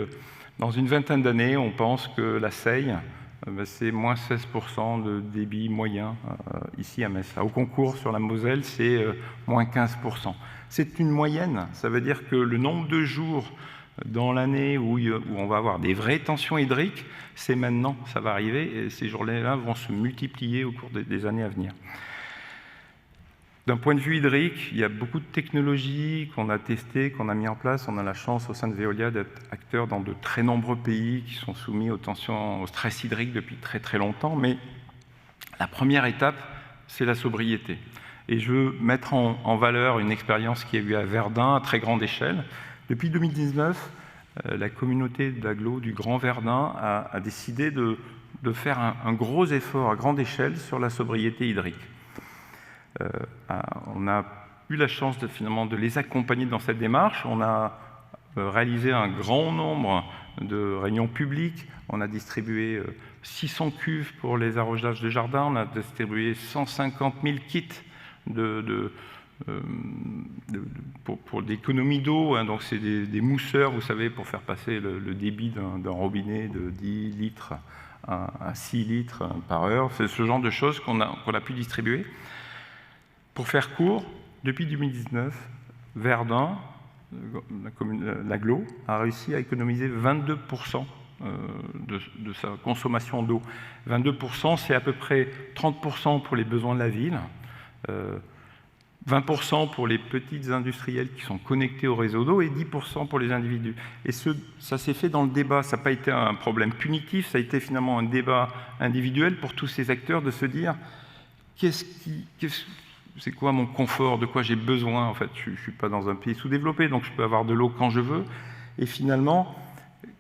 dans une vingtaine d'années, on pense que la Seille, c'est moins 16% de débit moyen ici à Metz. Au concours sur la Moselle, c'est moins 15%. C'est une moyenne, ça veut dire que le nombre de jours dans l'année où on va avoir des vraies tensions hydriques, c'est maintenant, ça va arriver, et ces journées-là vont se multiplier au cours des années à venir. D'un point de vue hydrique, il y a beaucoup de technologies qu'on a testées, qu'on a mis en place. On a la chance au sein de Veolia d'être acteur dans de très nombreux pays qui sont soumis aux tensions, au stress hydrique depuis très très longtemps, mais la première étape, c'est la sobriété. Et je veux mettre en valeur une expérience qui a eu à Verdun à très grande échelle. Depuis 2019, la communauté d'agglo du Grand Verdun a décidé de faire un gros effort à grande échelle sur la sobriété hydrique. On a eu la chance finalement de les accompagner dans cette démarche. On a réalisé un grand nombre de réunions publiques. On a distribué 600 cuves pour les arrosages de jardin. On a distribué 150 000 kits de pour l'économie d'eau, hein, donc c'est des mousseurs, vous savez, pour faire passer le débit d'un robinet de 10 litres à 6 litres par heure. C'est ce genre de choses qu'on a pu distribuer. Pour faire court, depuis 2019, Verdun, l'agglo, a réussi à économiser 22% de sa consommation d'eau. 22%, c'est à peu près 30% pour les besoins de la ville, 20% pour les petites industriels qui sont connectés au réseau d'eau et 10% pour les individus. Et ça s'est fait dans le débat, ça n'a pas été un problème punitif, ça a été finalement un débat individuel pour tous ces acteurs de se dire c'est quoi mon confort, de quoi j'ai besoin. En fait, je ne suis pas dans un pays sous-développé, donc je peux avoir de l'eau quand je veux. Et finalement,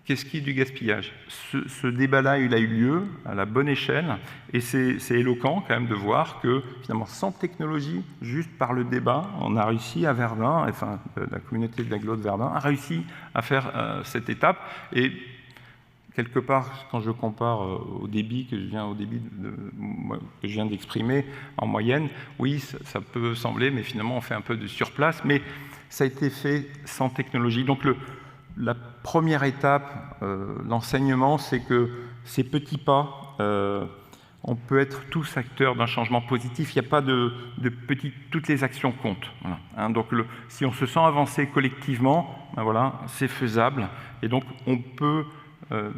qu'est-ce qui est du gaspillage? Ce débat-là, il a eu lieu à la bonne échelle, et c'est éloquent quand même de voir que finalement, sans technologie, juste par le débat, on a réussi à Verdun, enfin la communauté de l'agglo de Verdun a réussi à faire cette étape. Et quelque part, quand je compare au débit que je viens d'exprimer en moyenne, oui, ça peut sembler, mais finalement on fait un peu de surplace, mais ça a été fait sans technologie. Donc la première étape, l'enseignement, c'est que ces petits pas, on peut être tous acteurs d'un changement positif. Il n'y a pas de toutes les actions comptent. Voilà, hein, donc si on se sent avancer collectivement, ben voilà, c'est faisable, et donc on peut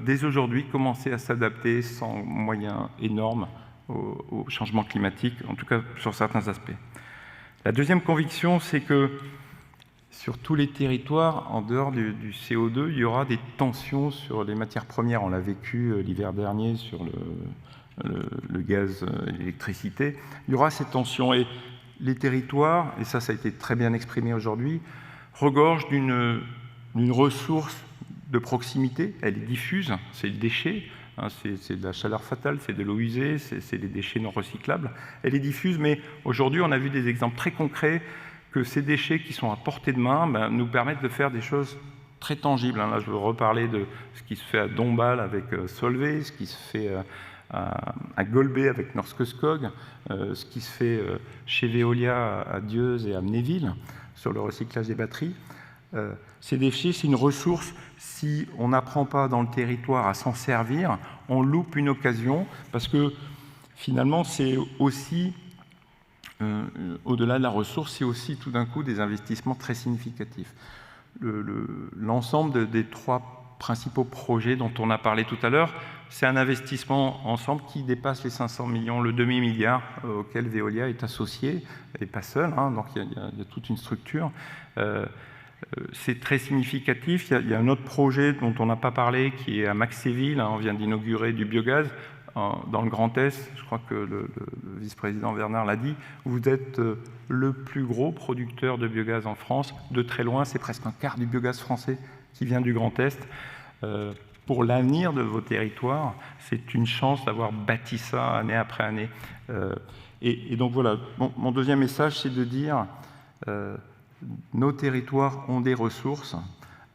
dès aujourd'hui commencer à s'adapter sans moyens énormes au changement climatique, en tout cas sur certains aspects. La deuxième conviction, c'est que sur tous les territoires, en dehors du CO2, il y aura des tensions sur les matières premières. On l'a vécu l'hiver dernier sur le gaz et l'électricité. Il y aura ces tensions, et les territoires, et ça a été très bien exprimé aujourd'hui, regorgent d'une ressource de proximité. Elle est diffuse, c'est le déchet, hein, c'est de la chaleur fatale, c'est de l'eau usée, c'est des déchets non recyclables. Elle est diffuse, mais aujourd'hui, on a vu des exemples très concrets que ces déchets qui sont à portée de main nous permettent de faire des choses très tangibles. Là, je veux reparler de ce qui se fait à Dombasle avec Solvay, ce qui se fait à Golbey avec Norske Skog, ce qui se fait chez Veolia à Dieuze et à Amnéville sur le recyclage des batteries. Ces déchets, c'est une ressource. Si on n'apprend pas dans le territoire à s'en servir, on loupe une occasion, parce que finalement, c'est aussi, au-delà de la ressource, c'est aussi tout d'un coup des investissements très significatifs. L'ensemble des trois principaux projets dont on a parlé tout à l'heure, c'est un investissement ensemble qui dépasse les 500 millions, le demi-milliard auquel Veolia est associé, et pas seul, hein, donc il y a toute une structure. C'est très significatif. Il y a un autre projet dont on n'a pas parlé qui est à Maxéville. On vient d'inaugurer du biogaz dans le Grand Est. Je crois que le vice-président Bernard l'a dit. Vous êtes le plus gros producteur de biogaz en France. De très loin, c'est presque un quart du biogaz français qui vient du Grand Est. Pour l'avenir de vos territoires, c'est une chance d'avoir bâti ça année après année. Et donc voilà, mon deuxième message, c'est de dire nos territoires ont des ressources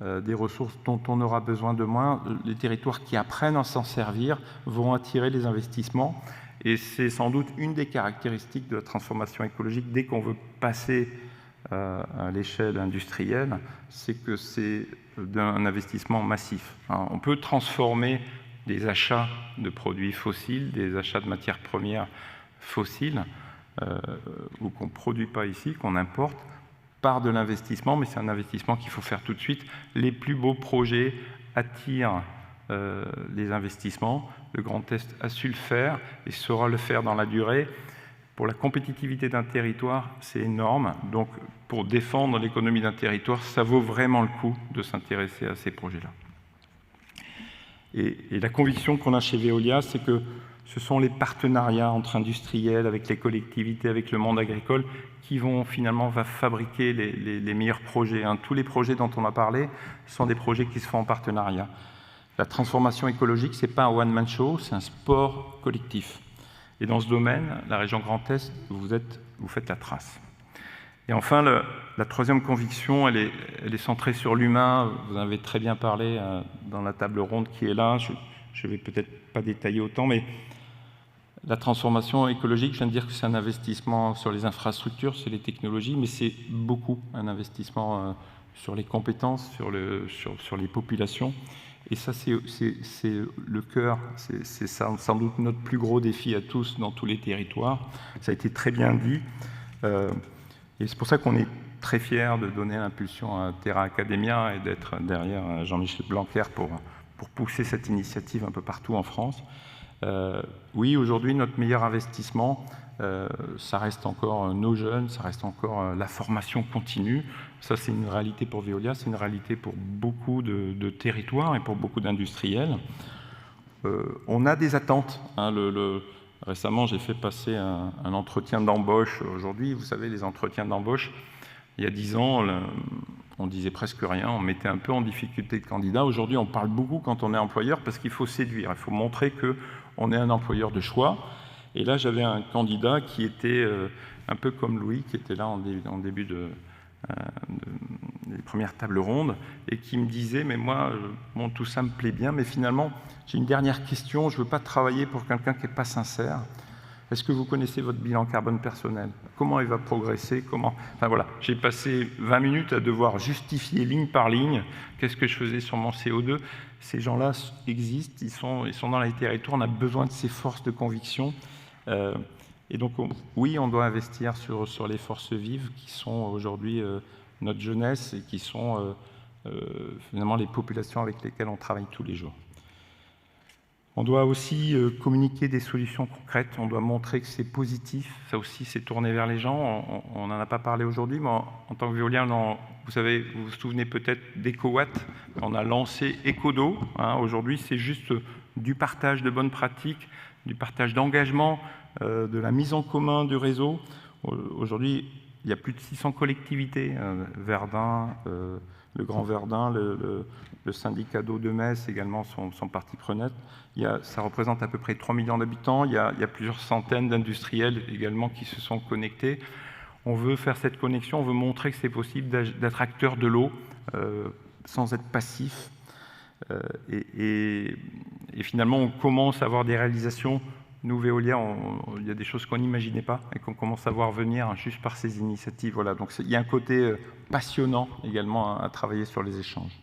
dont on aura besoin de moins. Les territoires qui apprennent à s'en servir vont attirer les investissements. Et c'est sans doute une des caractéristiques de la transformation écologique dès qu'on veut passer à l'échelle industrielle, c'est que c'est d'un investissement massif. On peut transformer des achats de produits fossiles, des achats de matières premières fossiles, ou qu'on ne produit pas ici, qu'on importe, par de l'investissement, mais c'est un investissement qu'il faut faire tout de suite. Les plus beaux projets attirent les investissements. Le Grand Est a su le faire et saura le faire dans la durée. Pour la compétitivité d'un territoire, c'est énorme. Donc, pour défendre l'économie d'un territoire, ça vaut vraiment le coup de s'intéresser à ces projets-là. Et la conviction qu'on a chez Veolia, c'est que ce sont les partenariats entre industriels, avec les collectivités, avec le monde agricole, qui vont finalement fabriquer les meilleurs projets. Tous les projets dont on a parlé sont des projets qui se font en partenariat. La transformation écologique, ce n'est pas un one-man show, c'est un sport collectif. Et dans ce domaine, la région Grand Est, vous faites la trace. Et enfin, la troisième conviction, elle est centrée sur l'humain. Vous en avez très bien parlé dans la table ronde qui est là. Je ne vais peut-être pas détailler autant, mais La transformation écologique, je viens de dire que c'est un investissement sur les infrastructures, sur les technologies, mais c'est beaucoup un investissement sur les compétences, sur les populations. Et ça, c'est le cœur, c'est sans doute notre plus gros défi à tous dans tous les territoires. Ça a été très bien dit. Et c'est pour ça qu'on est très fiers de donner l'impulsion à Terra Academia et d'être derrière Jean-Michel Blanquer pour pousser cette initiative un peu partout en France. Oui, aujourd'hui, notre meilleur investissement, ça reste encore nos jeunes, ça reste encore la formation continue. Ça, c'est une réalité pour Veolia, c'est une réalité pour beaucoup de territoires et pour beaucoup d'industriels. On a des attentes. Hein, récemment, j'ai fait passer un entretien d'embauche. Aujourd'hui, vous savez, les entretiens d'embauche, il y a 10 ans, on disait presque rien, on mettait un peu en difficulté de candidats. Aujourd'hui, on parle beaucoup quand on est employeur parce qu'il faut séduire, il faut montrer qu'on est un employeur de choix. Et là, j'avais un candidat qui était un peu comme Louis, qui était là en début des premières tables rondes, et qui me disait, mais moi, bon, tout ça me plaît bien, mais finalement, j'ai une dernière question, je ne veux pas travailler pour quelqu'un qui n'est pas sincère. Est-ce que vous connaissez votre bilan carbone personnel? Comment il va progresser? Enfin voilà, j'ai passé 20 minutes à devoir justifier ligne par ligne qu'est-ce que je faisais sur mon CO2. Ces gens-là existent, ils sont dans les territoires, on a besoin de ces forces de conviction. Et donc, oui, on doit investir sur les forces vives qui sont aujourd'hui notre jeunesse et qui sont finalement les populations avec lesquelles on travaille tous les jours. On doit aussi communiquer des solutions concrètes, on doit montrer que c'est positif, ça aussi c'est tourné vers les gens, on n'en a pas parlé aujourd'hui, mais en tant que Veolia, vous savez, vous vous souvenez peut-être d'EcoWatt, on a lancé EcoDo, hein, aujourd'hui c'est juste du partage de bonnes pratiques, du partage d'engagement, de la mise en commun du réseau. Aujourd'hui, il y a plus de 600 collectivités, Verdun, le Grand Verdun, le syndicat d'eau de Metz également sont partie prenante. Ça représente à peu près 3 millions d'habitants. Il y a plusieurs centaines d'industriels également qui se sont connectés. On veut faire cette connexion, on veut montrer que c'est possible d'être acteur de l'eau sans être passif. Et finalement, on commence à avoir des réalisations. Nous, Veolia, il y a des choses qu'on n'imaginait pas et qu'on commence à voir venir juste par ces initiatives. Voilà. Donc, il y a un côté passionnant également à travailler sur les échanges.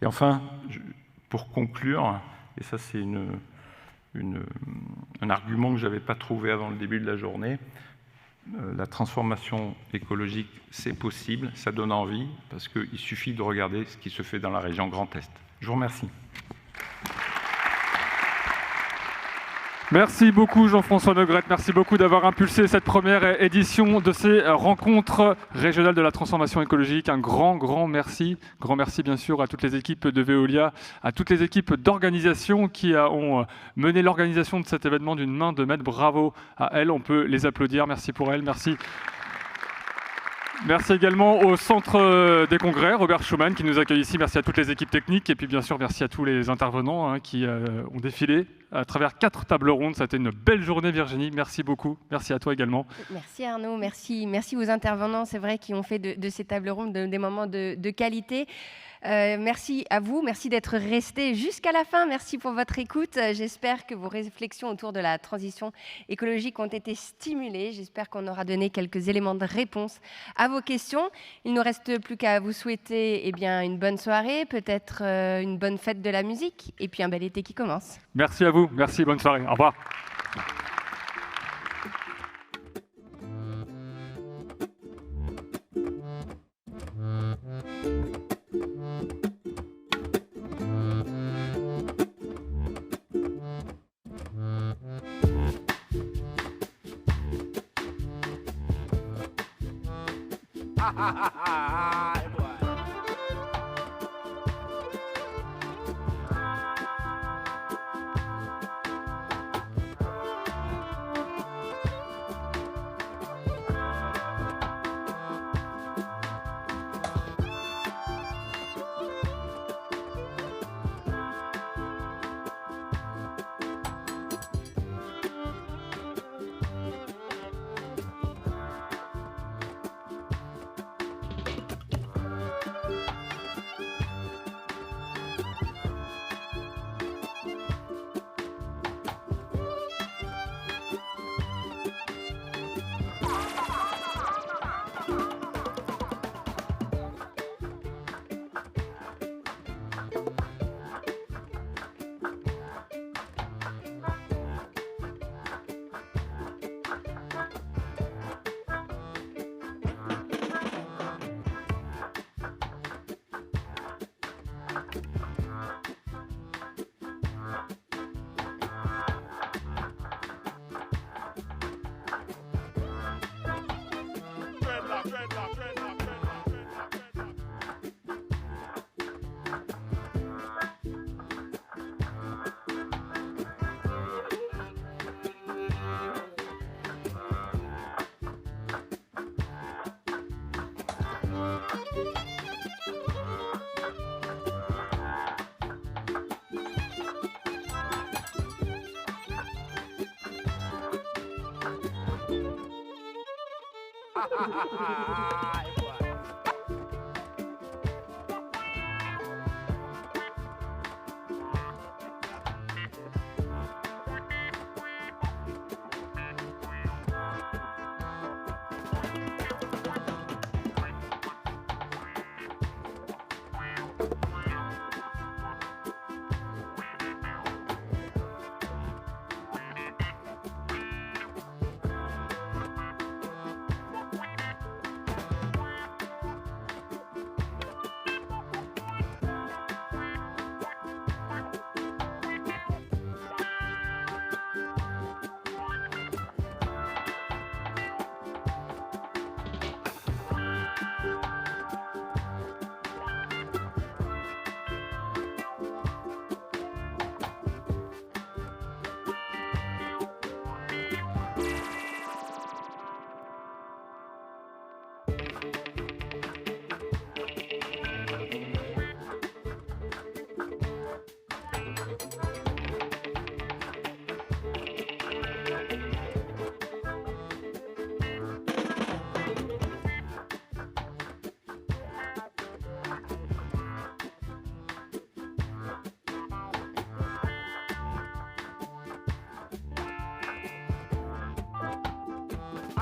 Et enfin, pour conclure, et ça c'est un argument que je n'avais pas trouvé avant le début de la journée, la transformation écologique, c'est possible, ça donne envie, parce qu'il suffit de regarder ce qui se fait dans la région Grand Est. Je vous remercie. Merci beaucoup Jean-François Neugrette, merci beaucoup d'avoir impulsé cette première édition de ces rencontres régionales de la transformation écologique. Un grand merci bien sûr à toutes les équipes de Veolia, à toutes les équipes d'organisation qui ont mené l'organisation de cet événement d'une main de maître. Bravo à elles, on peut les applaudir, merci pour elles, merci. Merci également au Centre des Congrès, Robert Schuman, qui nous accueille ici. Merci à toutes les équipes techniques et puis bien sûr merci à tous les intervenants qui ont défilé à travers 4 tables rondes. Ça a été une belle journée, Virginie. Merci beaucoup. Merci à toi également. Merci Arnaud, merci aux intervenants, c'est vrai, qui ont fait de ces tables rondes des moments de qualité. Merci à vous, merci d'être restés jusqu'à la fin, merci pour votre écoute. J'espère que vos réflexions autour de la transition écologique ont été stimulées. J'espère qu'on aura donné quelques éléments de réponse à vos questions. Il ne nous reste plus qu'à vous souhaiter une bonne soirée, peut-être une bonne fête de la musique et puis un bel été qui commence. Merci à vous, merci, bonne soirée, au revoir.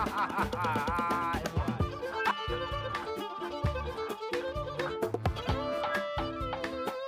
ha ha ha.